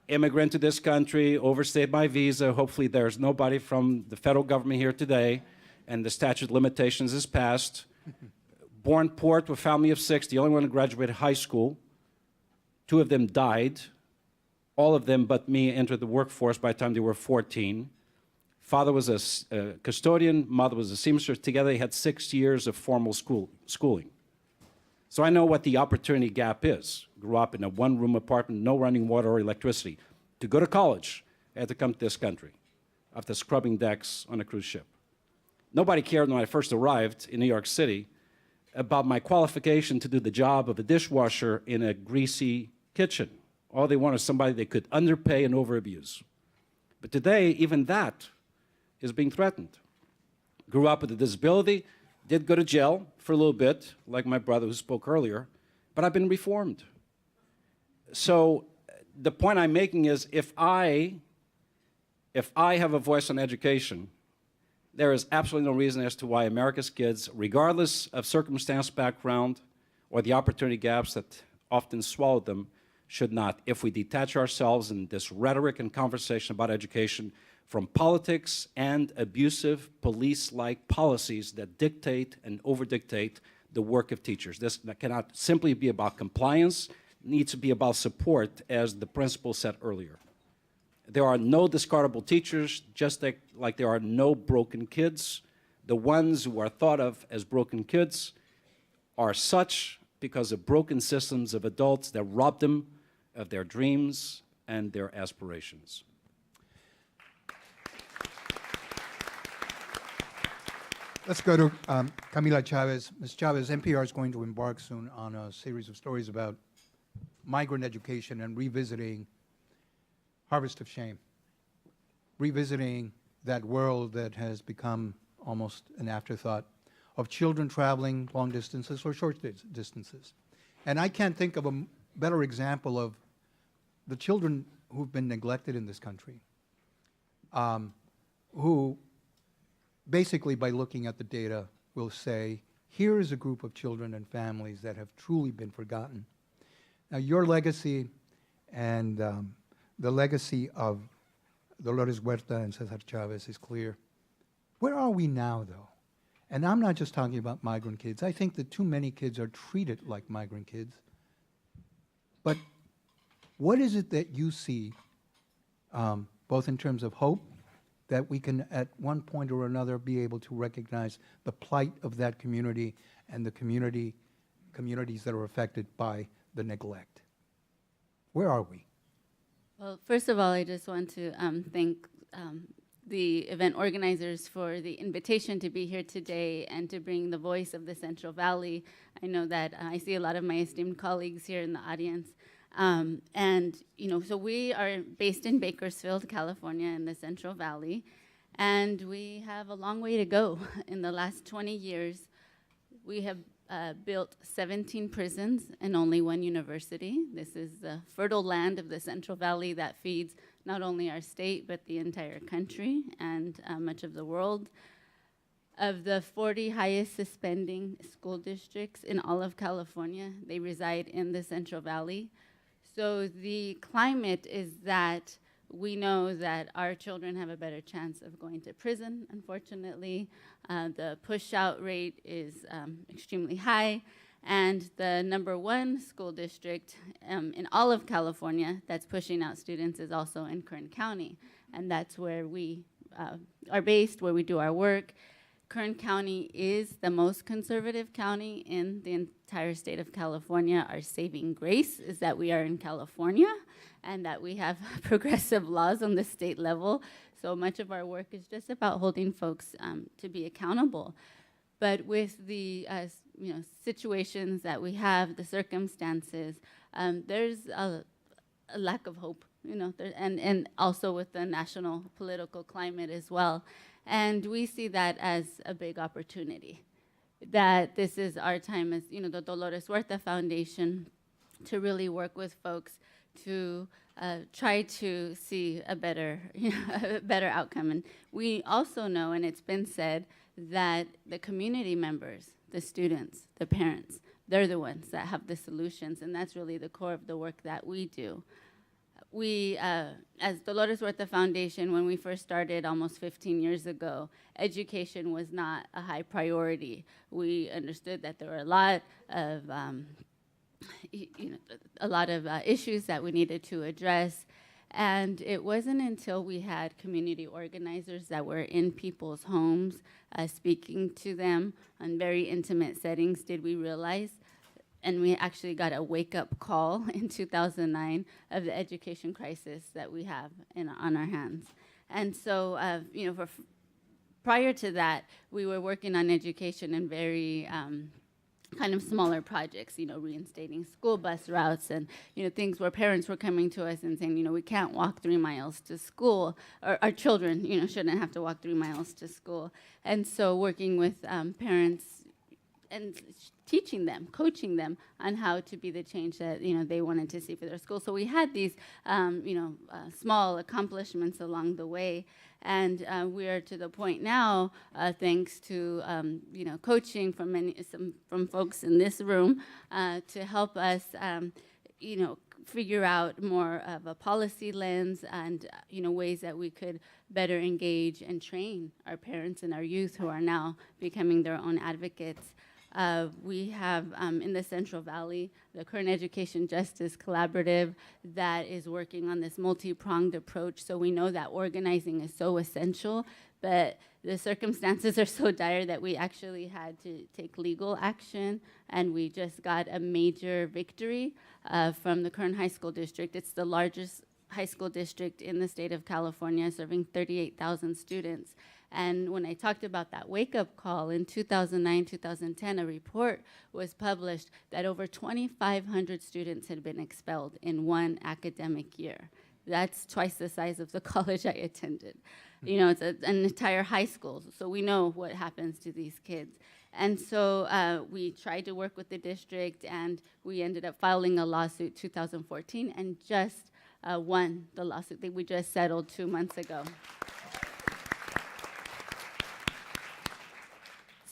immigrant to this country, overstayed my visa. Hopefully there's nobody from the federal government here today, and the statute of limitations is passed. Born poor to a family of 6, the only one who graduated high school. 2 of them died. All of them but me entered the workforce by the time they were 14. Father was a custodian, mother was a seamstress. Together they had 6 years of formal schooling. So I know what the opportunity gap is. Grew up in a 1-room apartment, no running water or electricity. To go to college, I had to come to this country after scrubbing decks on a cruise ship. Nobody cared when I first arrived in New York City about my qualification to do the job of a dishwasher in a greasy kitchen. All they wanted was somebody they could underpay and overabuse. But today, even that is being threatened. Grew up with a disability, did go to jail for a little bit, like my brother who spoke earlier, but I've been reformed. So the point I'm making is if I have a voice on education, there is absolutely no reason as to why America's kids, regardless of circumstance, background, or the opportunity gaps that often swallow them, should not. If we detach ourselves in this rhetoric and conversation about education from politics and abusive police-like policies that dictate and over-dictate the work of teachers. This cannot simply be about compliance, it needs to be about support, as the principal said earlier. There are no discardable teachers, just like there are no broken kids. The ones who are thought of as broken kids are such because of broken systems of adults that rob them of their dreams and their aspirations. Let's go to Camila Chavez. Ms. Chavez, NPR is going to embark soon on a series of stories about migrant education and revisiting Harvest of Shame, revisiting that world that has become almost an afterthought of children traveling long distances or short distances. And I can't think of a better example of the children who've been neglected in this country, who basically by looking at the data will say, here is a group of children and families that have truly been forgotten. Now your legacy and the legacy of Dolores Huerta and Cesar Chavez is clear. Where are we now, though? And I'm not just talking about migrant kids. I think that too many kids are treated like migrant kids. But what is it that you see, both in terms of hope, that we can at one point or another be able to recognize the plight of that community and the communities that are affected by the neglect? Where are we? Well, first of all, I just want to thank the event organizers for the invitation to be here today and to bring the voice of the Central Valley. I know that I see a lot of my esteemed colleagues here in the audience. And, you know, so we are based in Bakersfield, California, in the Central Valley, and we have a long way to go. In the last 20 years, we have built 17 prisons and only 1 university. This is the fertile land of the Central Valley that feeds not only our state, but the entire country and much of the world. Of the 40 highest suspending school districts in all of California, they reside in the Central Valley. So the climate is that we know that our children have a better chance of going to prison, unfortunately. The push-out rate is extremely high, and the #1 school district in all of California that's pushing out students is also in Kern County, and that's where we are based, where we do our work. Kern County is the most conservative county in the entire state of California. Our saving grace is that we are in California and that we have progressive laws on the state level. So much of our work is just about holding folks to be accountable. But with the situations that we have, the circumstances, there's a lack of hope, and also with the national political climate as well. And we see that as a big opportunity, that this is our time as, the Dolores Huerta Foundation to really work with folks to try to see a better, a better outcome. And we also know, and it's been said, that the community members, the students, the parents, they're the ones that have the solutions, and that's really the core of the work that we do. We, as Dolores Huerta Foundation, when we first started almost 15 years ago, education was not a high priority. We understood that there were a lot of, issues that we needed to address. And it wasn't until we had community organizers that were in people's homes, speaking to them in very intimate settings, did we realize, and we actually got a wake-up call in 2009 of the education crisis that we have on our hands. And so, prior to that, we were working on education in very kind of smaller projects, reinstating school bus routes and, things where parents were coming to us and saying, we can't walk 3 miles to school, or our children, shouldn't have to walk 3 miles to school. And so working with parents and teaching them, coaching them on how to be the change that they wanted to see for their school. So we had these small accomplishments along the way, and we are to the point now, thanks to coaching from from folks in this room, to help us figure out more of a policy lens and ways that we could better engage and train our parents and our youth who are now becoming their own advocates. We have in the Central Valley the Current Education Justice Collaborative that is working on this multi-pronged approach. So we know that organizing is so essential, but the circumstances are so dire that we actually had to take legal action, and we just got a major victory from the Kern High School District. It's the largest high school district in the state of California, serving 38,000 students. And when I talked about that wake-up call in 2009, 2010, a report was published that over 2,500 students had been expelled in one academic year. That's twice the size of the college I attended. It's an entire high school, so we know what happens to these kids. And so we tried to work with the district, and we ended up filing a lawsuit 2014 and just won the lawsuit that we just settled 2 months ago.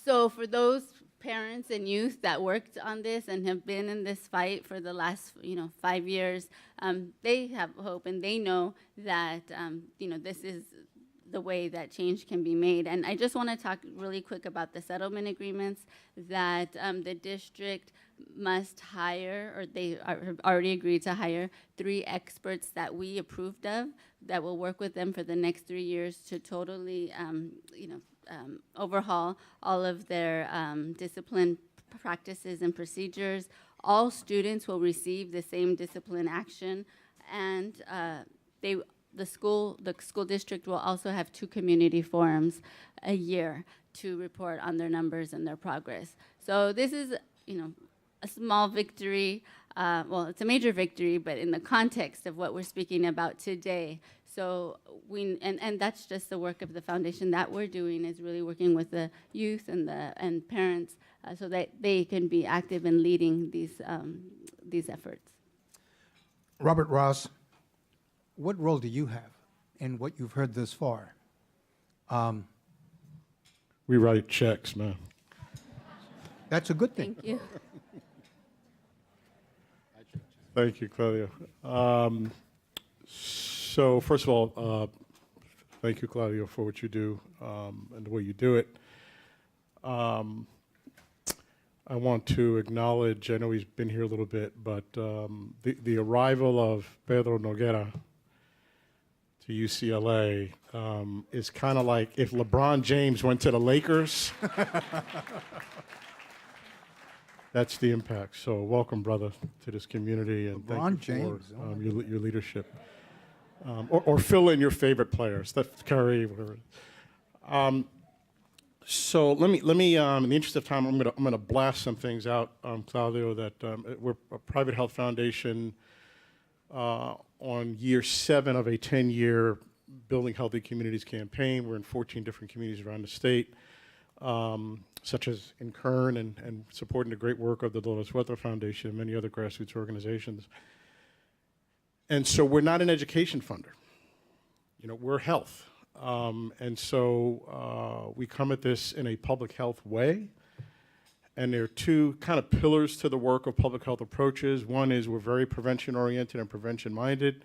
So for those parents and youth that worked on this and have been in this fight for the last 5 years, they have hope, and they know that this is the way that change can be made. And I just want to talk really quick about the settlement agreements that the district must hire, or they have already agreed to hire, 3 experts that we approved of that will work with them for the next 3 years to totally overhaul all of their discipline practices and procedures. All students will receive the same discipline action, and the school district will also have 2 community forums a year to report on their numbers and their progress. So this is, a small victory. Well, it's a major victory, but in the context of what we're speaking about today. So and that's just the work of the foundation that we're doing, is really working with the youth and parents so that they can be active in leading these efforts. Robert Ross, what role do you have in what you've heard thus far? We write checks, man. That's a good thing. Thank you. Thank you, Claudio. So first of all, thank you, Claudio, for what you do and the way you do it. I want to acknowledge, I know he's been here a little bit, but the arrival of Pedro Noguera to UCLA is kind of like if LeBron James went to the Lakers. That's the impact. So welcome, brother, to this community, and thank you for your leadership. Or fill in your favorite player, Steph Curry, whatever. So let me. In the interest of time, I'm gonna blast some things out, Claudio. That we're a private health foundation on year 7 of a 10-year Building Healthy Communities campaign. We're in 14 different communities around the state, such as in Kern, and supporting the great work of the Dolores Huerta Foundation and many other grassroots organizations. And so we're not an education funder. We're health. And so we come at this in a public health way. And there are 2 kind of pillars to the work of public health approaches. One is we're very prevention-oriented and prevention-minded.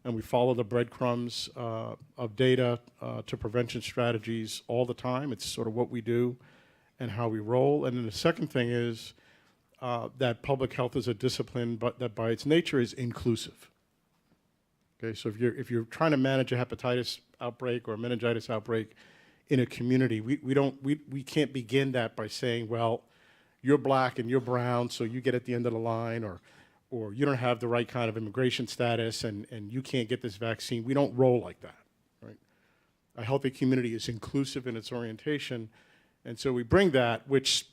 and we follow the breadcrumbs of data to prevention strategies all the time. It's sort of what we do and how we roll. And then the second thing is that public health is a discipline, but that by its nature is inclusive. Okay, so if you're trying to manage a hepatitis outbreak or a meningitis outbreak in a community, we can't begin that by saying, well, you're black and you're brown, so you get at the end of the line, or you don't have the right kind of immigration status and you can't get this vaccine. We don't roll like that, right? A healthy community is inclusive in its orientation, and so we bring that, which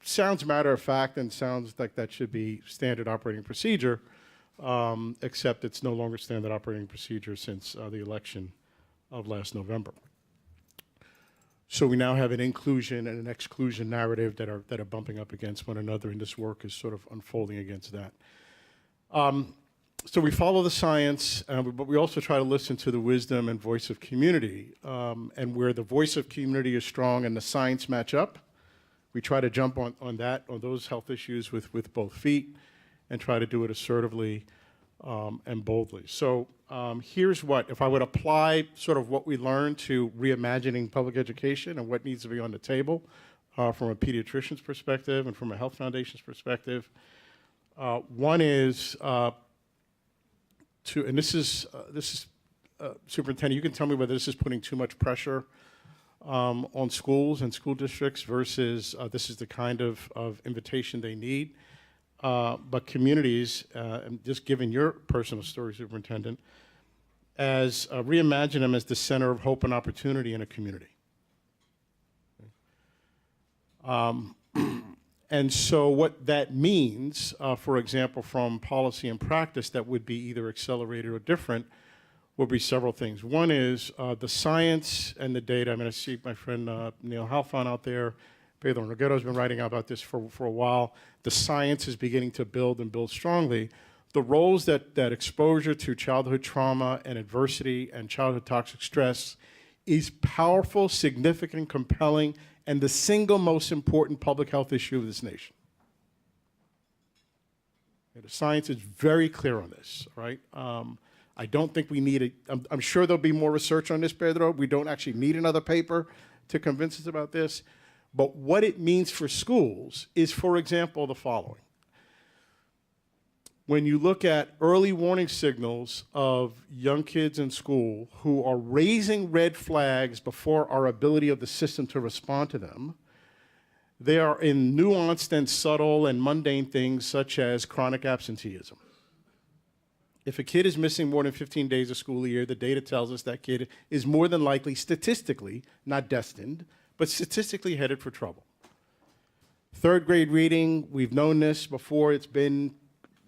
sounds matter of fact and sounds like that should be standard operating procedure, except it's no longer standard operating procedure since the election of last November. So we now have an inclusion and an exclusion narrative that are bumping up against one another, and this work is sort of unfolding against that. So we follow the science, but we also try to listen to the wisdom and voice of community. And where the voice of community is strong and the science match up, we try to jump on those health issues with both feet and try to do it assertively and boldly. So here's what, if I would apply sort of what we learned to reimagining public education and what needs to be on the table from a pediatrician's perspective and from a health foundation's perspective. One is and this is Superintendent, you can tell me whether this is putting too much pressure on schools and school districts versus this is the kind of invitation they need. But communities, and just given your personal story, Superintendent, as reimagine them as the center of hope and opportunity in a community. And so what that means, for example, from policy and practice that would be either accelerated or different, will be several things. One is the science and the data. I mean, I see my friend Neil Halfon out there. Pedro Noguera has been writing about this for a while. The science is beginning to build and build strongly. The roles that exposure to childhood trauma and adversity and childhood toxic stress is powerful, significant, compelling, and the single most important public health issue of this nation. And the science is very clear on this, right? I don't think we need I'm sure there'll be more research on this, Pedro. We don't actually need another paper to convince us about this. But what it means for schools is, for example, the following. When you look at early warning signals of young kids in school who are raising red flags before our ability of the system to respond to them, they are in nuanced and subtle and mundane things such as chronic absenteeism. If a kid is missing more than 15 days of school a year, the data tells us that kid is more than likely, statistically, not destined, but statistically headed for trouble. Third grade reading, we've known this before. It's been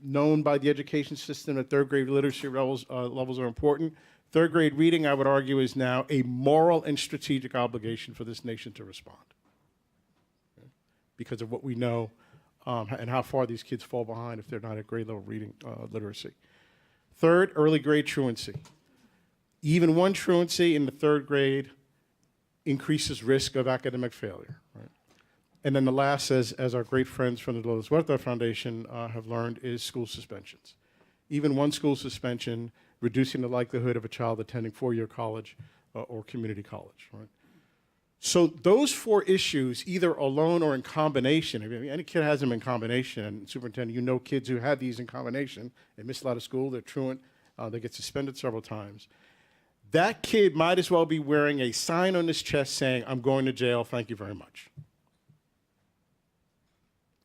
known by the education system that third grade literacy levels are important. Third grade reading, I would argue, is now a moral and strategic obligation for this nation to respond, okay? Because of what we know and how far these kids fall behind if they're not at grade level reading literacy. Third, early grade truancy. Even one truancy in the third grade increases risk of academic failure, right? And then the last, as our great friends from the Dolores Huerta Foundation have learned, is school suspensions. Even one school suspension, reducing the likelihood of a child attending four-year college or community college, right? So those four issues, either alone or in combination, I mean, any kid has them in combination, and Superintendent, you know kids who have these in combination, they miss a lot of school, they're truant, they get suspended several times. That kid might as well be wearing a sign on his chest saying, "I'm going to jail, thank you very much."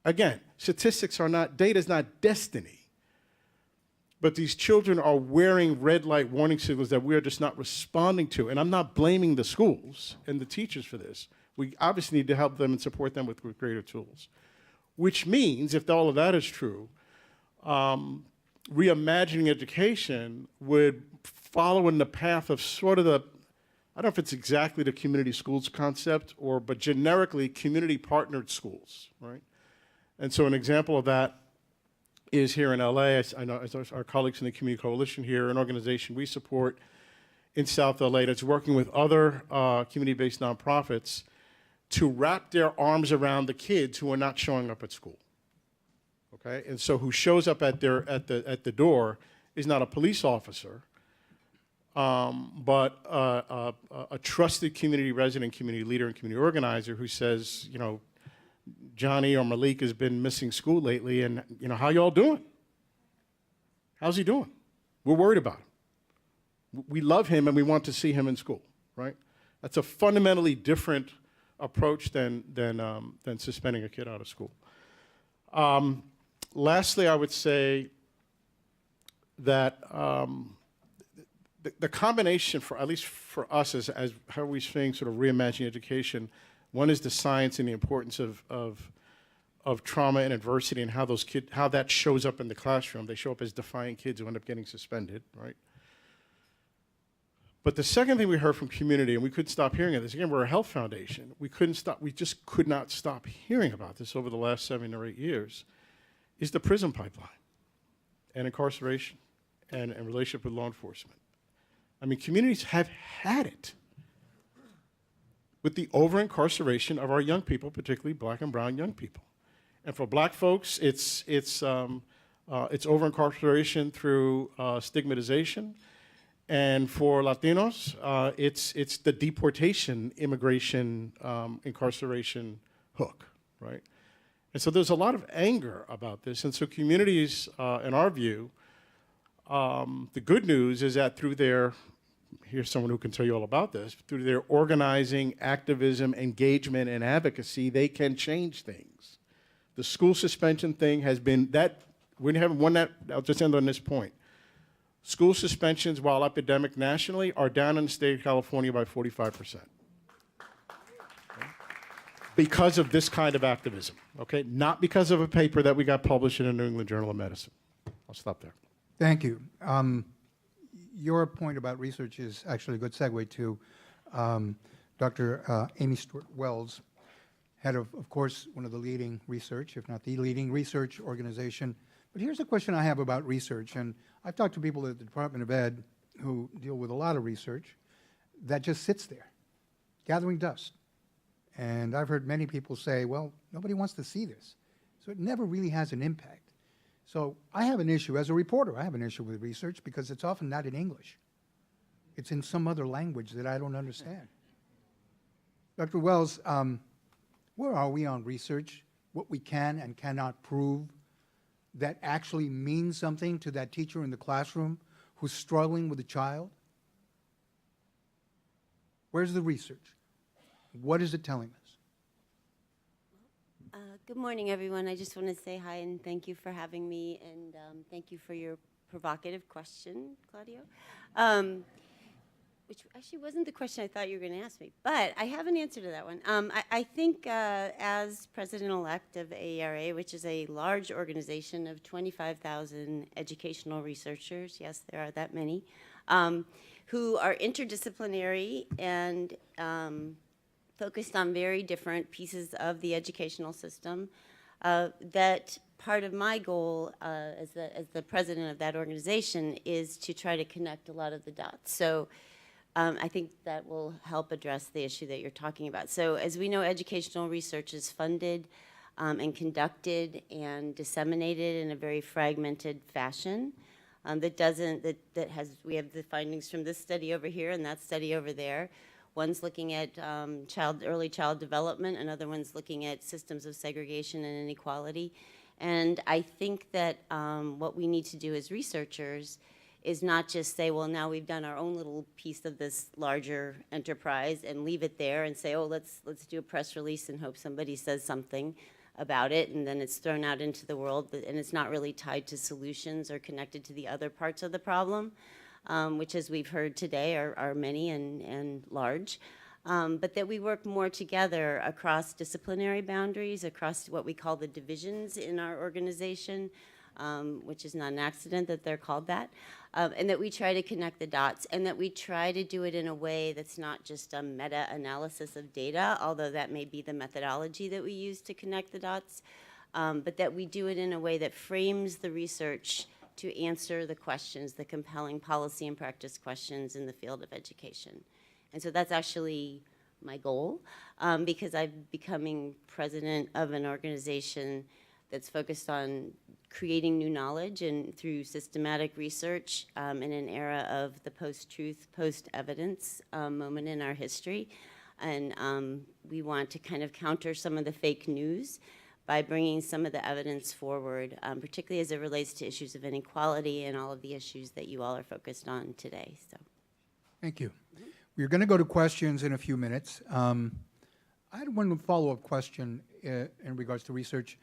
Again, statistics are not, data is not destiny. But these children are wearing red light warning signals that we are just not responding to. And I'm not blaming the schools and the teachers for this. We obviously need to help them and support them with greater tools. Which means, if all of that is true, reimagining education would follow in the path of sort of the, I don't know if it's exactly the community schools concept, but generically community partnered schools, right? And so an example of that is here in LA. I know our colleagues in the Community Coalition here, an organization we support in South LA that's working with other community-based nonprofits to wrap their arms around the kids who are not showing up at school. Okay, and so who shows up at the door is not a police officer, but a trusted community resident, community leader, and community organizer who says, you know, Johnny or Malik has been missing school lately, and, you know, how y'all doing? How's he doing? We're worried about him. We love him and we want to see him in school, right? That's a fundamentally different approach than suspending a kid out of school. Lastly, I would say that the combination, for at least for us as how we seeing sort of reimagining education, one is the science and the importance of trauma and adversity and how those kids, how that shows up in the classroom. They show up as defiant kids who end up getting suspended, right? But the second thing we heard from community, and we couldn't stop hearing of this, again, we're a health foundation. We just could not stop hearing about this over the last 7 or 8 years, is the prison pipeline and incarceration and relationship with law enforcement. I mean, communities have had it with the over-incarceration of our young people, particularly black and brown young people. And for black folks, it's over-incarceration through stigmatization. And for Latinos, it's the deportation, immigration, incarceration hook, right? And so there's a lot of anger about this. And so communities, in our view, the good news is that through their, here's someone who can tell you all about this, through their organizing, activism, engagement, and advocacy, they can change things. The school suspension thing has been that, we haven't won that, I'll just end on this point. School suspensions, while epidemic nationally, are down in the state of California by 45%. Okay? Because of this kind of activism, okay? Not because of a paper that we got published in the New England Journal of Medicine. I'll stop there. Thank you. Your point about research is actually a good segue to Dr. Amy Stewart-Wells, head of course, one of the leading research, if not the leading research organization. But here's a question I have about research, and I've talked to people at the Department of Ed who deal with a lot of research that just sits there, gathering dust. And I've heard many people say, well, nobody wants to see this. So it never really has an impact. So I have an issue, as a reporter, I have an issue with research because it's often not in English. It's in some other language that I don't understand. Dr. Wells, where are we on research? What we can and cannot prove that actually means something to that teacher in the classroom who's struggling with a child? Where's the research? What is it telling us? Good morning, everyone. I just want to say hi and thank you for having me, and thank you for your provocative question, Claudio, which actually wasn't the question I thought you were going to ask me, but I have an answer to that one. I think as president-elect of AERA, which is a large organization of 25,000 educational researchers, yes, there are that many, who are interdisciplinary and focused on very different pieces of the educational system, that part of my goal as the president of that organization is to try to connect a lot of the dots. So I think that will help address the issue that you're talking about. So as we know, educational research is funded and conducted and disseminated in a very fragmented fashion. We have the findings from this study over here and that study over there. One's looking at early child development, another one's looking at systems of segregation and inequality. And I think that what we need to do as researchers is not just say, well, now we've done our own little piece of this larger enterprise and leave it there and say, oh, let's do a press release and hope somebody says something about it, and then it's thrown out into the world, and it's not really tied to solutions or connected to the other parts of the problem. Which, as we've heard today, are many and large, but that we work more together across disciplinary boundaries, across what we call the divisions in our organization, which is not an accident that they're called that, and that we try to connect the dots, and that we try to do it in a way that's not just a meta-analysis of data, although that may be the methodology that we use to connect the dots, but that we do it in a way that frames the research to answer the questions, the compelling policy and practice questions in the field of education. And so that's actually my goal, because I'm becoming president of an organization that's focused on creating new knowledge and through systematic research in an era of the post-truth, post-evidence moment in our history. And we want to kind of counter some of the fake news by bringing some of the evidence forward, particularly as it relates to issues of inequality and all of the issues that you all are focused on today. So, Thank you. We're going to go to questions in a few minutes. I had one follow-up question in regards to research.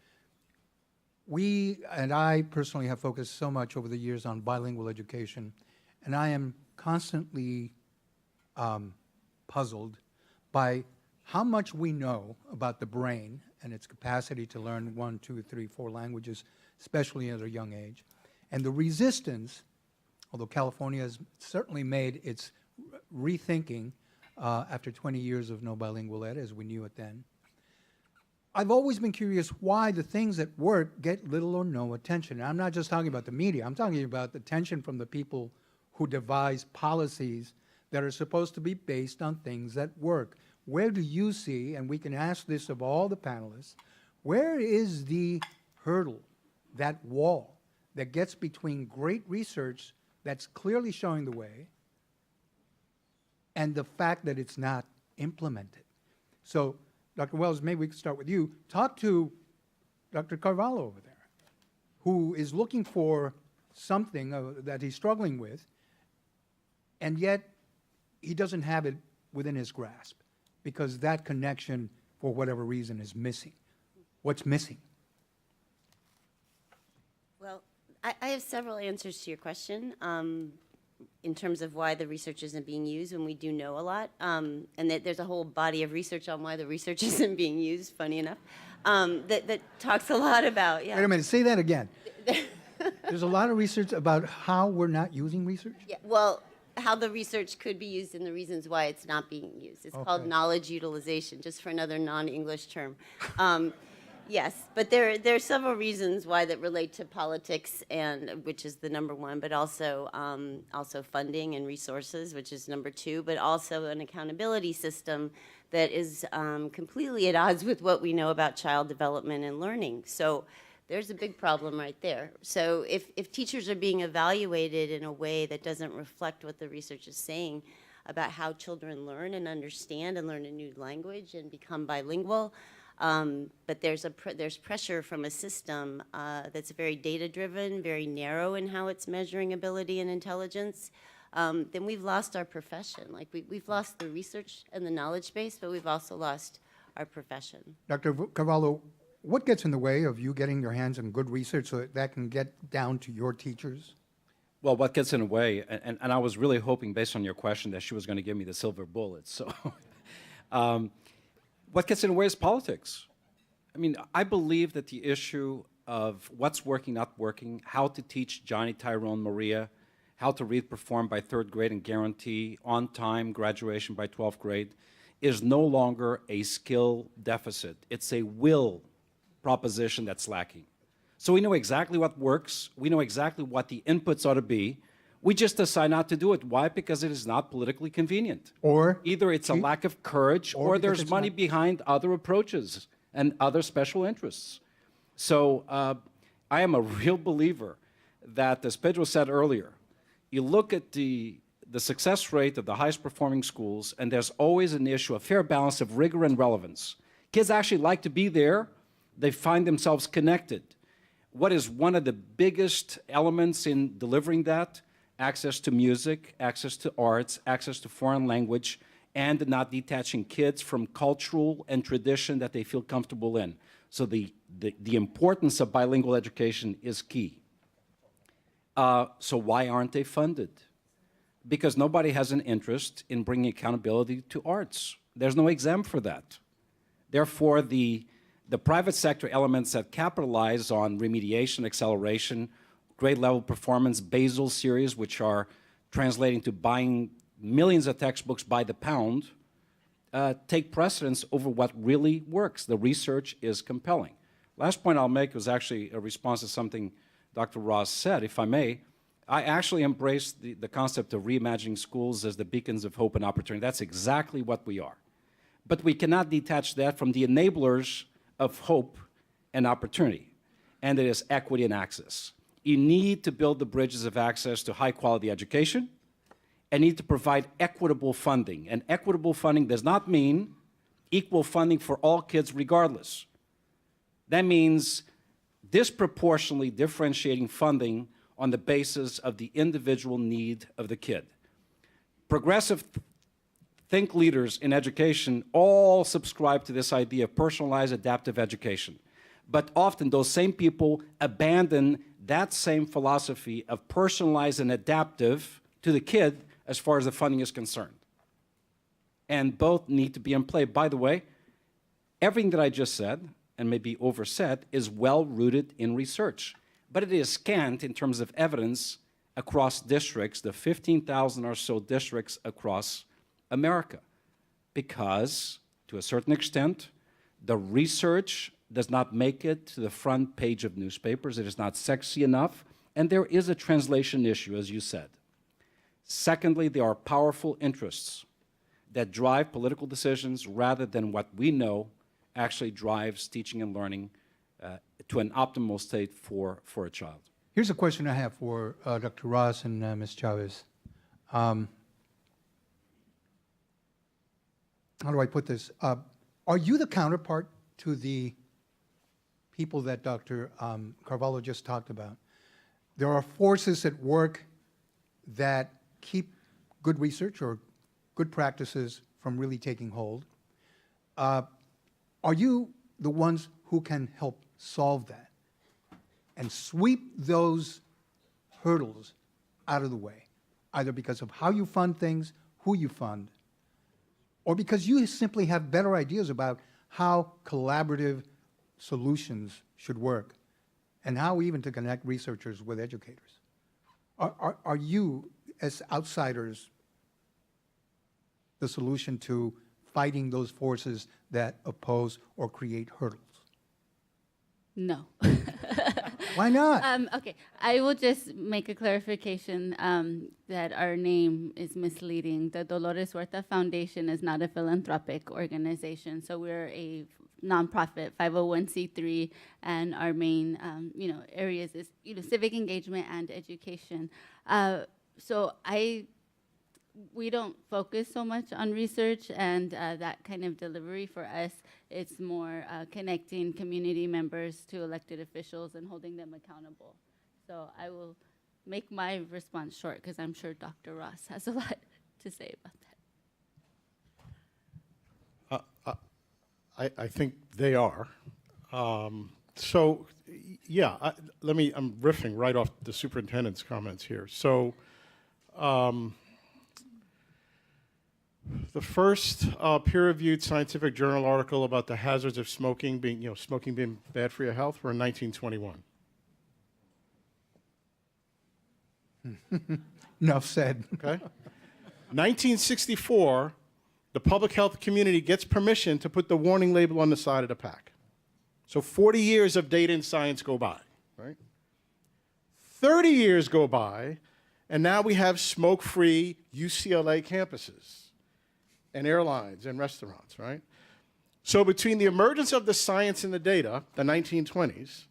We, and I personally, have focused so much over the years on bilingual education, and I am constantly puzzled by how much we know about the brain and its capacity to learn 1, 2, 3, 4 languages, especially at a young age, and the resistance, although California has certainly made its rethinking after 20 years of no bilingual ed as we knew it then. I've always been curious why the things that work get little or no attention. And I'm not just talking about the media, I'm talking about the attention from the people who devise policies that are supposed to be based on things that work. Where do you see, and we can ask this of all the panelists, where is the hurdle, that wall, that gets between great research that's clearly showing the way and the fact that it's not implemented? So, Dr. Wells, maybe we could start with you. Talk to Dr. Carvalho over there, who is looking for something that he's struggling with, and yet he doesn't have it within his grasp because that connection, for whatever reason, is missing. What's missing? well, I have several answers to your question. In terms of why the research isn't being used when we do know a lot. And that there's a whole body of research on why the research isn't being used, funny enough, that talks a lot about, yeah. Wait a minute, say that again. There's a lot of research about how we're not using research? Yeah, well, how the research could be used and the reasons why it's not being used. It's called knowledge utilization, just for another non-English term. Yes, but there are several reasons why that relate to politics, and which is the number one, but also funding and resources, which is number two, but also an accountability system that is completely at odds with what we know about child development and learning. So there's a big problem right there. So if teachers are being evaluated in a way that doesn't reflect what the research is saying about how children learn and understand and learn a new language and become bilingual, but there's pressure from a system that's very data-driven, very narrow in how it's measuring ability and intelligence, then we've lost our profession. Like we've lost the research and the knowledge base, but we've also lost our profession. Dr. Carvalho, what gets in the way of you getting your hands on good research so that can get down to your teachers? Well, what gets in the way, and I was really hoping, based on your question, that she was going to give me the silver bullet. So, what gets in the way is politics. I mean, I believe that the issue of what's working, not working, how to teach Johnny, Tyrone, Maria, how to read, perform by 3rd grade and guarantee on-time graduation by 12th grade is no longer a skill deficit. It's a will proposition that's lacking. So we know exactly what works. We know exactly what the inputs ought to be. We just decide not to do it. Why? Because it is not politically convenient. Or either it's a lack of courage, or there's money behind other approaches and other special interests. So I am a real believer that, as Pedro said earlier, you look at the success rate of the highest performing schools, and there's always an issue, a fair balance of rigor and relevance. Kids actually like to be there. They find themselves connected. What is one of the biggest elements in delivering that? Access to music, access to arts, access to foreign language, and not detaching kids from cultural and tradition that they feel comfortable in. So the importance of bilingual education is key. So why aren't they funded? Because nobody has an interest in bringing accountability to arts. There's no exam for that. Therefore, the private sector elements that capitalize on remediation, acceleration, grade level performance, Basel series, which are translating to buying millions of textbooks by the pound, take precedence over what really works. The research is compelling. Last point I'll make was actually a response to something Dr. Ross said, if I may. I actually embrace the concept of reimagining schools as the beacons of hope and opportunity. That's exactly what we are. But we cannot detach that from the enablers of hope and opportunity. and it is equity and access. You need to build the bridges of access to high-quality education and need to provide equitable funding. And equitable funding does not mean equal funding for all kids regardless. That means disproportionately differentiating funding on the basis of the individual need of the kid. Progressive think leaders in education all subscribe to this idea of personalized adaptive education. But often those same people abandon that same philosophy of personalized and adaptive to the kid as far as the funding is concerned. And both need to be in play. By the way, everything that I just said, and maybe oversaid, is well rooted in research. But it is scant in terms of evidence across districts, the 15,000 or so districts across America. Because, to a certain extent, the research does not make it to the front page of newspapers. It is not sexy enough. And there is a translation issue, as you said. Secondly, there are powerful interests that drive political decisions rather than what we know actually drives teaching and learning to an optimal state for a child. Here's a question I have for Dr. Ross and Ms. Chavez. How do I put this? Are you the counterpart to the people that Dr. Carvalho just talked about? There are forces at work that keep good research or good practices from really taking hold. Are you the ones who can help solve that and sweep those hurdles out of the way, either because of how you fund things, who you fund, or because you simply have better ideas about how collaborative solutions should work and how even to connect researchers with educators? Are you, as outsiders, the solution to fighting those forces that oppose or create hurdles? No. Why not? Okay, I will just make a clarification that our name is misleading. The Dolores Huerta Foundation is not a philanthropic organization, so we're a nonprofit 501c3, and our main areas is civic engagement and education. So we don't focus so much on research and that kind of delivery. For us, it's more connecting community members to elected officials and holding them accountable. So I will make my response short because I'm sure Dr. Ross has a lot to say about that. I think they are. So, yeah, I'm riffing right off the superintendent's comments here. So, the first peer-reviewed scientific journal article about the hazards of smoking being bad for your health were in 1921. Enough said. Okay. 1964, the public health community gets permission to put the warning label on the side of the pack. So 40 years of data and science go by, right? 30 years go by, and now we have smoke-free UCLA campuses and airlines and restaurants, right? So between the emergence of the science and the data, the 1920s,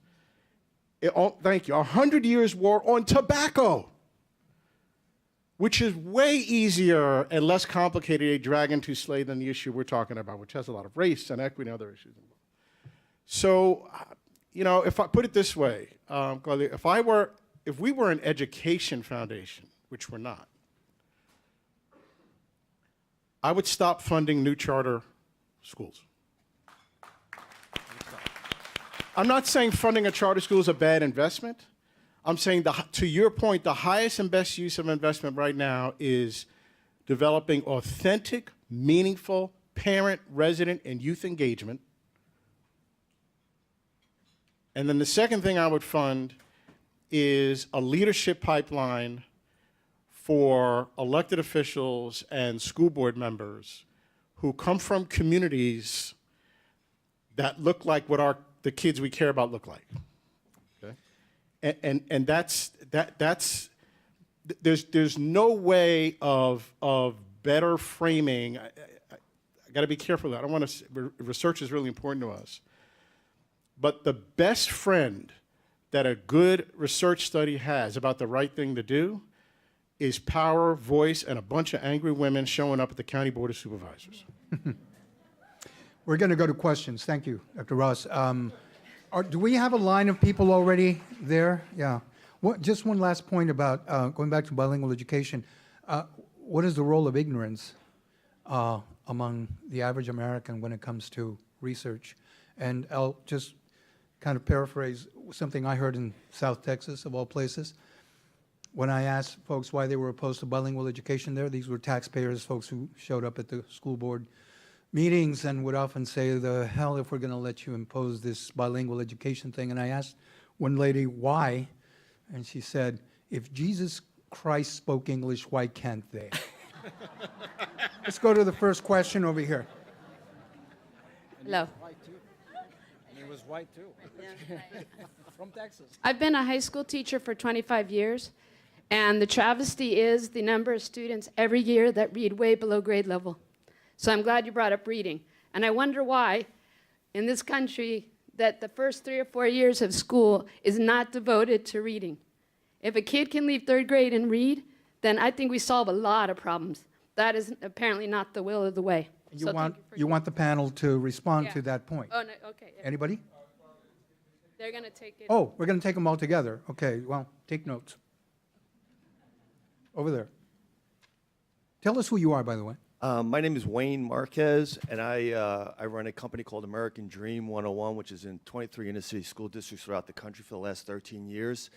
100 years war on tobacco, which is way easier and less complicated a dragon to slay than the issue we're talking about, which has a lot of race and equity and other issues involved. So, if I put it this way, Claudia, if we were an education foundation, which we're not, I would stop funding new charter schools. I'm not saying funding a charter school is a bad investment. I'm saying, to your point, the highest and best use of investment right now is developing authentic, meaningful parent, resident, and youth engagement. And then the second thing I would fund is a leadership pipeline for elected officials and school board members who come from communities that look like what the kids we care about look like. Okay? And there's no way of better framing. I got to be careful of that. I want to. Research is really important to us. But the best friend that a good research study has about the right thing to do is power, voice, and a bunch of angry women showing up at the County Board of Supervisors. We're going to go to questions. Thank you, Dr. Ross. Do we have a line of people already there? Yeah. Just one last point about going back to bilingual education. What is the role of ignorance among the average American when it comes to research? And I'll just kind of paraphrase something I heard in South Texas, of all places. When I asked folks why they were opposed to bilingual education there, these were taxpayers, folks who showed up at the school board meetings and would often say, the hell if we're going to let you impose this bilingual education thing. And I asked one lady why, and she said, if Jesus Christ spoke English, why can't they? Let's go to the first question over here. Hello. And he was white too. From Texas. I've been a high school teacher for 25 years, and the travesty is the number of students every year that read way below grade level. So I'm glad you brought up reading. And I wonder why, in this country, that the first 3 or 4 years of school is not devoted to reading. If a kid can leave 3rd grade and read, then I think we solve a lot of problems. That is apparently not the will of the way. You want the panel to respond to that point. Oh, no, okay. Yeah. Anybody? They're going to take it. Oh, we're going to take them all together. Okay, well, take notes. Over there. Tell us who you are, by the way. My name is Wayne Marquez, and I run a company called American Dream 101, which is in 23 inner city school districts throughout the country for the last 13 years.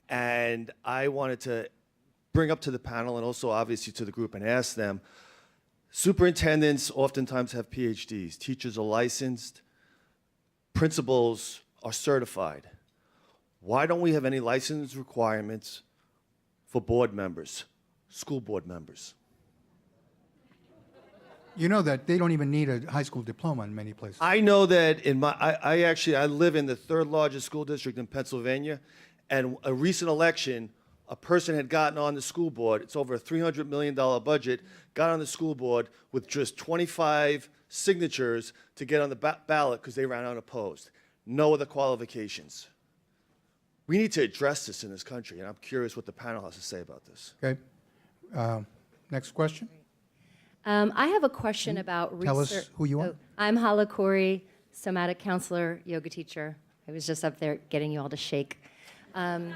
And I wanted to bring up to the panel and also obviously to the group and ask them, superintendents oftentimes have PhDs, teachers are licensed, principals are certified. Why don't we have any license requirements for board members, school board members? You know that they don't even need a high school diploma in many places. I know that in my, I live in the 3rd largest school district in Pennsylvania, and a recent election, a person had gotten on the school board, it's over a $300 million budget, got on the school board with just 25 signatures to get on the ballot because they ran unopposed. No other qualifications. We need to address this in this country, and I'm curious what the panel has to say about this. Okay. Next question. I have a question about research. Tell us who you are. I'm Hala Khoury, somatic counselor, yoga teacher. I was just up there getting you all to shake. I'm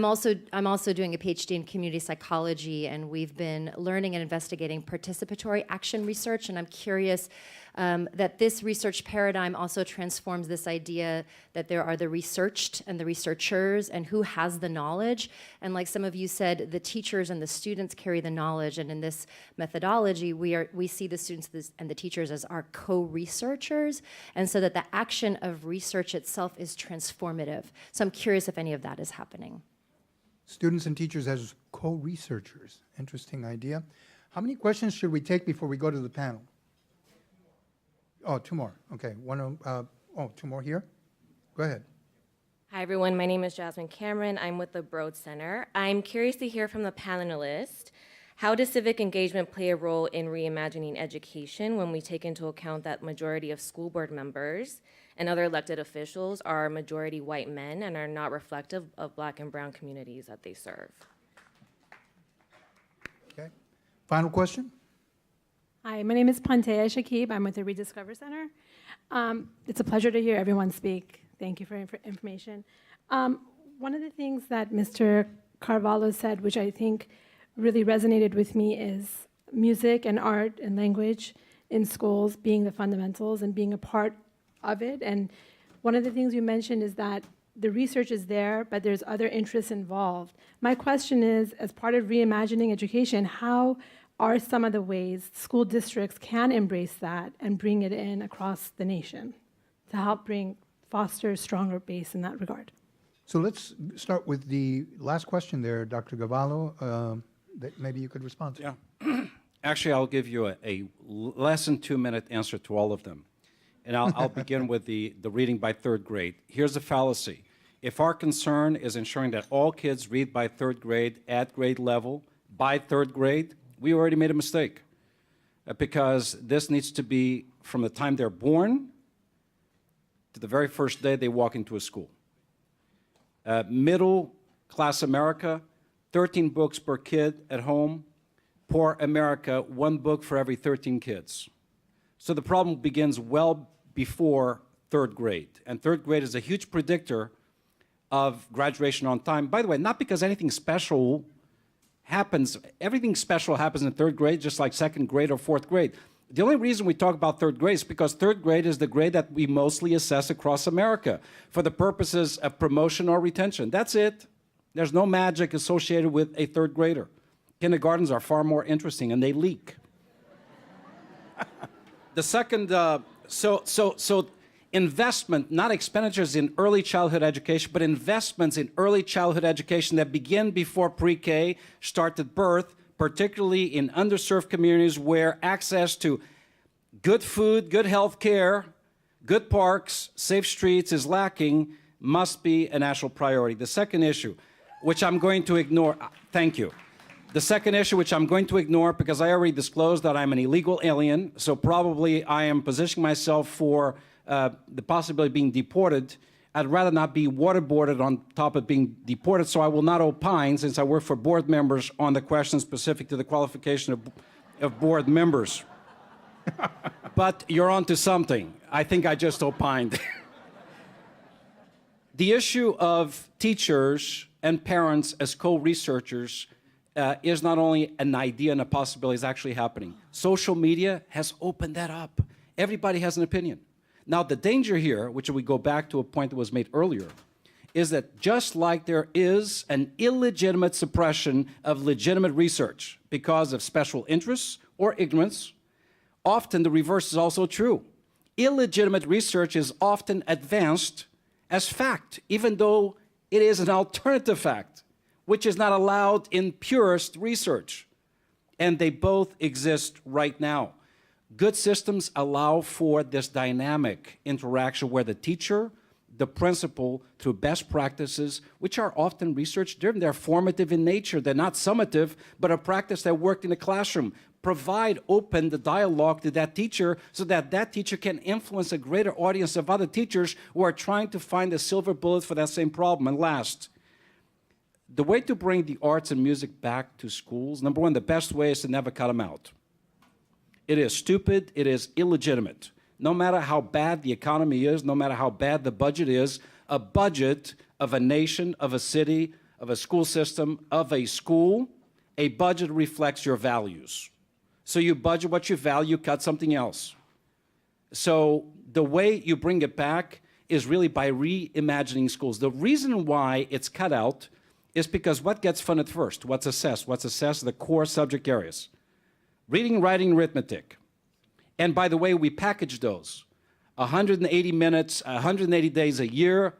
also doing a PhD in community psychology, and we've been learning and investigating participatory action research, and I'm curious that this research paradigm also transforms this idea that there are the researched and the researchers, and who has the knowledge. And like some of you said, the teachers and the students carry the knowledge, and in this methodology, we see the students and the teachers as our co-researchers, and so that the action of research itself is transformative. So I'm curious if any of that is happening. Students and teachers as co-researchers. Interesting idea. How many questions should we take before we go to the panel? Oh, 2 more. Okay. Oh, 2 more here. Go ahead. Hi, everyone. My name is Jasmine Cameron. I'm with the Broad Center. I'm curious to hear from the panelists, how does civic engagement play a role in reimagining education when we take into account that majority of school board members and other elected officials are majority white men and are not reflective of Black and brown communities that they serve? Okay. Final question. Hi, my name is Pantea Shakib. I'm with the Rediscover Center. It's a pleasure to hear everyone speak. Thank you for information. One of the things that Mr. Carvalho said, which I think really resonated with me, is music and art and language in schools being the fundamentals and being a part of it. And one of the things you mentioned is that the research is there, but there's other interests involved. My question is, as part of reimagining education, how are some of the ways school districts can embrace that and bring it in across the nation to help foster a stronger base in that regard? So let's start with the last question there, Dr. Gavallo, that maybe you could respond to. Yeah. Actually, I'll give you a less than 2-minute answer to all of them. And I'll begin with the reading by 3rd grade. Here's a fallacy. If our concern is ensuring that all kids read by 3rd grade at grade level by 3rd grade, we already made a mistake, because this needs to be from the time they're born to the very first day they walk into a school. Middle class America, 13 books per kid at home. Poor America, 1 book for every 13 kids. So the problem begins well before 3rd grade. And 3rd grade is a huge predictor of graduation on time. By the way, not because anything special happens. Everything special happens in 3rd grade, just like 2nd grade or 4th grade. The only reason we talk about 3rd grade is because 3rd grade is the grade that we mostly assess across America for the purposes of promotion or retention. That's it. There's no magic associated with a 3rd grader. Kindergartens are far more interesting, and they leak. The second, so investment, not expenditures in early childhood education, but investments in early childhood education that begin before pre-K, start at birth, particularly in underserved communities where access to good food, good health care, good parks, safe streets is lacking, must be a national priority. The second issue, which I'm going to ignore, thank you. The second issue, which I'm going to ignore because I already disclosed that I'm an illegal alien, so probably I am positioning myself for the possibility of being deported. I'd rather not be waterboarded on top of being deported, so I will not opine, since I work for board members, on the question specific to the qualification of board members. But you're onto something. I think I just opined. The issue of teachers and parents as co-researchers is not only an idea and a possibility, it's actually happening. Social media has opened that up. Everybody has an opinion. Now, the danger here, which we go back to a point that was made earlier, is that just like there is an illegitimate suppression of legitimate research because of special interests or ignorance, often the reverse is also true. Illegitimate research is often advanced as fact, even though it is an alternative fact, which is not allowed in purist research. And they both exist right now. Good systems allow for this dynamic interaction where the teacher, the principal, through best practices, which are often research-driven, they're formative in nature, they're not summative, but a practice that worked in the classroom, provide open the dialogue to that teacher so that that teacher can influence a greater audience of other teachers who are trying to find the silver bullet for that same problem. And last, the way to bring the arts and music back to schools, number one, the best way is to never cut them out. It is stupid, it is illegitimate. No matter how bad the economy is, no matter how bad the budget is, a budget of a nation, of a city, of a school system, of a school, a budget reflects your values. So you budget what you value, cut something else. So the way you bring it back is really by reimagining schools. The reason why it's cut out is because what gets funded first? What's assessed? What's assessed? The core subject areas. Reading, writing, arithmetic. And by the way, we package those. 180 minutes, 180 days a year,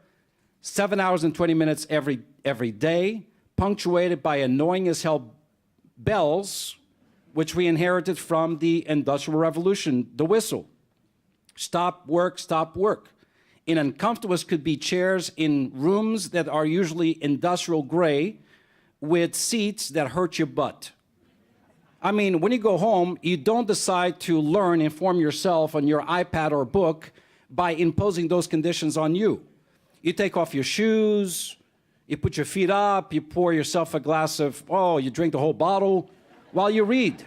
7 hours and 20 minutes every day, punctuated by annoying as hell bells, which we inherited from the Industrial Revolution, the whistle. Stop work, stop work. And uncomfortable as could be chairs in rooms that are usually industrial gray with seats that hurt your butt. I mean, when you go home, you don't decide to learn, inform yourself on your iPad or book by imposing those conditions on you. You take off your shoes, you put your feet up, you pour yourself a glass of, you drink the whole bottle while you read.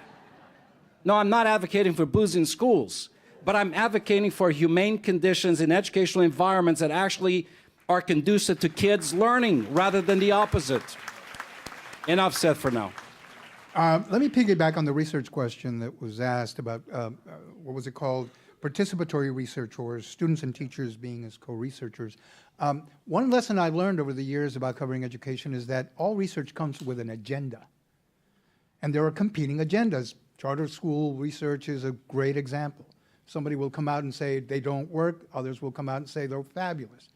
No, I'm not advocating for booze in schools, but I'm advocating for humane conditions in educational environments that actually are conducive to kids learning rather than the opposite. Enough said for now. Let me piggyback on the research question that was asked about, what was it called? Participatory research, or students and teachers being as co-researchers. One lesson I've learned over the years about covering education is that all research comes with an agenda. And there are competing agendas. Charter school research is a great example. Somebody will come out and say they don't work. Others will come out and say they're fabulous.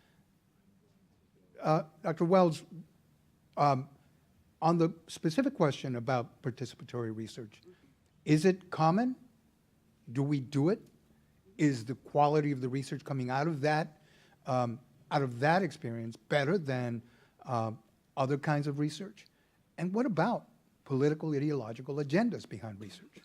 Dr. Wells, on the specific question about participatory research, is it common? Do we do it? Is the quality of the research coming out of that experience better than other kinds of research? And what about political ideological agendas behind research?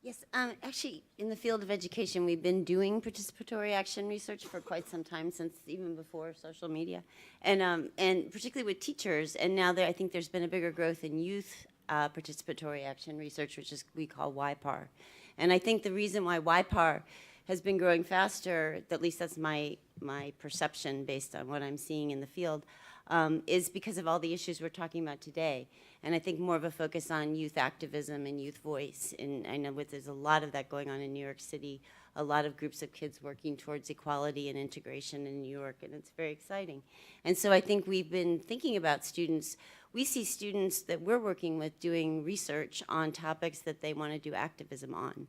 Yes, actually, in the field of education, we've been doing participatory action research for quite some time, since even before social media, and particularly with teachers. And now I think there's been a bigger growth in youth participatory action research, which is we call YPAR. And I think the reason why YPAR has been growing faster, at least that's my perception based on what I'm seeing in the field, is because of all the issues we're talking about today. And I think more of a focus on youth activism and youth voice. And I know there's a lot of that going on in New York City, a lot of groups of kids working towards equality and integration in New York, and it's very exciting. And so I think we've been thinking about students. We see students that we're working with doing research on topics that they want to do activism on.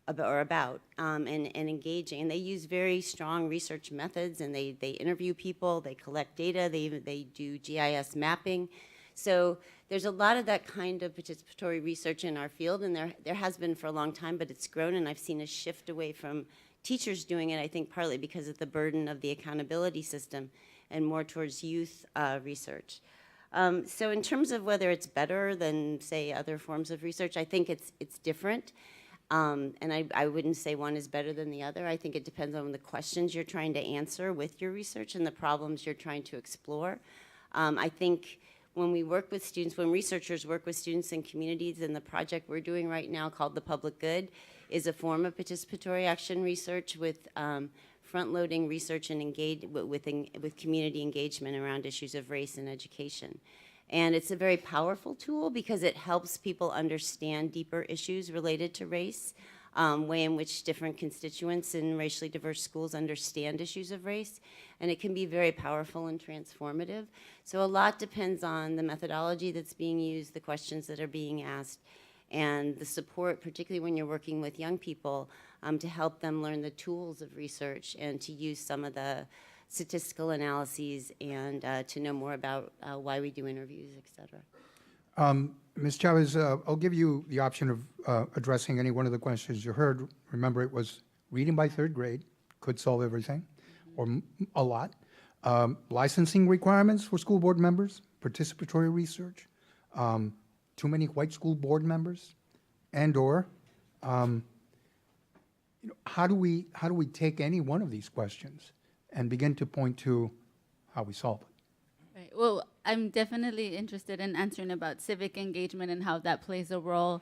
And engaging. And they use very strong research methods, and they interview people, they collect data, they do GIS mapping. So there's a lot of that kind of participatory research in our field, and there has been for a long time, but it's grown, and I've seen a shift away from teachers doing it, I think partly because of the burden of the accountability system and more towards youth research. So in terms of whether it's better than, say, other forms of research, I think it's different. And I wouldn't say one is better than the other. I think it depends on the questions you're trying to answer with your research and the problems you're trying to explore. I think when we work with students, when researchers work with students and communities, and the project we're doing right now called The Public Good is a form of participatory action research with front-loading research and with community engagement around issues of race and education. And it's a very powerful tool because it helps people understand deeper issues related to race, way in which different constituents in racially diverse schools understand issues of race. And it can be very powerful and transformative. So a lot depends on the methodology that's being used, the questions that are being asked, and the support, particularly when you're working with young people, to help them learn the tools of research and to use some of the statistical analyses and to know more about why we do interviews, et cetera. Ms. Chavez, I'll give you the option of addressing any one of the questions you heard. Remember, it was reading by third grade could solve everything, or a lot. Licensing requirements for school board members, participatory research, too many white school board members, and/or how do we take any one of these questions and begin to point to how we solve it? Right. Well, I'm definitely interested in answering about civic engagement and how that plays a role,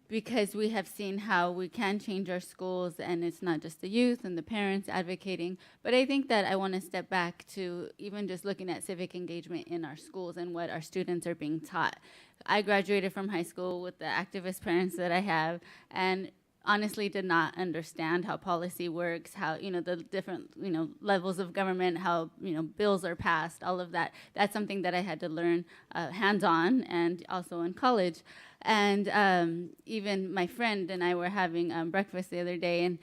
because we have seen how we can change our schools, and it's not just the youth and the parents advocating, but I think that I want to step back to even just looking at civic engagement in our schools and what our students are being taught. I graduated from high school with the activist parents that I have, and honestly did not understand how policy works, how, the different, levels of government, how, bills are passed, all of that. That's something that I had to learn hands-on and also in college. And even my friend and I were having breakfast the other day, and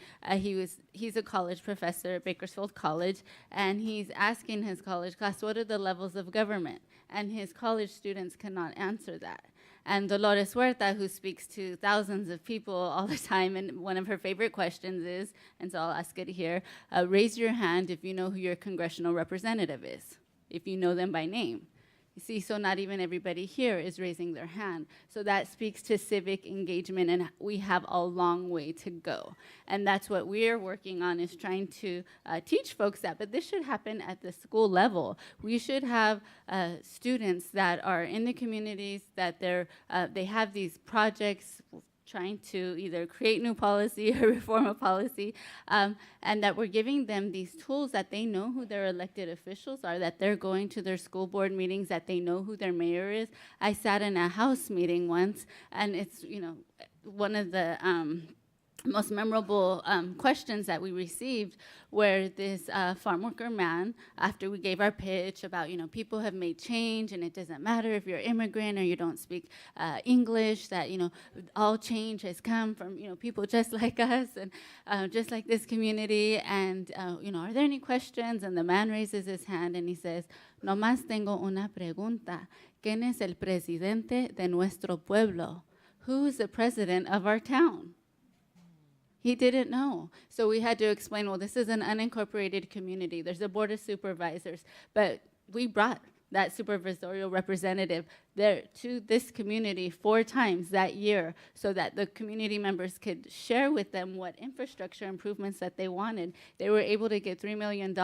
he's a college professor at Bakersfield College, and he's asking his college class, what are the levels of government? And his college students cannot answer that. And Dolores Huerta, who speaks to thousands of people all the time, and one of her favorite questions is, and so I'll ask it here, raise your hand if you know who your congressional representative is, if you know them by name. You see, so not even everybody here is raising their hand. So that speaks to civic engagement, and we have a long way to go. And that's what we're working on, is trying to teach folks that. But this should happen at the school level. We should have students that are in the communities, that they have these projects trying to either create new policy or reform a policy, and that we're giving them these tools that they know who their elected officials are, that they're going to their school board meetings, that they know who their mayor is. I sat in a House meeting once, and it's, one of the most memorable questions that we received, where this farm worker man, after we gave our pitch about, people have made change, and it doesn't matter if you're immigrant or you don't speak English, that, all change has come from, people just like us and just like this community, and, are there any questions? And the man raises his hand and he says, "Nomás tengo una pregunta. ¿Quién es el presidente de nuestro pueblo?" Who is the president of our town? He didn't know. So we had to explain, well, this is an unincorporated community. There's a board of supervisors. But we brought that supervisorial representative there to this community 4 times that year so that the community members could share with them what infrastructure improvements that they wanted. They were able to get $3 million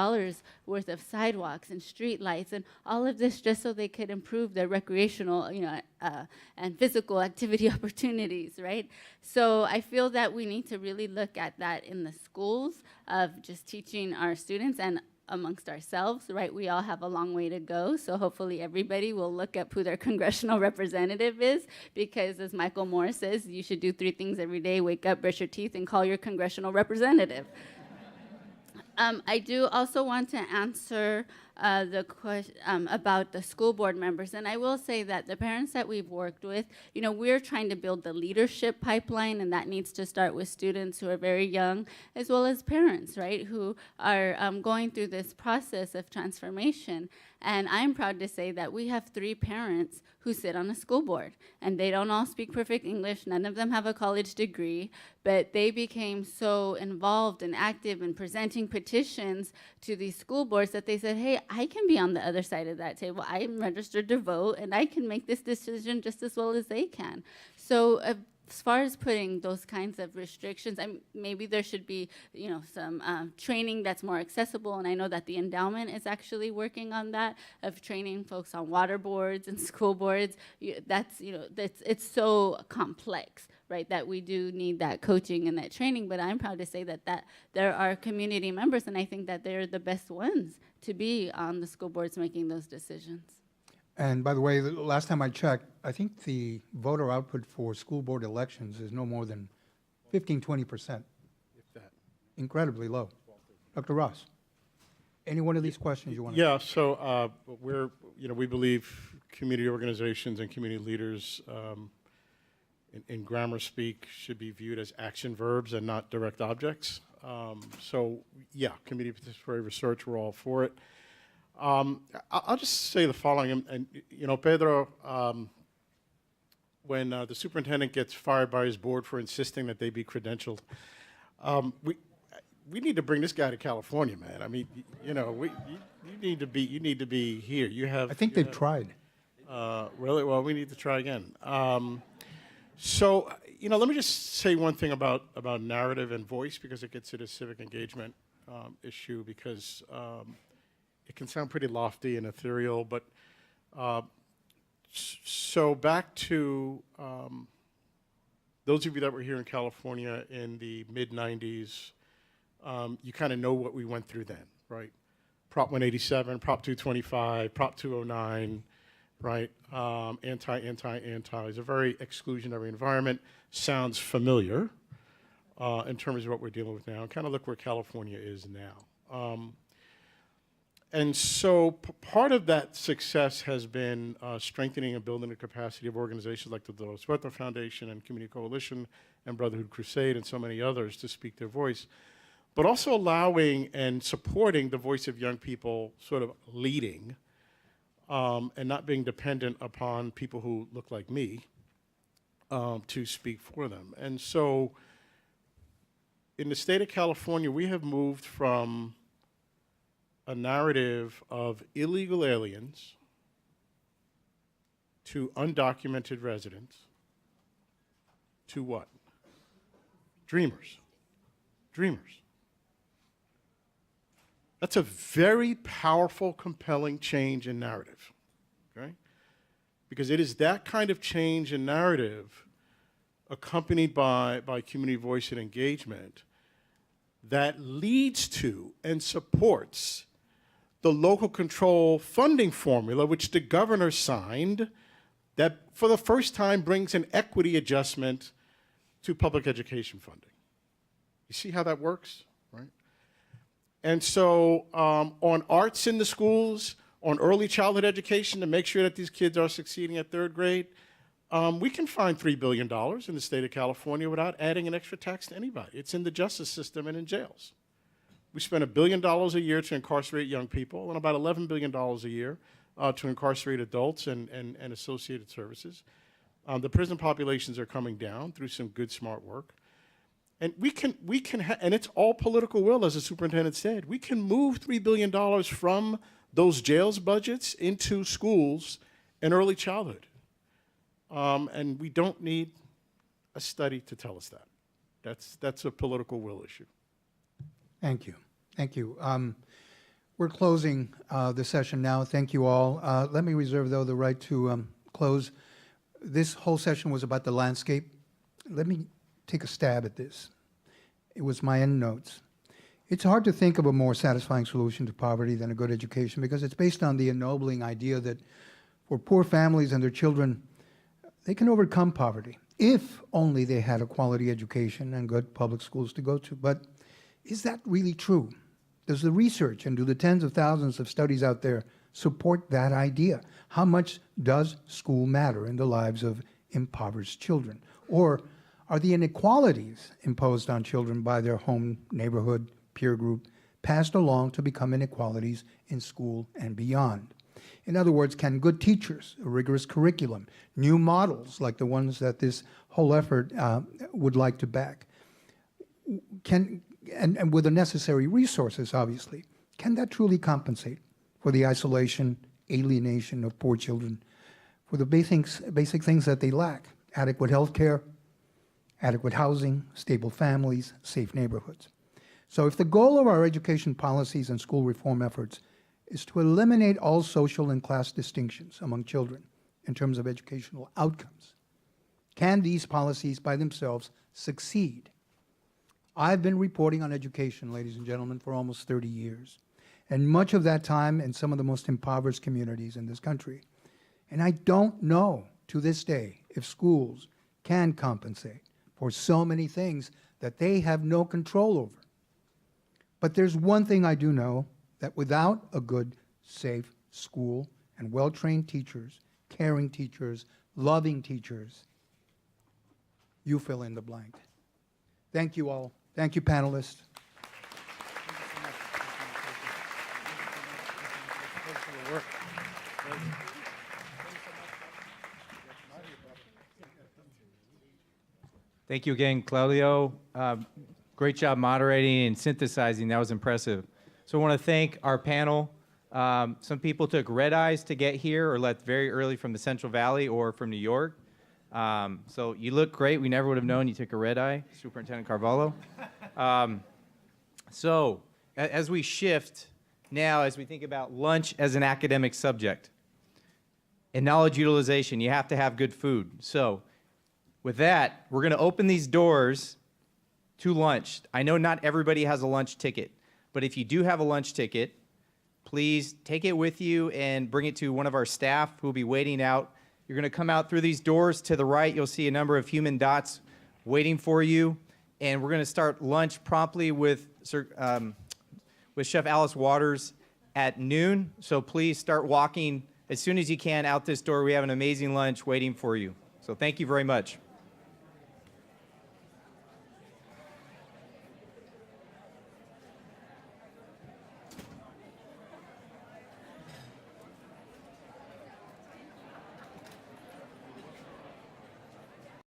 worth of sidewalks and street lights and all of this just so they could improve their recreational, and physical activity opportunities, right? So I feel that we need to really look at that in the schools of just teaching our students and amongst ourselves, right? We all have a long way to go, so hopefully everybody will look up who their congressional representative is, because as Michael Moore says, you should do 3 things every day: wake up, brush your teeth, and call your congressional representative. I do also want to answer the question about the school board members. And I will say that the parents that we've worked with, we're trying to build the leadership pipeline, and that needs to start with students who are very young, as well as parents, right, who are going through this process of transformation. And I'm proud to say that we have 3 parents who sit on a school board, and they don't all speak perfect English. None of them have a college degree, but they became so involved and active in presenting petitions to these school boards that they said, hey, I can be on the other side of that table. I'm registered to vote, and I can make this decision just as well as they can. So as far as putting those kinds of restrictions, maybe there should be, some training that's more accessible. And I know that the endowment is actually working on that, of training folks on water boards and school boards. It's so complex, right, that we do need that coaching and that training. But I'm proud to say that there are community members, and I think that they're the best ones to be on the school boards making those decisions. And by the way, the last time I checked, I think the voter output for school board elections is no more than 15, 20%. If that. Incredibly low. Dr. Ross, any one of these questions you want to? Yeah, so we believe community organizations and community leaders in grammar speak should be viewed as action verbs and not direct objects. Community participatory research, we're all for it. I'll just say the following, and Pedro, when the superintendent gets fired by his board for insisting that they be credentialed, we need to bring this guy to California, man. I mean, you need to be here. You have. I think they've tried. Really? Well, we need to try again. Let me just say one thing about narrative and voice, because it gets to the civic engagement issue, because it can sound pretty lofty and ethereal, but so back to those of you that were here in California in the mid-90s, you kind of know what we went through then, right? Prop 187, Prop 225, Prop 209, right? Anti. It's a very exclusionary environment. Sounds familiar in terms of what we're dealing with now. And kind of look where California is now. And so part of that success has been strengthening and building the capacity of organizations like the Suarez-Orozco Foundation and Community Coalition and Brotherhood Crusade and so many others to speak their voice, but also allowing and supporting the voice of young people sort of leading and not being dependent upon people who look like me to speak for them. And so in the state of California, we have moved from a narrative of illegal aliens to undocumented residents to what? Dreamers. Dreamers. That's a very powerful, compelling change in narrative, okay? Because it is that kind of change in narrative accompanied by community voice and engagement that leads to and supports the local control funding formula, which the governor signed, that for the first time brings an equity adjustment to public education funding. You see how that works, right? And so on arts in the schools, on early childhood education to make sure that these kids are succeeding at 3rd grade, we can find $3 billion in the state of California without adding an extra tax to anybody. It's in the justice system and in jails. We spend $1 billion a year to incarcerate young people and about $11 billion a year to incarcerate adults and associated services. The prison populations are coming down through some good, smart work. And and it's all political will, as the superintendent said. We can move $3 billion from those jails budgets into schools and early childhood. And we don't need a study to tell us that. That's a political will issue. Thank you. Thank you. We're closing the session now. Thank you all. Let me reserve, though, the right to close. This whole session was about the landscape. Let me take a stab at this. It was my end notes. It's hard to think of a more satisfying solution to poverty than a good education because it's based on the ennobling idea that for poor families and their children, they can overcome poverty if only they had a quality education and good public schools to go to. But is that really true? Does the research and do the tens of thousands of studies out there support that idea? How much does school matter in the lives of impoverished children? Or are the inequalities imposed on children by their home, neighborhood, peer group passed along to become inequalities in school and beyond? In other words, can good teachers, a rigorous curriculum, new models like the ones that this whole effort would like to back, and with the necessary resources, obviously, can that truly compensate for the isolation, alienation of poor children, for the basic things that they lack? Adequate health care, adequate housing, stable families, safe neighborhoods. So if the goal of our education policies and school reform efforts is to eliminate all social and class distinctions among children in terms of educational outcomes, can these policies by themselves succeed? I've been reporting on education, ladies and gentlemen, for almost 30 years, and much of that time in some of the most impoverished communities in this country. And I don't know to this day if schools can compensate for so many things that they have no control over. But there's one thing I do know, that without a good, safe school and well-trained teachers, caring teachers, loving teachers, you fill in the blank. Thank you all. Thank you, panelists. Thank you again, Claudio. Great job moderating and synthesizing. That was impressive. So I want to thank our panel. Some people took red eyes to get here or left very early from the Central Valley or from New York. So you look great. We never would have known you took a red eye, Superintendent Carvalho. So as we shift now, as we think about lunch as an academic subject and knowledge utilization, you have to have good food. So with that, we're going to open these doors to lunch. I know not everybody has a lunch ticket, but if you do have a lunch ticket, please take it with you and bring it to one of our staff who will be waiting out. You're going to come out through these doors to the right. You'll see a number of human dots waiting for you. And we're going to start lunch promptly with Chef Alice Waters at noon. So please start walking as soon as you can out this door. We have an amazing lunch waiting for you. So thank you very much.